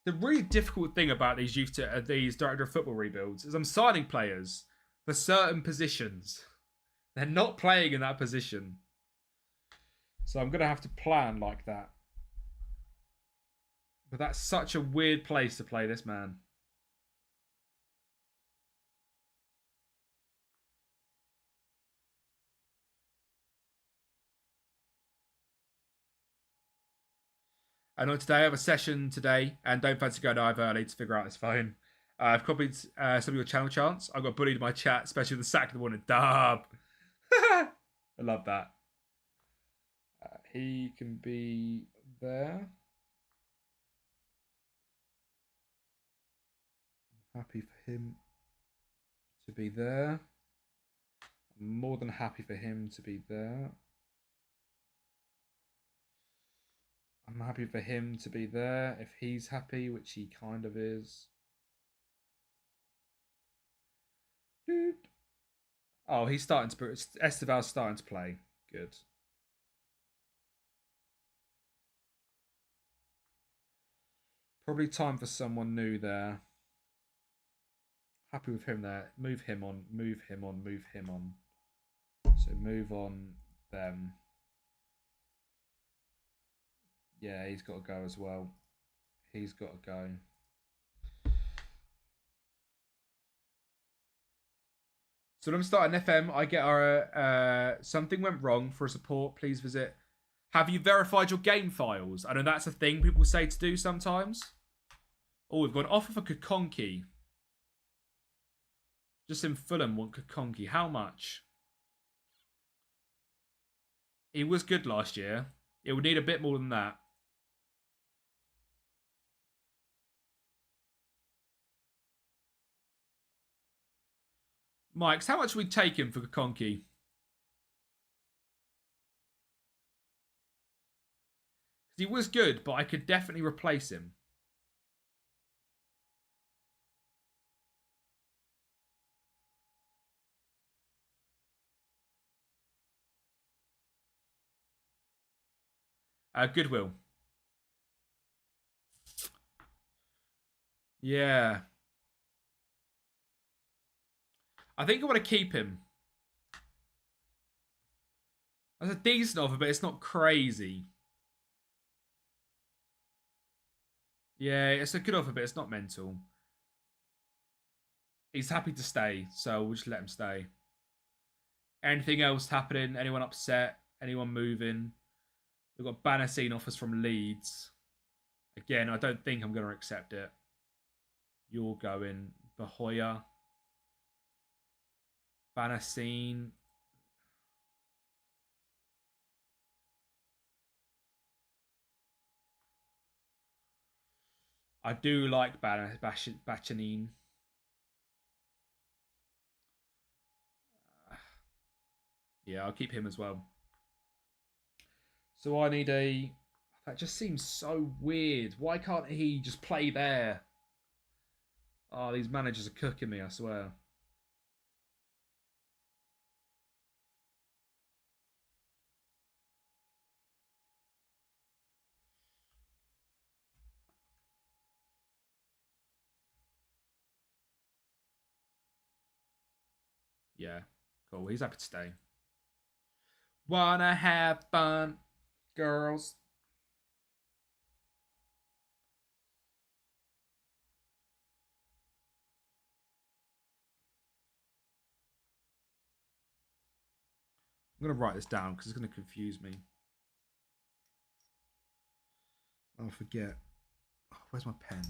The really difficult thing about these these director of football rebuilds is I'm signing players for certain positions. They're not playing in that position, so I'm gonna have to plan like that. But that's such a weird place to play this man. And today I have a session today, and don't fancy going live early to figure out this phone. I've copied some of your channel chants. I got bullied in my chat, especially with the sack of the one at dub. I love that. He can be there. I'm happy for him to be there. I'm more than happy for him to be there. I'm happy for him to be there if he's happy, which he kind of is. Oh, he's starting to. Esteval's starting to play. Good. Probably time for someone new there. Happy with him there. Move him on. Move him on. Move him on. So move on them. Yeah, he's got to go as well. He's got to go. So when I'm starting FM, I get our something went wrong. For support, please visit. Have you verified your game files? I know that's a thing people say to do sometimes. Oh, we've got an offer for Kakonki. Just in Fulham want Kakonki. How much? He was good last year. It would need a bit more than that. Mike's, how much would we take him for Kakonki? He was good, but I could definitely replace him. Goodwill. Yeah. I think I want to keep him. That's a decent offer, but it's not crazy. Yeah, it's a good offer, but it's not mental. He's happy to stay, so we'll just let him stay. Anything else happening? Anyone upset? Anyone moving? We've got banner scene offers from Leeds. Again, I don't think I'm going to accept it. You're going. Bahoya. Banner scene. I do like Bachanine. Yeah, I'll keep him as well. So I need a... That just seems so weird. Why can't he just play there? Oh, these managers are cooking me, I swear. Yeah, cool. He's happy to stay. Wanna have fun, girls. I'm going to write this down because it's going to confuse me. I'll forget. Oh, where's my pen?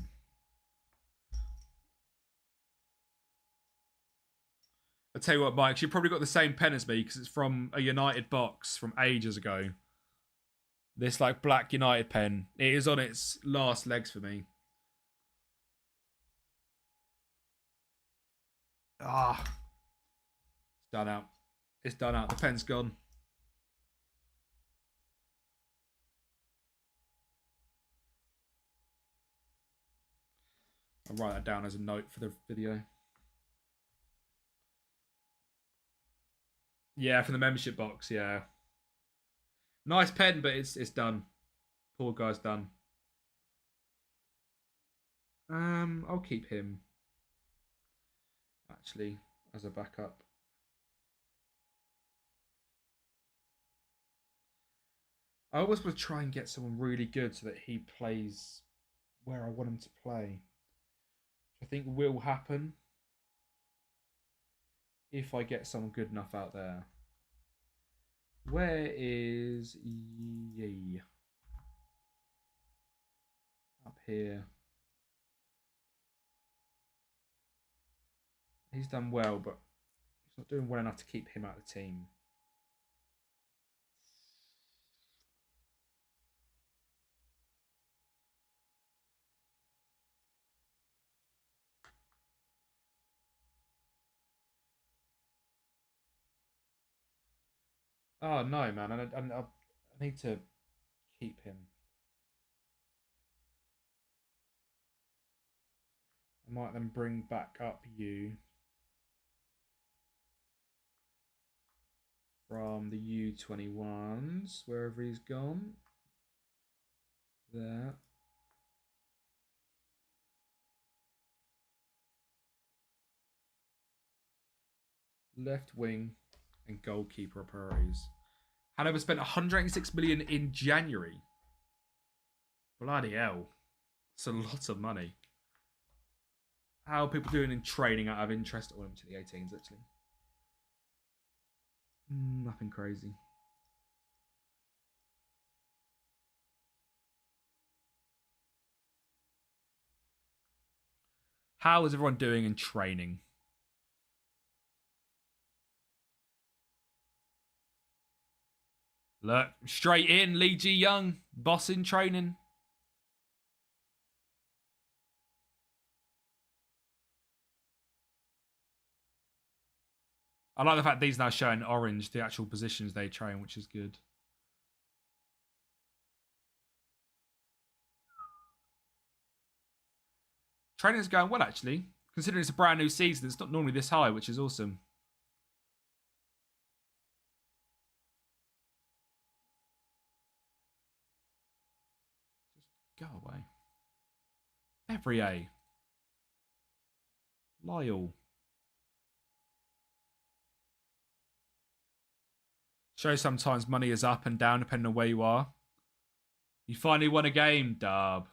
I'll tell you what, Mike, you probably got the same pen as me because it's from a United box from ages ago. This like black United pen. It is on its last legs for me. Ah, it's done out. It's done out. The pen's gone. I'll write that down as a note for the video. Yeah, from the membership box, yeah. Nice pen, but it's done. Poor guy's done. I'll keep him. Actually, as a backup. I always want to try and get someone really good so that he plays where I want him to play. Which I think will happen if I get someone good enough out there. Where is Yee? Up here. He's done well, but he's not doing well enough to keep him out of the team. Oh no, man! I need to keep him. I might then bring back up you from the U21s, wherever he's gone. There. Left wing and goalkeeper priorities. Hanover spent 186 million in January. Bloody hell. It's a lot of money. How are people doing in training out of interest? I went to the 18s, actually. Nothing crazy. How is everyone doing in training? Look, straight in, Lee Ji Young, boss in training. I like the fact these now showing orange, the actual positions they train, which is good. Training's going well, actually. Considering it's a brand new season, it's not normally this high, which is awesome. Just go away. Evrier. Lyle. Show sometimes money is up and down depending on where you are. You finally won a game, Darb.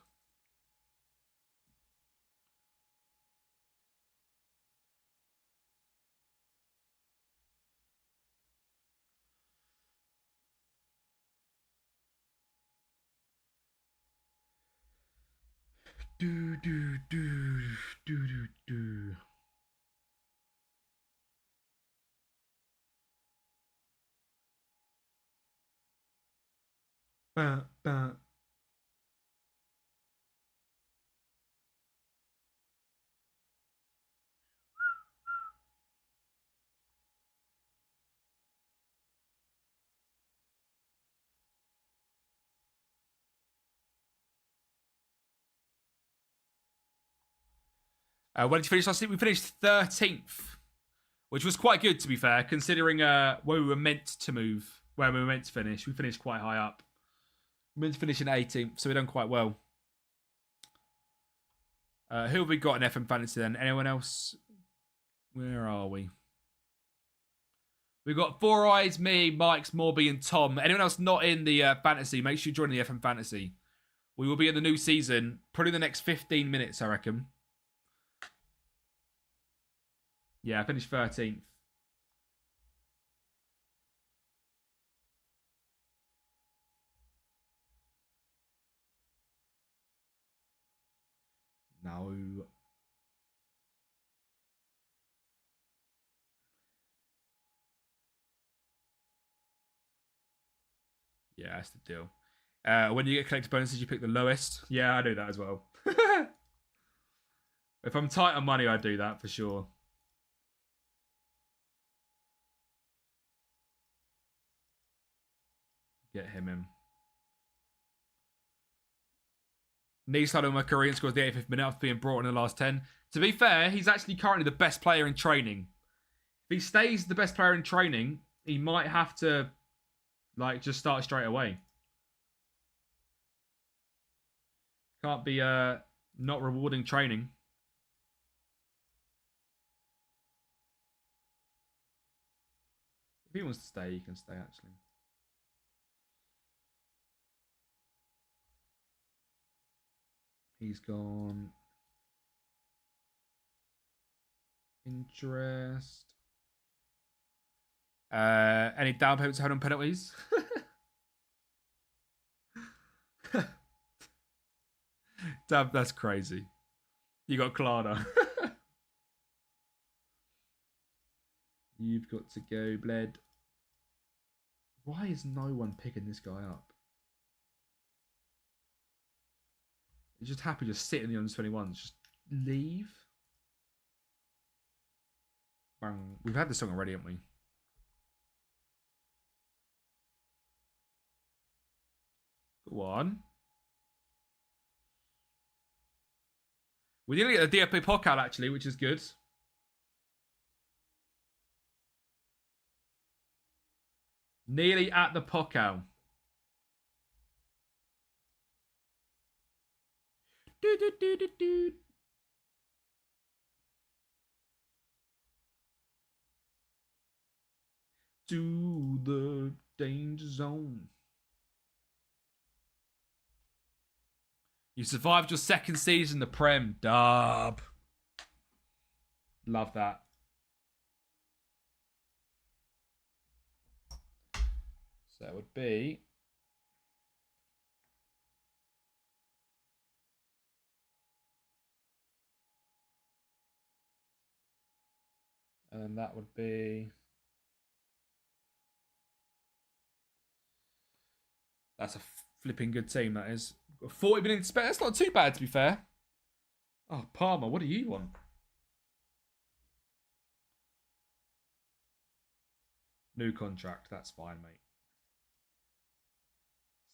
Do do do do do do. Bah, bah. When did you finish last season? We finished 13th, which was quite good, to be fair, considering where we were meant to move, where we were meant to finish. We finished quite high up. We meant to finish in 18th, so we've done quite well. Who have we got in FM Fantasy then? Anyone else? Where are we? We've got Four Eyes, me, Mike's, Morby, and Tom. Anyone else not in the Fantasy, make sure you join the FM Fantasy. We will be in the new season, probably the next 15 minutes, I reckon. Yeah, I finished 13th. No. Yeah, that's the deal. When you get collector bonuses, you pick the lowest. Yeah, I do that as well. If I'm tight on money, I do that for sure. Get him in. Nissan Korean scores the 85th minute after being brought in the last 10. To be fair, he's actually currently the best player in training. If he stays the best player in training, he might have to just start straight away. Can't be not rewarding training. If he wants to stay, he can stay actually. He's gone. Interest. Any down payments held on penalties? Damn, that's crazy. You got Klarna. You've got to go, Bled. Why is no one picking this guy up? He's just happy just sitting in the under-21s. Just leave. Bang. We've had this song already, haven't we? Go on. We did get a DFP podcast actually, which is good. Nearly at the Pocal. To the danger zone. You survived your second season in the Prem. Dub. Love that. So that would be... And then that would be... That's a flipping good team, that is. 40 million to spend. That's not too bad, to be fair. Oh, Palmer, what do you want? New contract. That's fine, mate.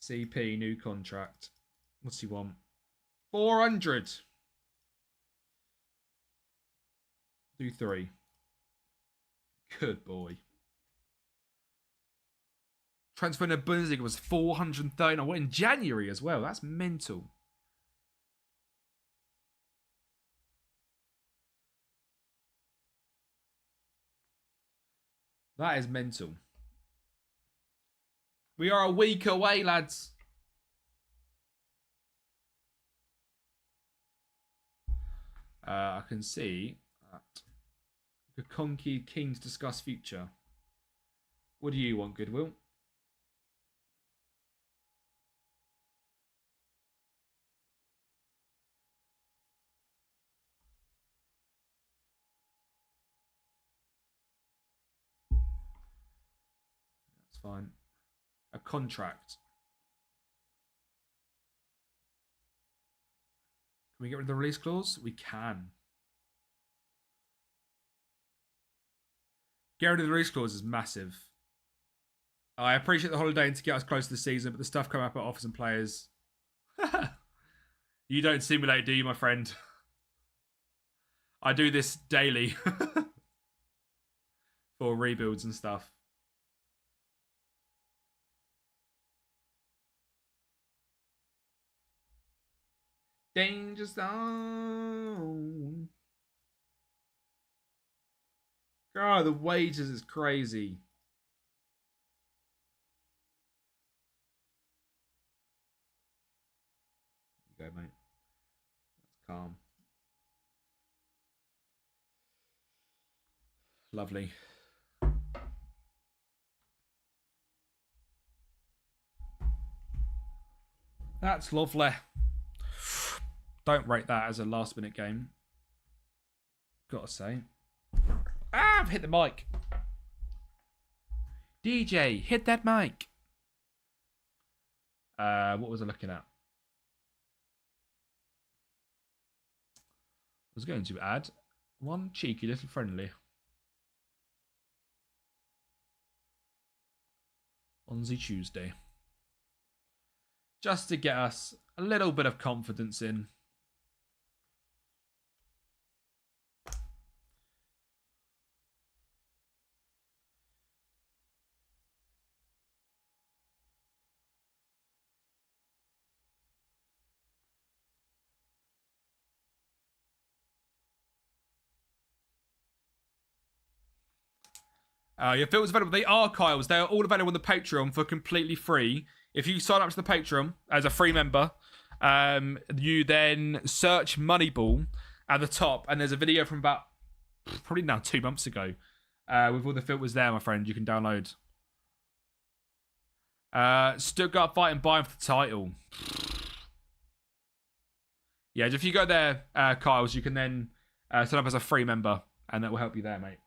CP, new contract. What's he want? 400. Do 3. Good boy. Transfer in the Bundesliga was 439. What, in January as well? That's mental. That is mental. We are a week away, lads. I can see that Gakonki keen to discuss future. What do you want, Goodwill? That's fine. A contract. Can we get rid of the release clause? We can. Get rid of the release clause is massive. I appreciate the holiday and to get us close to the season, but the stuff coming up at offers and players. You don't simulate, do you, my friend? I do this daily for rebuilds and stuff. Danger zone. God, the wages is crazy. There you go, mate. That's calm. Lovely. That's lovely. Don't rate that as a last minute game. Gotta say. Ah, I've hit the mic. DJ, hit that mic. What was I looking at? I was going to add one cheeky little friendly on the Tuesday. just to get us a little bit of confidence in. Your filters available. They are, Kyles. They are all available on the Patreon for completely free. If you sign up to the Patreon as a free member, you then search Moneyball at the top, and there's a video from about probably now 2 months ago with all the filters there, my friend. You can download. Stuttgart fighting Bayern for the title. Yeah, if you go there, Kyles, you can then sign up as a free member, and that will help you there, mate.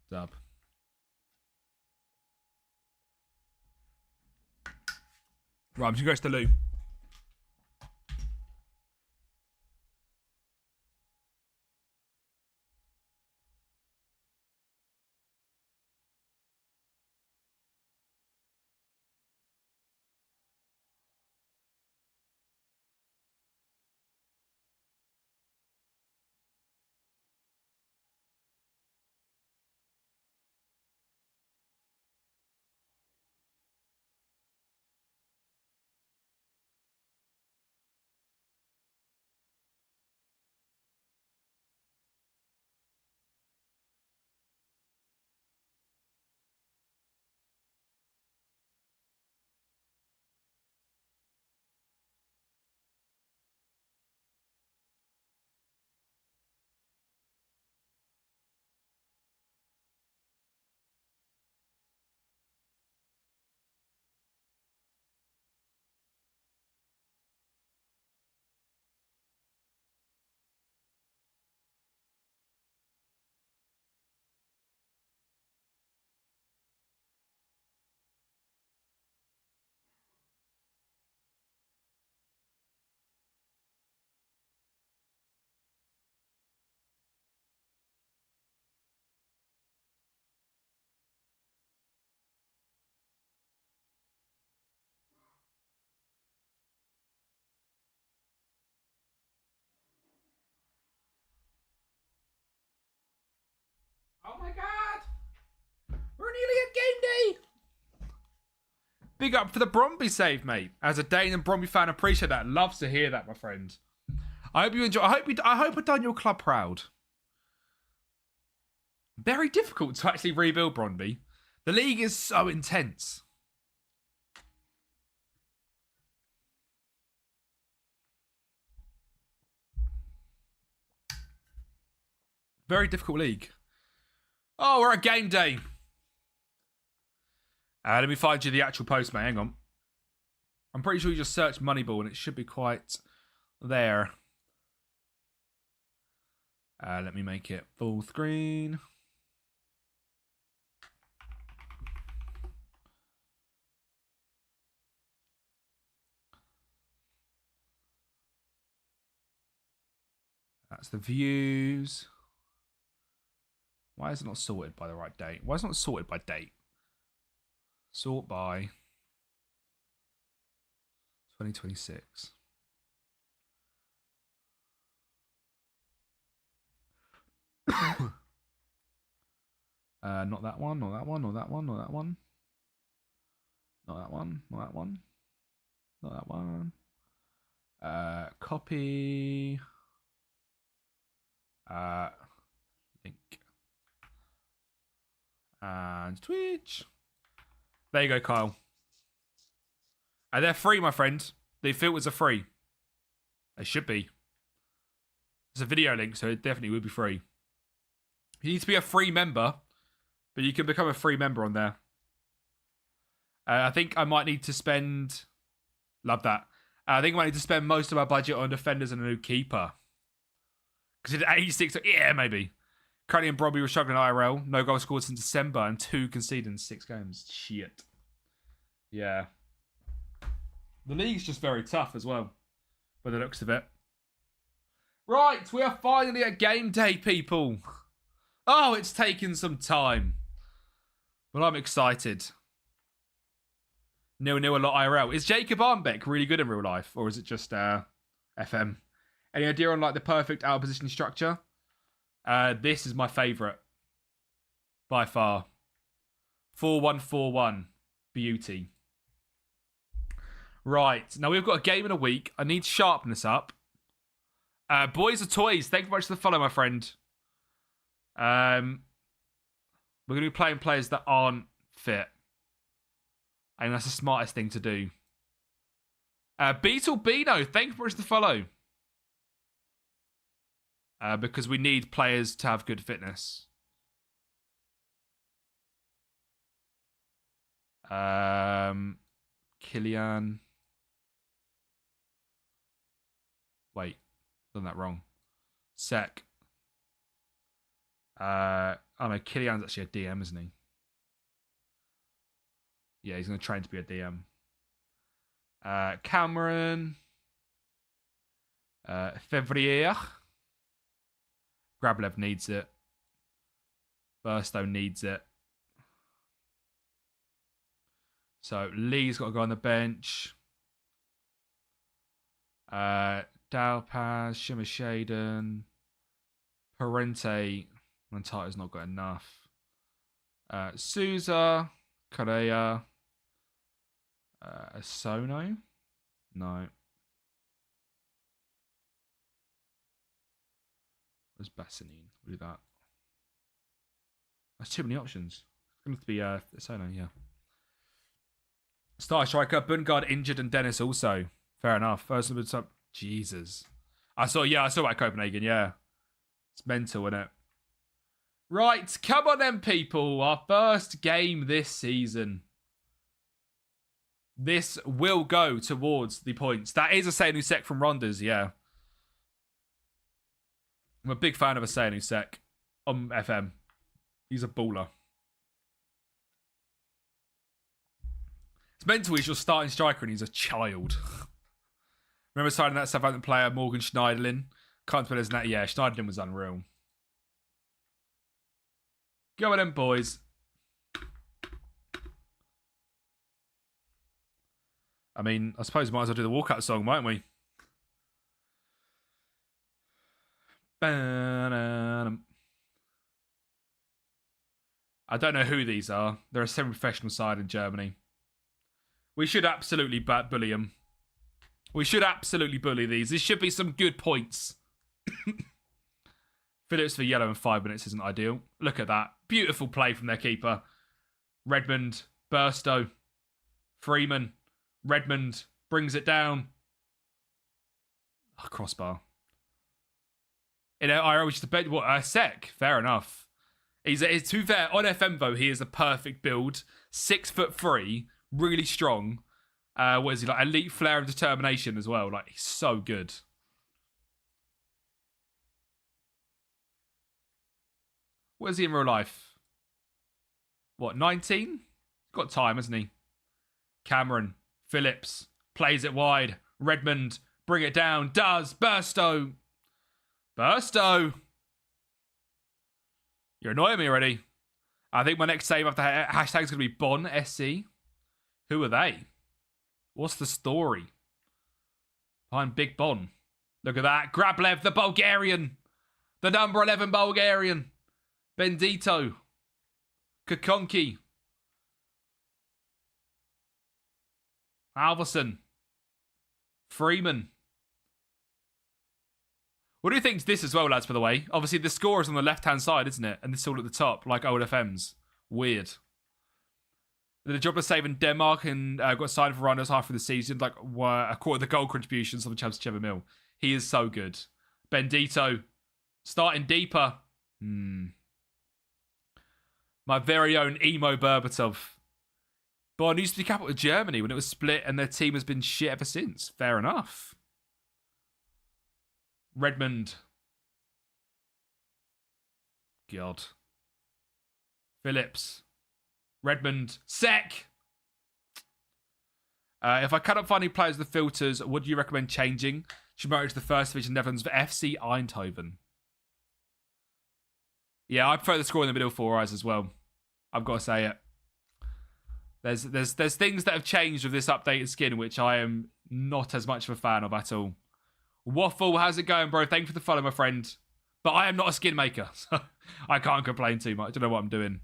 Dub. Right, I'm just going to go to the loo. Oh my god! We're nearly at game day! Big up for the Bromby save, mate. As a Dane and Bromby fan, appreciate that. Loves to hear that, my friend. I hope you enjoy. I hope I've done your club proud. Very difficult to actually rebuild Bromby. The league is so intense. Very difficult league. Oh, we're at game day. Let me find you the actual post, mate. Hang on. I'm pretty sure you just search Moneyball and it should be quite there. Let me make it full screen. That's the views. Why is it not sorted by the right date? Why is it not sorted by date? Sort by 2026. Not that one, not that one, not that one, not that one. Not that one, not that one. Not that one. Copy. Link. And Twitch. There you go, Kyle. And they're free, my friend. The filters are free. They should be. It's a video link, so it definitely would be free. You need to be a free member, but you can become a free member on there. I think I might need to spend... Love that. I think I might need to spend most of our budget on defenders and a new keeper. Because it did 86, yeah, maybe. Currently and Brobby were struggling IRL. No goal scored since December and 2 conceded in 6 games. Shit. Yeah. The league's just very tough as well, by the looks of it. Right, we are finally at game day, people. Oh, it's taken some time. But I'm excited. 0-0 a lot IRL. Is Jacob Armbeck really good in real life? Or is it just FM? Any idea on like the perfect out position structure? This is my favourite. By far. 4-1-4-1. Beauty. Right. Now we've got a game in a week. I need to sharpen this up. Boys are toys. Thank you very much for the follow, my friend. We're going to be playing players that aren't fit. I think that's the smartest thing to do. Beetle Beano, thank you very much for the follow. Because we need players to have good fitness. Killian. Wait, done that wrong. Sec. Oh no, Killian's actually a DM, isn't he? Yeah, he's going to train to be a DM. Cameron. Fevrier. Grablev needs it. Burstow needs it. So Lee's got to go on the bench. Dalpaz, Shimmer Shaden. Parente. Montato's not got enough. Souza. Correa. Sono? No. Where's Bassanine? We'll do that. That's too many options. It's going to have to be Sono, yeah. Star striker, Bungard injured and Dennis also. Fair enough. First of all, Jesus. I saw about Copenhagen, yeah. It's mental, isn't it? Right, come on then, people. Our first game this season. This will go towards the points. That is a Sainusek from Rondas, yeah. I'm a big fan of a Sainusek on FM. He's a baller. It's mental he's your starting striker and he's a child. Remember signing that Southampton player, Morgan Schneiderlin? Can't tell us that. Yeah, Schneiderlin was unreal. Go on then, boys. I mean, I suppose we might as well do the walkout song, mightn't we? I don't know who these are. They're a semi-professional side in Germany. We should absolutely bully them. We should absolutely bully these. This should be some good points. Phillips for yellow in 5 minutes isn't ideal. Look at that. Beautiful play from their keeper. Redmond, Burstow, Freeman. Redmond brings it down. Oh, crossbar. You know, I always just what Sec. Fair enough. He's to be fair on FM though. He is a perfect build. 6'3", really strong. What is he like? Elite flair and determination as well. Like he's so good. What is he in real life? What 19? Got time, hasn't he? Cameron. Phillips plays it wide. Redmond, bring it down. Does. Burstow. Burstow. You're annoying me already. I think my next save after hashtag is going to be Bon SC. Who are they? What's the story behind Big Bon? Look at that. Grablev, the Bulgarian. The number 11 Bulgarian. Bendito. Kakonki. Alverson. Freeman. What do you think of this as well, lads, by the way? Obviously, the score is on the left-hand side, isn't it? And it's all at the top, like old FM's. Weird. Did a job of saving Denmark and got signed for runners half of the season, like a quarter of the goal contributions on the Champions Trevor Mill. He is so good. Bendito. Starting deeper. My very own Emo Berbatov. Bayern used to be the capital of Germany when it was split, and their team has been shit ever since. Fair enough. Redmond. God. Phillips. Redmond. Sek. If I cannot find any players with the filters, would you recommend changing? Should move to the first division Netherlands for FC Eindhoven. Yeah, I prefer the score in the middle four eyes as well. I've got to say it. There's things that have changed with this updated skin, which I am not as much of a fan of at all. Waffle, how's it going, bro? Thank you for the follow, my friend. But I am not a skin maker, so I can't complain too much. I don't know what I'm doing.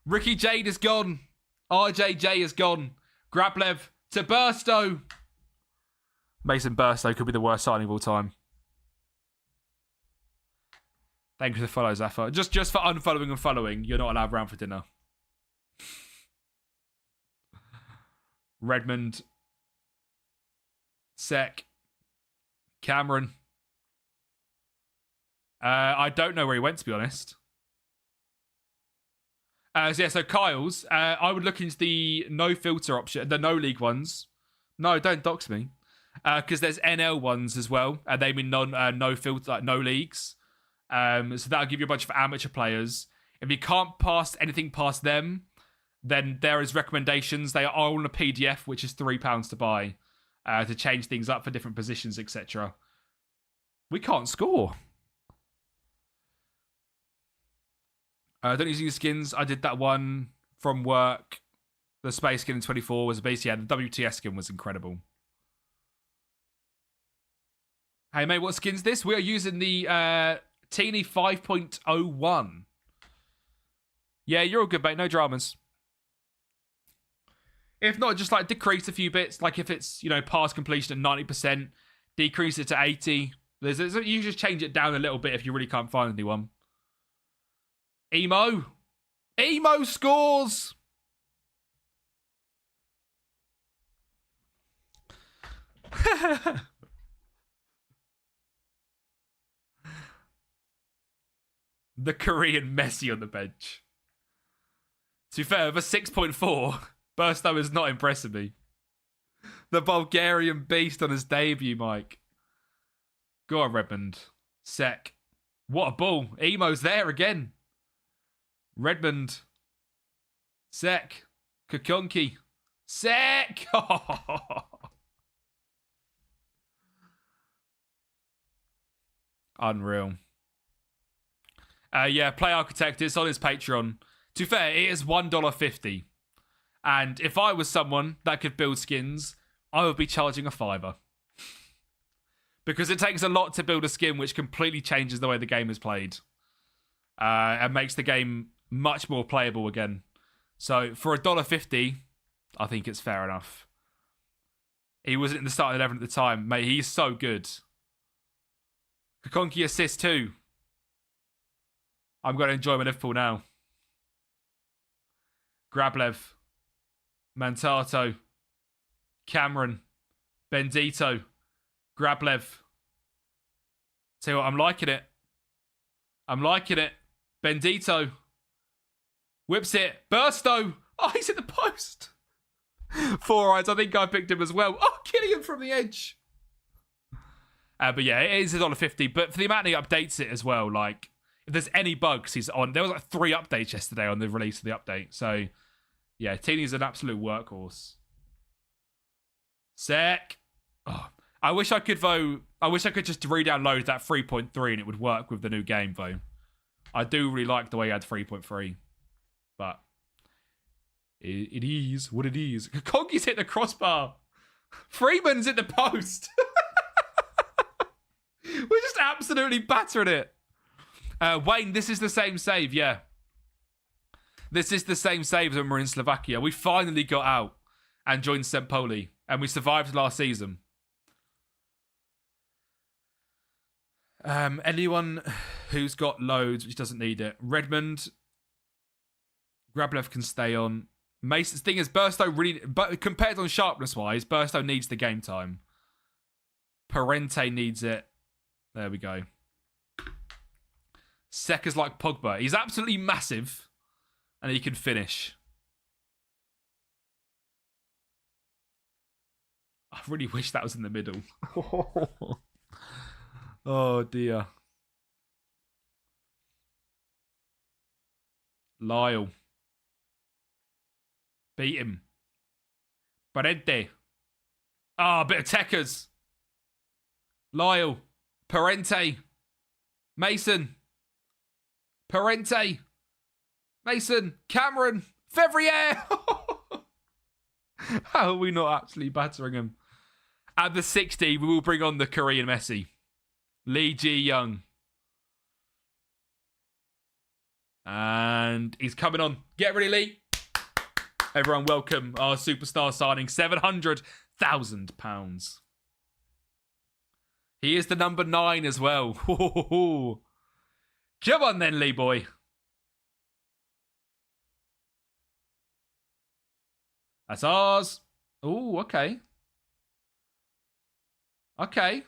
Ricky Jade is gone. RJJ is gone. Grablev to Burstow. Mason Burstow could be the worst signing of all time. Thank you for the follow, Zaffa. Just for unfollowing and following, you're not allowed round for dinner. Redmond. Sek. Cameron. I don't know where he went, to be honest. So Kyle's. I would look into the no filter option, the no league ones. No, don't dox me. Because there's NL ones as well. And they mean no filter, like no leagues. So that'll give you a bunch of amateur players. If you can't pass anything past them, then there is recommendations. They are all on a PDF, which is £3 to buy, to change things up for different positions, etc. We can't score. Don't use any skins. I did that one from work. The space skin in 24 was basically, the WTS skin was incredible. Hey, mate, what skin's this? We are using the Teeny 5.01. Yeah, you're all good, mate. No dramas. If not, just like decrease a few bits. Like if it's, past completion at 90%, decrease it to 80. You just change it down a little bit if you really can't find anyone. Emo scores. The Korean Messi on the bench. To be fair, with a 6.4, Burstow is not impressing me. The Bulgarian beast on his debut, Mike. Go on, Redmond. Sek. What a ball. Emo's there again. Redmond. Sek. Kukonki. Sek. Unreal. Play Architect. It's on his Patreon. To be fair, it is $1.50. And if I was someone that could build skins, I would be charging a $5. Because it takes a lot to build a skin which completely changes the way the game is played. And makes the game much more playable again. So for $1.50, I think it's fair enough. He wasn't in the starting 11 at the time. Mate, he's so good. Kukonki assist too. I'm going to enjoy my Liverpool now. Grablev. Mantato. Cameron. Bendito. Grablev. Tell you what, I'm liking it. Bendito. Whips it. Burstow. Oh, he's at the post. 4 eyes. I think I picked him as well. Oh, Killian from the edge. But yeah, it is $1.50. But for the amount he updates it as well, like, if there's any bugs, he's on. There was like 3 updates yesterday on the release of the update. So, yeah, Teeny's an absolute workhorse. Sek. Oh, I wish I could just re-download that 3.3 and it would work with the new game, though. I do really like the way he had 3.3. But it is what it is. Kongi's hit the crossbar. Freeman's hit the post. We're just absolutely battering it. Wayne, this is the same save, yeah. This is the same save as when we're in Slovakia. We finally got out and joined St. Pauli. And we survived last season. Anyone who's got loads, which doesn't need it. Redmond. Grablev can stay on. Mason's thing is, Burstow really... But compared on sharpness-wise, Burstow needs the game time. Parente needs it. There we go. Seka's like Pogba. He's absolutely massive. And he can finish. I really wish that was in the middle. Oh, dear. Lyle. Beat him. Parente. Ah, a bit of Techers. Lyle. Parente. Mason. Parente. Mason. Cameron. Fevrier. How are we not actually battering him? At the 60, we will bring on the Korean Messi. Lee Ji-young. And he's coming on. Get ready, Lee. Everyone welcome our superstar signing. £700,000. He is the number 9 as well. Come on then, Lee boy. That's ours. Oh, okay. Okay.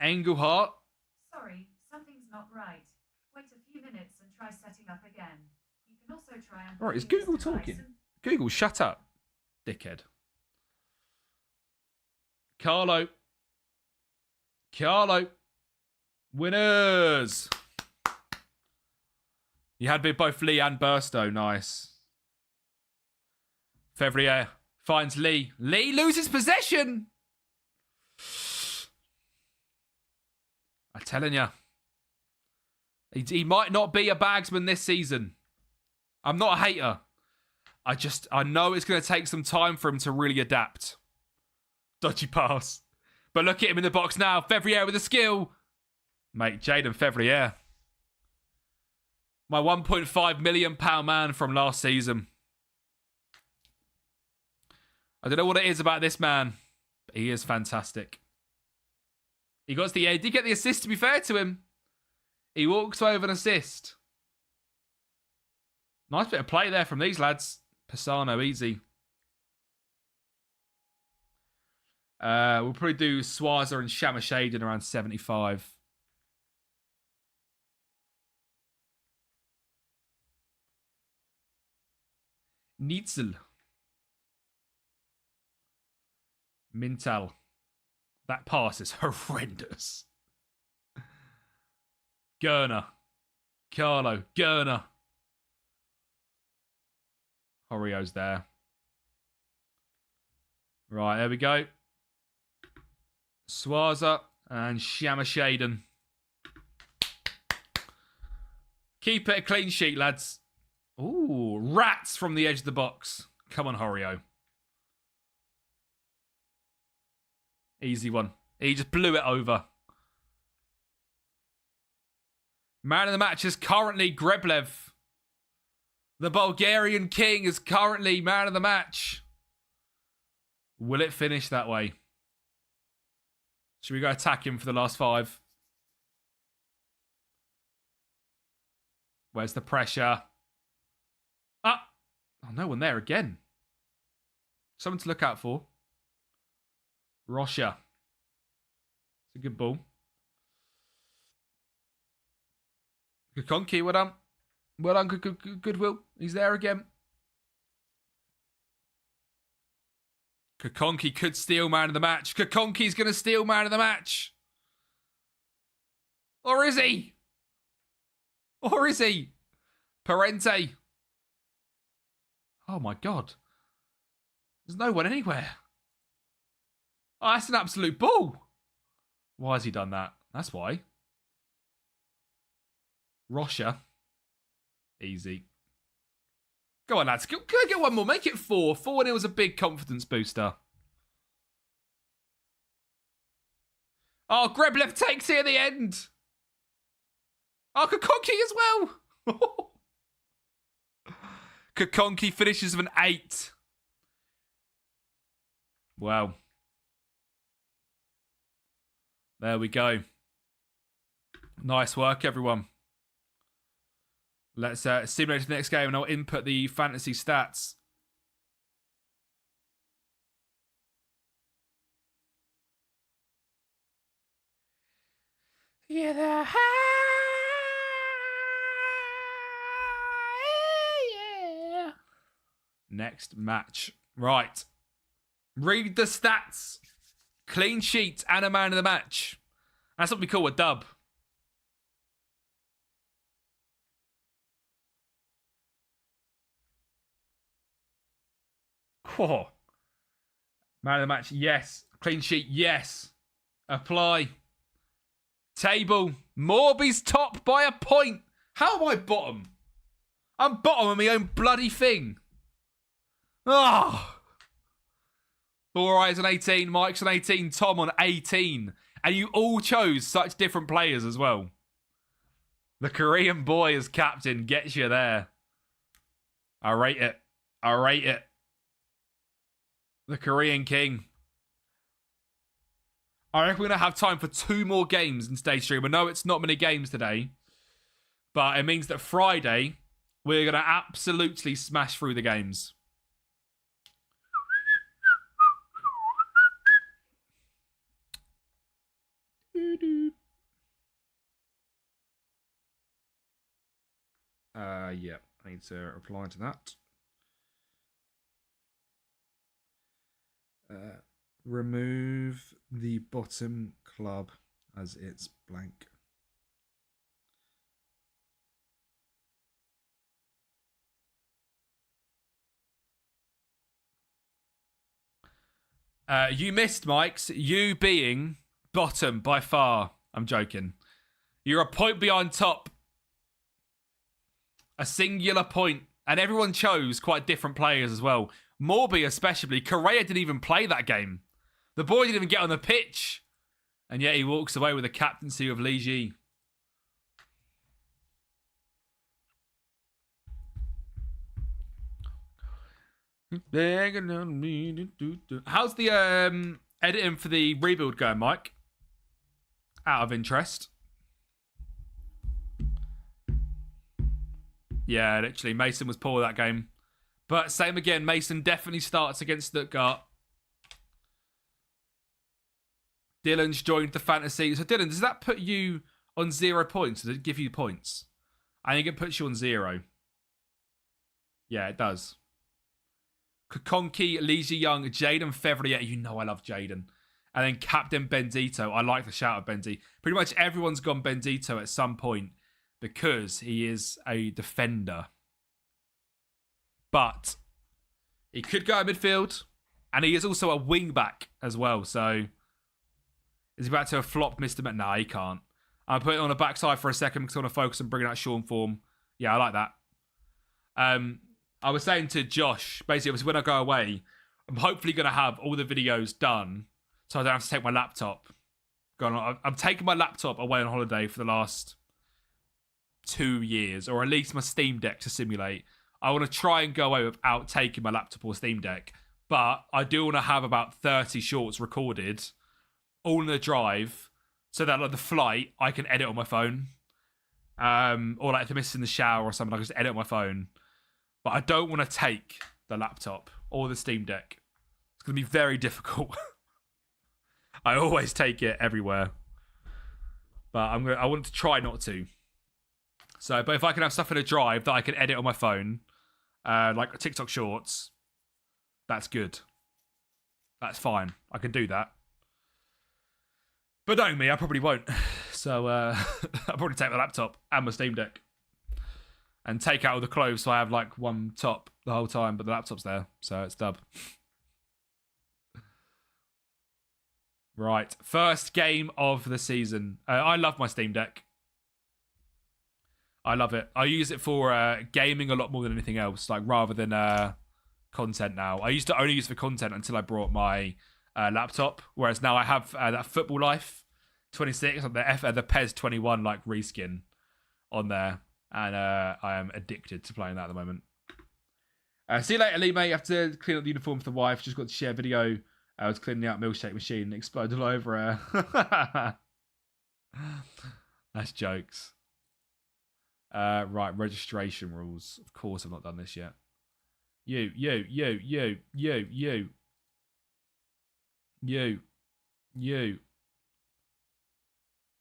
Engelhart. Sorry, something's not right. Wait a few minutes and try setting up again. You can also try and... Alright, is Google talking? Google, shut up. Dickhead. Carlo. Winners. You had both Lee and Burstow. Nice. Fevrier finds Lee. Lee loses possession. I'm telling you. He might not be a bagsman this season. I'm not a hater. I know it's going to take some time for him to really adapt. Dodgy pass. But look at him in the box now. Fevrier with a skill. Mate, Jaden Fevrier. My £1.5 million man from last season. I don't know what it is about this man, but he is fantastic. He did get the assist, to be fair to him. He walks away with an assist. Nice bit of play there from these lads. Pisano, easy. We'll probably do Swaza and Shamashaden around 75. Neitzel. Mintal. That pass is horrendous. Gurner. Carlo. Gurner. Horio's there. Right, there we go. Swaza and Shamashaden. Keep it a clean sheet, lads. Ooh, rats from the edge of the box. Come on, Horio. Easy one. He just blew it over. Man of the match is currently Greblev. The Bulgarian king is currently man of the match. Will it finish that way? Should we go attack him for the last 5? Where's the pressure? Ah! Oh, no one there again. Someone to look out for. Rocha. It's a good ball. Kukonki, well done. Well done, Goodwill. He's there again. Kukonki could steal man of the match. Kukonki's going to steal man of the match. Or is he? Or is he? Parente. Oh my God. There's no one anywhere. Oh, that's an absolute ball. Why has he done that? That's why. Rocha. Easy. Go on, lads. Can I get one more? Make it 4. 4-0 was a big confidence booster. Oh, Greblev takes it at the end. Oh, Kukonki as well. Kukonki finishes with an 8. Wow. There we go. Nice work, everyone. Let's simulate the next game and I'll input the fantasy stats. Yeah, the high, yeah. Next match. Right. Read the stats. Clean sheet and a man of the match. That's what we call a dub. Whoa. Man of the match, yes. Clean sheet, yes. Apply. Table. Morby's top by a point. How am I bottom? I'm bottom of my own bloody thing. Oh. Four Eyes on 18, Mike's on 18, Tom on 18. And you all chose such different players as well. The Korean boy as captain gets you there. I rate it. I rate it. The Korean king. I reckon we're going to have time for 2 more games in stage stream. I know it's not many games today, but it means that Friday, we're going to absolutely smash through the games. Yeah, I need to reply to that. Remove the bottom club as it's blank. You missed, Mike's. You being bottom by far. I'm joking. You're a point behind top. A singular point. And everyone chose quite different players as well. Morby especially. Correa didn't even play that game. The boy didn't even get on the pitch. And yet he walks away with the captaincy of Li Ji. How's the editing for the rebuild going, Mike? Out of interest. Yeah, literally. Mason was poor that game. But same again. Mason definitely starts against Stuttgart. Dylan's joined the fantasy. So, Dylan, does that put you on 0 points? Does it give you points? I think it puts you on 0. Yeah, it does. Kokonki, Lizzie Young, Jaden Fevrier. You know I love Jaden. And then Captain Bendito. I like the shout of Bendy. Pretty much everyone's gone Bendito at some point because he is a defender. But he could go at midfield. And he is also a wing back as well. So is he about to flop Mr. No, he can't. I'll put it on the backside for a second because I want to focus on bringing out Sean form. Yeah, I like that. I was saying to Josh, basically, when I go away, I'm hopefully going to have all the videos done so I don't have to take my laptop. I'm taking my laptop away on holiday for the last 2 years, or at least my Steam Deck to simulate. I want to try and go away without taking my laptop or Steam Deck, but I do want to have about 30 shorts recorded, all in the drive, so that like the flight, I can edit on my phone. Or like if I'm missing the shower or something, I can just edit on my phone. But I don't want to take the laptop or the Steam Deck. It's going to be very difficult. I always take it everywhere. But I want to try not to. So, but if I can have stuff in a drive that I can edit on my phone, like TikTok Shorts, that's good. That's fine. I can do that. But knowing me, I probably won't. So I'll probably take my laptop and my Steam Deck. And take out all the clothes so I have like one top the whole time, but the laptop's there, so it's dub. Right, first game of the season. I love my Steam Deck. I love it. I use it for gaming a lot more than anything else, like rather than content now. I used to only use it for content until I brought my laptop, whereas now I have that Football Life 26, the PES 21 like reskin on there. And I am addicted to playing that at the moment. See you later, Lee, mate. You have to clean up the uniform for the wife. Just got to share a video. I was cleaning out milkshake machine and exploded all over her. That's jokes. Right, registration rules. Of course, I've not done this yet. You.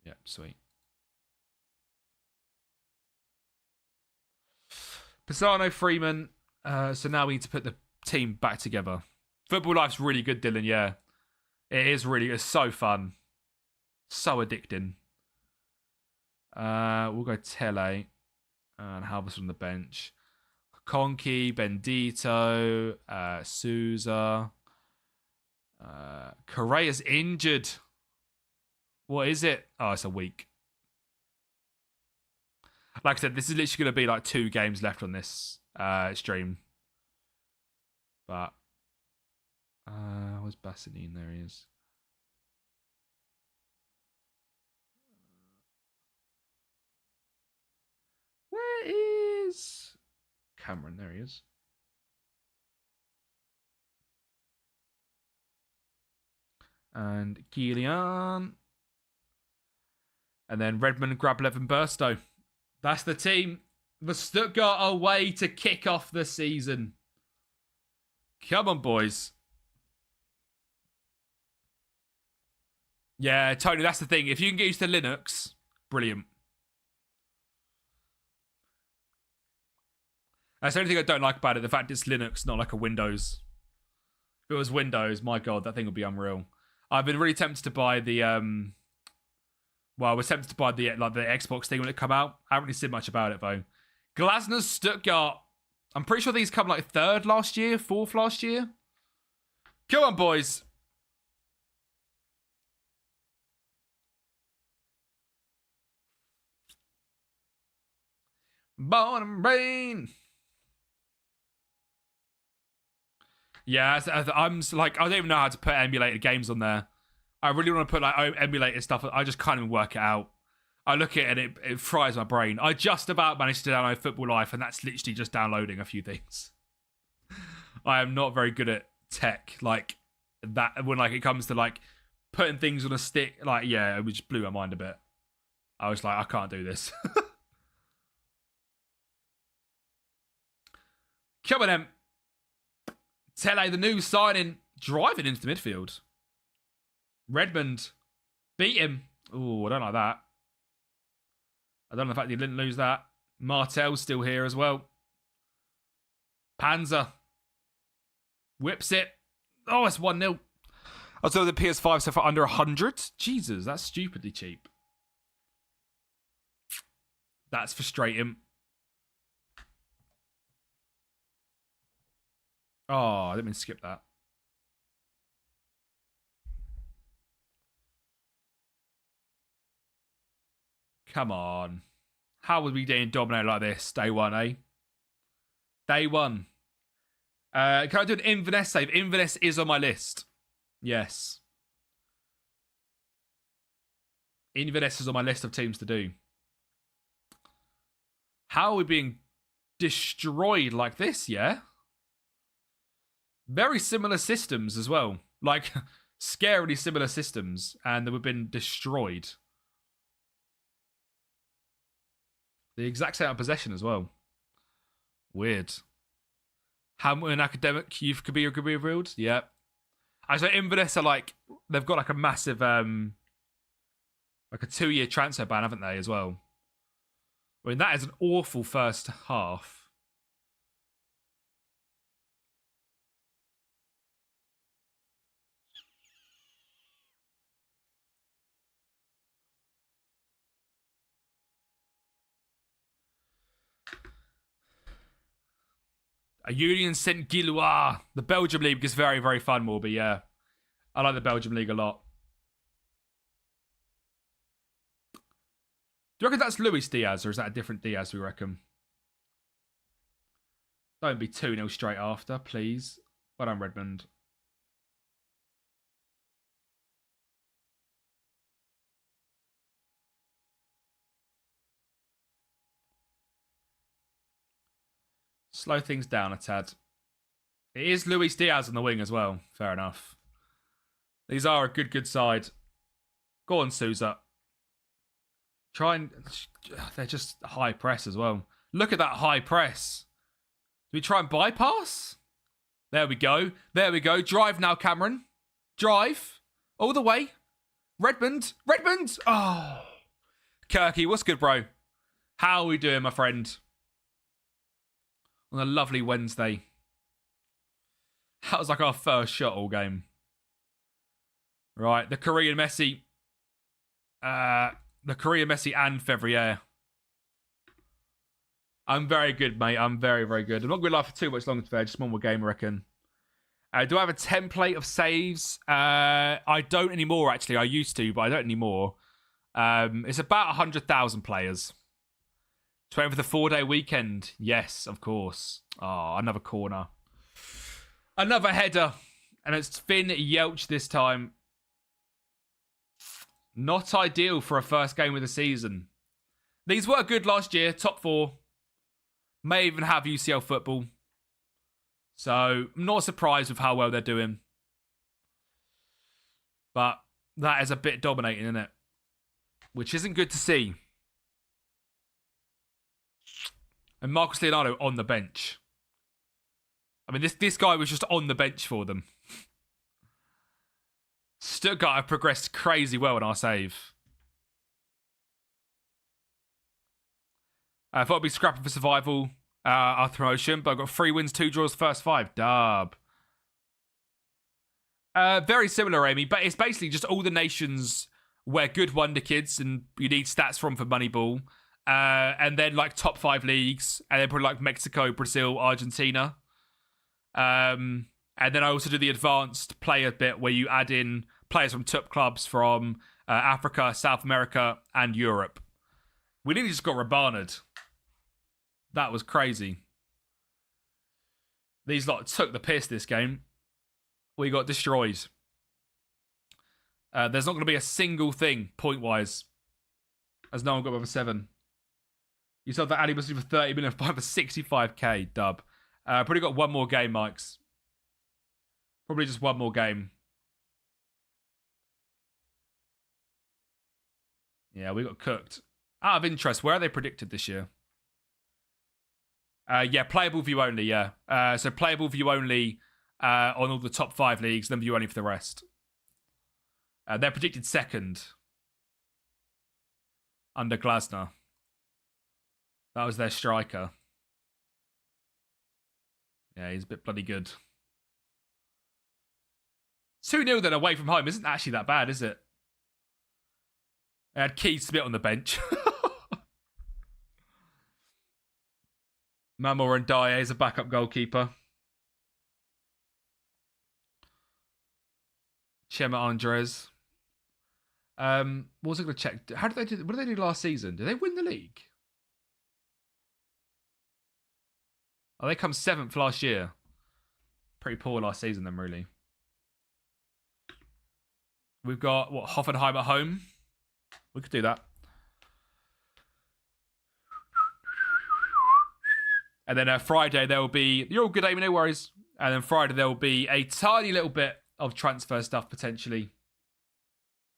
Yep, sweet. Pisano, Freeman. So now we need to put the team back together. Football Life's really good, Dylan, yeah. It is really, it's so fun. So addicting. We'll go Tele and Halvers on the bench. Conky, Bendito, Souza. Correa's injured. What is it? Oh, it's a week. Like I said, this is literally going to be like 2 games left on this stream. But where's Bassanine? There he is. Where is Cameron? There he is. And Gillian. And then Redmond, Grablev and Burstow. That's the team. The Stuttgart away to kick off the season. Come on, boys. Yeah, Tony, that's the thing. If you can get used to Linux, brilliant. That's the only thing I don't like about it, the fact it's Linux, not like a Windows. If it was Windows, my God, that thing would be unreal. I've been really tempted to buy the I was tempted to buy the Xbox thing when it come out. I haven't really seen much about it though. Glasner's Stuttgart. I'm pretty sure these come like 3rd last year, 4th last year. Come on, boys. Born and rain. Yeah, I'm like, I don't even know how to put emulated games on there. I really want to put like emulated stuff. I just can't even work it out. I look at it and it fries my brain. I just about managed to download Football Life, and that's literally just downloading a few things. I am not very good at tech like that. When like it comes to like putting things on a stick, like yeah, it just blew my mind a bit. I was like, I can't do this. Come on, then. Tele, the new signing, driving into the midfield. Redmond beat him. Oh, I don't like that. I don't know the fact he didn't lose that. Martel's still here as well. Panzer whips it. Oh, it's 1-0. I saw the PS5 so for under 100. Jesus, that's stupidly cheap. That's frustrating. Oh, I didn't mean to skip that. Come on. How would we dominate like this? Day 1, eh? Day 1. Can I do an Inverness save? Inverness is on my list. Yes. Inverness is on my list of teams to do. How are we being destroyed like this, yeah? Very similar systems as well. Like, scarily similar systems. And we've been destroyed. The exact same possession as well. Weird. How an academic youth could be revealed? Yeah. I say Inverness are like, they've got like a massive, like a 2-year transfer ban, haven't they, as well? I mean, that is an awful first half. A Union Saint Gilloise. The Belgium League is very, very fun, Morby, yeah. I like the Belgium League a lot. Do you reckon that's Luis Diaz, or is that a different Diaz, we reckon? Don't be 2-0 straight after, please. Well done, Redmond. Slow things down a tad. It is Luis Diaz on the wing as well. Fair enough. These are a good side. Go on, Souza. Try and... They're just high press as well. Look at that high press. Do we try and bypass? There we go. There we go. Drive now, Cameron. Drive. All the way. Redmond. Redmond. Oh. Kirky, what's good, bro? How are we doing, my friend? On a lovely Wednesday. That was like our first shot all game. Right, the Korean Messi. The Korean Messi and Fevrier. I'm very good, mate. I'm very, very good. I'm not going to lie for too much longer today. Just one more game, I reckon. Do I have a template of saves? I don't anymore, actually. I used to, but I don't anymore. It's about 100,000 players. 20 for the 4-day weekend. Yes, of course. Oh, another corner. Another header. And it's Finn Yelch this time. Not ideal for a first game of the season. These were good last year. Top 4. May even have UCL football. So, I'm not surprised with how well they're doing. But that is a bit dominating, isn't it? Which isn't good to see. And Marcus Leonardo on the bench. I mean, this guy was just on the bench for them. Stuttgart have progressed crazy well in our save. I thought I'd be scrapping for survival, our promotion, but I've got 3 wins, 2 draws, first 5. Dub. Very similar, Amy, but it's basically just all the nations where good wonder kids and you need stats from for Moneyball. And then like top 5 leagues, and then probably like Mexico, Brazil, Argentina. And then I also do the advanced player bit where you add in players from top clubs from Africa, South America, and Europe. We nearly just got Rabanaed. That was crazy. These lot took the piss this game. We got destroyed. There's not going to be a single thing point-wise, as no one got over 7. You said that Ali must do for 30 million, for 65k, dub. Probably got one more game, Mikes. Probably just one more game. Yeah, we got cooked. Out of interest, where are they predicted this year? Yeah, playable view only, yeah. So playable view only on all the top 5 leagues, then view only for the rest. They're predicted second under Glasner. That was their striker. Yeah, he's a bit bloody good. 2-0 then away from home isn't actually that bad, is it? They had Keith Smith on the bench. Mamor and Dyer is a backup goalkeeper. Chema Andres. What was I going to check? How did they do? What did they do last season? Did they win the league? Oh, they come 7th last year. Pretty poor last season, then, really. We've got, what, Hoffenheim at home? We could do that. And then Friday, there will be... You're all good, Amy, no worries. And then Friday, there will be a tiny little bit of transfer stuff, potentially.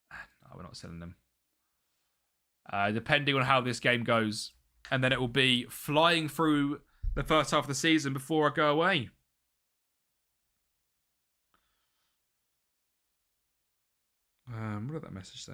No, we're not selling them. Depending on how this game goes. And then it will be flying through the first half of the season before I go away. What did that message say?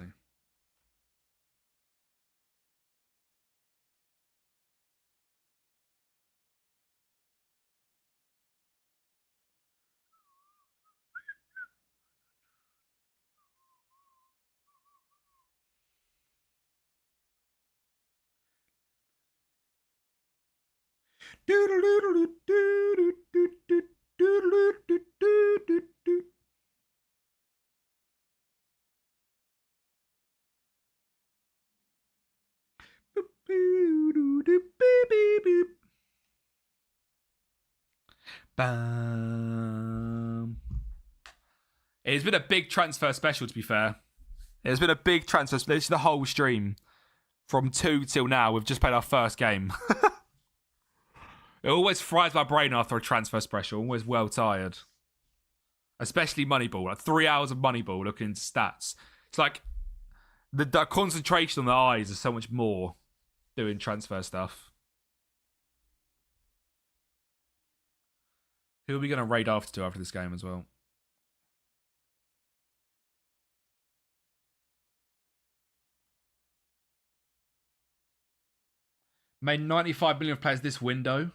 Bam. It's been a big transfer special, to be fair. It's been a big transfer special. It's the whole stream. From 2 till now, we've just played our first game. It always fries my brain after a transfer special. I'm always well tired. Especially Moneyball. Like 3 hours of Moneyball looking into stats. It's like the concentration on the eyes is so much more doing transfer stuff. Who are we going to raid after this game as well? Made 95 million players this window.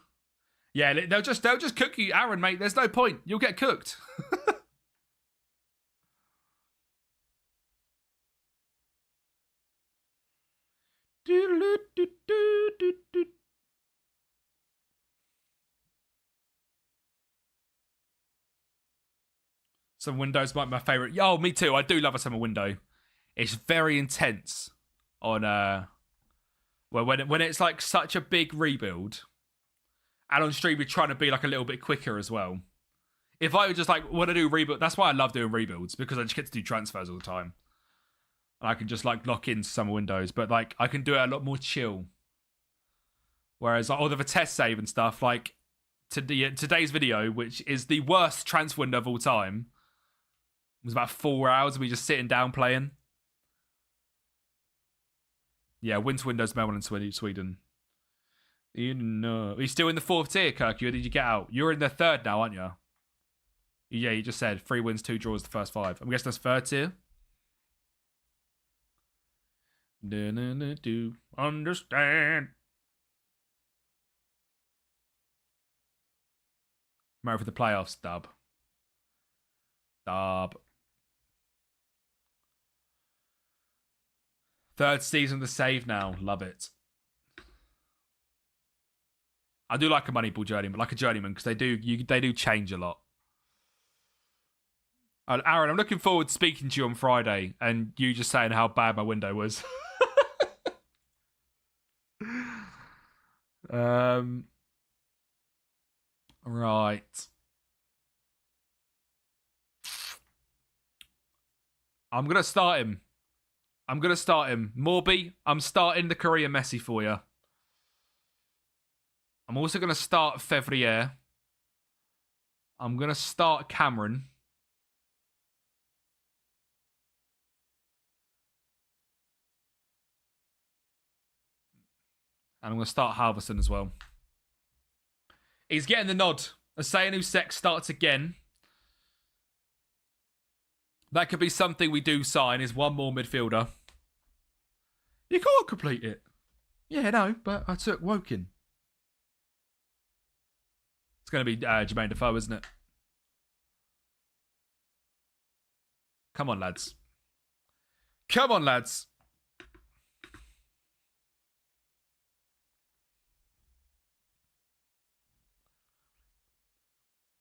Yeah, they'll just cook you, Aaron, mate. There's no point. You'll get cooked. Some windows might be my favourite. Oh, me too. I do love a summer window. It's very intense on well when it's like such a big rebuild. And on stream we're trying to be like a little bit quicker as well. If I would just like want to do rebuild, that's why I love doing rebuilds, because I just get to do transfers all the time. And I can just like lock into summer windows, but like I can do it a lot more chill. Whereas like, all the test save and stuff, like today's video, which is the worst transfer window of all time, was about 4 hours of me just sitting down playing. Yeah, winter windows, Melbourne and Sweden. Are you still in the 4th tier, Kirky, or did you get out? You're in the 3rd now, aren't you? Yeah, you just said 3 wins, 2 draws, the first 5. I'm guessing that's 3rd tier. Do understand. I'm ready for the playoffs, dub. Dub. 3rd season of the save now. Love it. I do like a Moneyball Journeyman, like a Journeyman, because they do change a lot. Aaron, I'm looking forward to speaking to you on Friday and you just saying how bad my window was. Right. I'm going to start him. Morby, I'm starting the Korean Messi for you. I'm also going to start Fevrier. I'm going to start Cameron. And I'm going to start Halverson as well. He's getting the nod. Asayanu Sek starts again. That could be something we do sign, is one more midfielder. You can't complete it. Yeah, no, but I took Woking. It's going to be Jermaine Defoe, isn't it? Come on, lads. Come on, lads.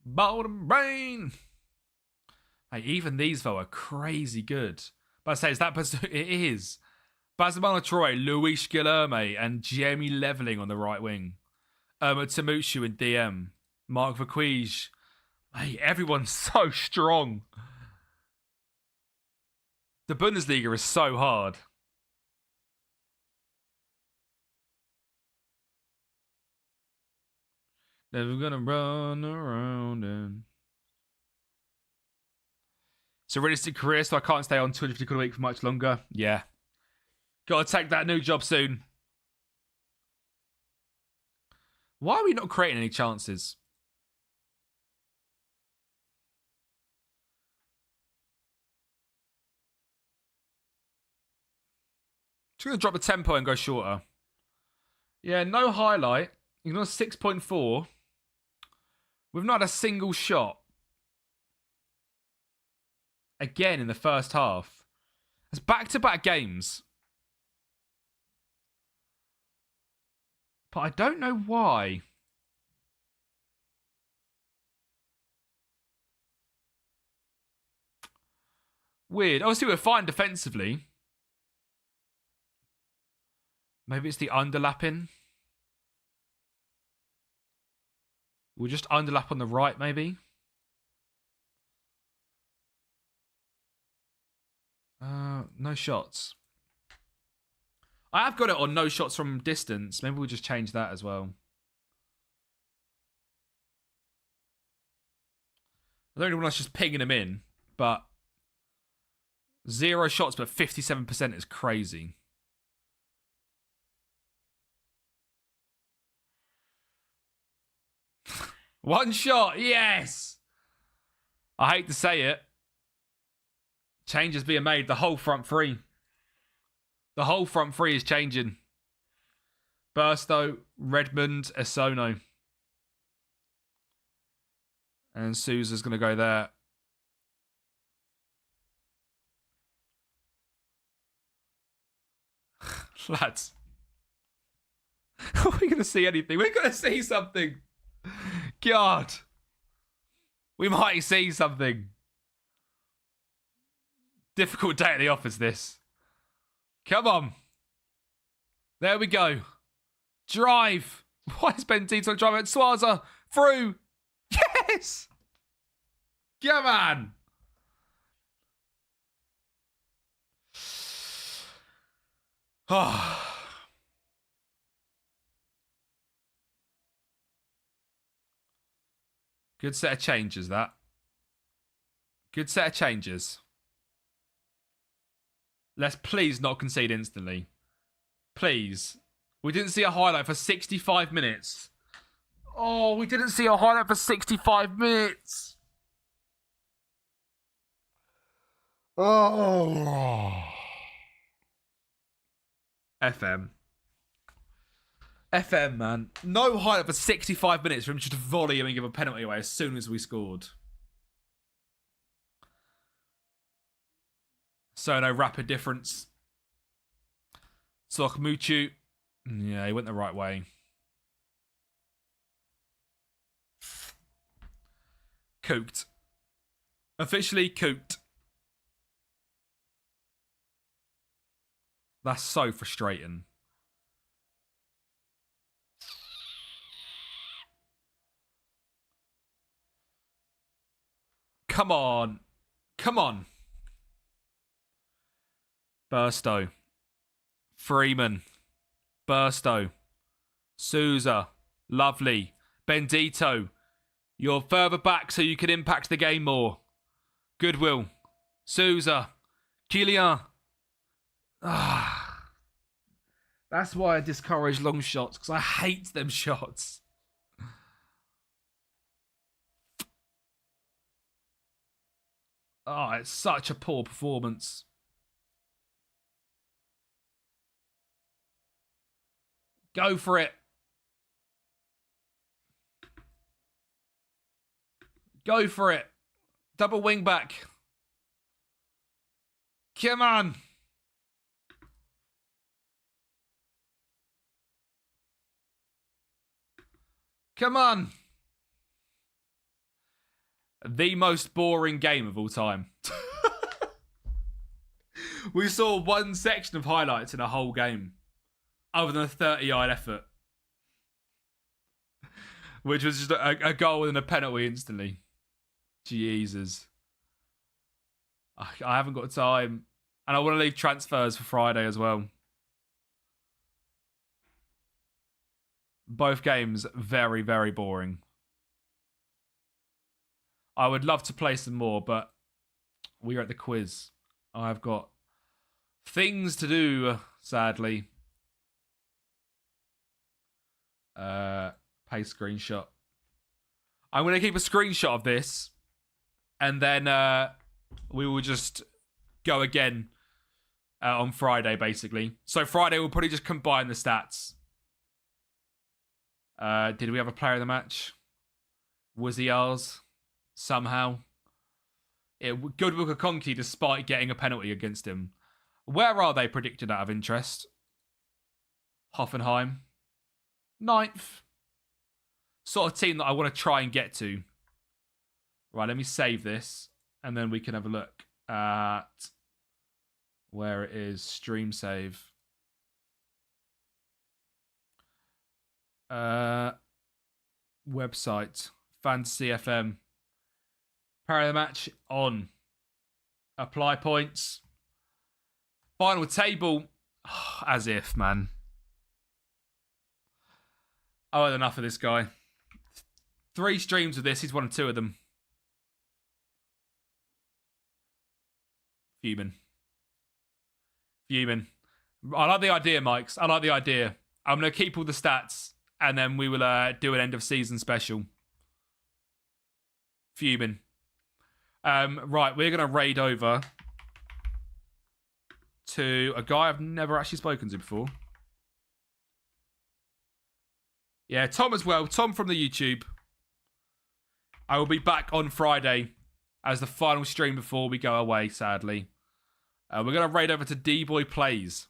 Bottom brain. Hey, even these, though, are crazy good. But I say, it is. Bazamana Troy, Luis Guilherme, and Jamie Leveling on the right wing. Tamuchu in DM. Mark Vaquige. Hey, everyone's so strong. The Bundesliga is so hard. Never gonna run around and... It's a realistic career, so I can't stay on 250 quid a week for much longer. Yeah. Gotta take that new job soon. Why are we not creating any chances? Just going to drop the tempo and go shorter. Yeah, no highlight. He's on 6.4. We've not had a single shot. Again in the first half. It's back-to-back games. But I don't know why. Weird. Obviously, we're fine defensively. Maybe it's the underlapping. We'll just underlap on the right, maybe. No shots. I have got it on no shots from distance. Maybe we'll just change that as well. I don't really want us just pinging them in, but 0 shots, but 57% is crazy. One shot, yes! I hate to say it. Changes being made. The whole front three. The whole front three is changing. Burstow, Redmond, Esono. And Sousa's going to go there. Lads. Are we going to see anything? We're going to see something. God. We might see something. Difficult day at the office, this. Come on. There we go. Drive. Why is Bentito driving at Swaza? Through. Yes. Come on. Oh. Good set of changes, that. Good set of changes. Let's please not concede instantly. Please. We didn't see a highlight for 65 minutes. Oh, we didn't see a highlight for 65 minutes. Oh. FM, man. No highlight for 65 minutes for him just to volley him and give a penalty away as soon as we scored. So no rapid difference. Sokmuchu. Yeah, he went the right way. Cooked. Officially cooked. That's so frustrating. Come on. Come on. Burstow. Freeman. Burstow. Sousa. Lovely. Bendito. You're further back so you can impact the game more. Goodwill. Sousa. Kylian. That's why I discourage long shots, because I hate them shots. Oh, it's such a poor performance. Go for it. Go for it. Double wing back. Come on. Come on. The most boring game of all time. We saw one section of highlights in a whole game. Other than a 30-yard effort. Which was just a goal and a penalty instantly. Jesus. I haven't got time. And I want to leave transfers for Friday as well. Both games, very, very boring. I would love to play some more, but we are at the quiz. I've got things to do, sadly. Pay screenshot. I'm going to keep a screenshot of this, and then we will just go again on Friday, basically. So Friday, we'll probably just combine the stats. Did we have a player of the match? Was he ours? Somehow. Goodwill Kakonki, despite getting a penalty against him. Where are they predicted out of interest? Hoffenheim. 9th. Sort of team that I want to try and get to. Right, let me save this. And then we can have a look at where it is. Stream save. Website. Fantasy FM. Player of the match on. Apply points. Final table. As if, man. I had enough of this guy. 3 streams of this. He's won 2 of them. Fuming. I like the idea, Mikes. I like the idea. I'm going to keep all the stats. And then we will do an end of season special. Fuming. Right, we're going to raid over to a guy I've never actually spoken to before. Yeah, Tom as well. Tom from the YouTube. I will be back on Friday as the final stream before we go away, sadly. We're going to raid over to D-Boy Plays.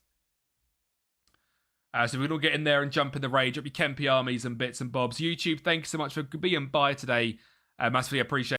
So we can all get in there and jump in the raid. Drop your Kempy armies and bits and bobs. YouTube, thank you so much for being by today. Massively appreciate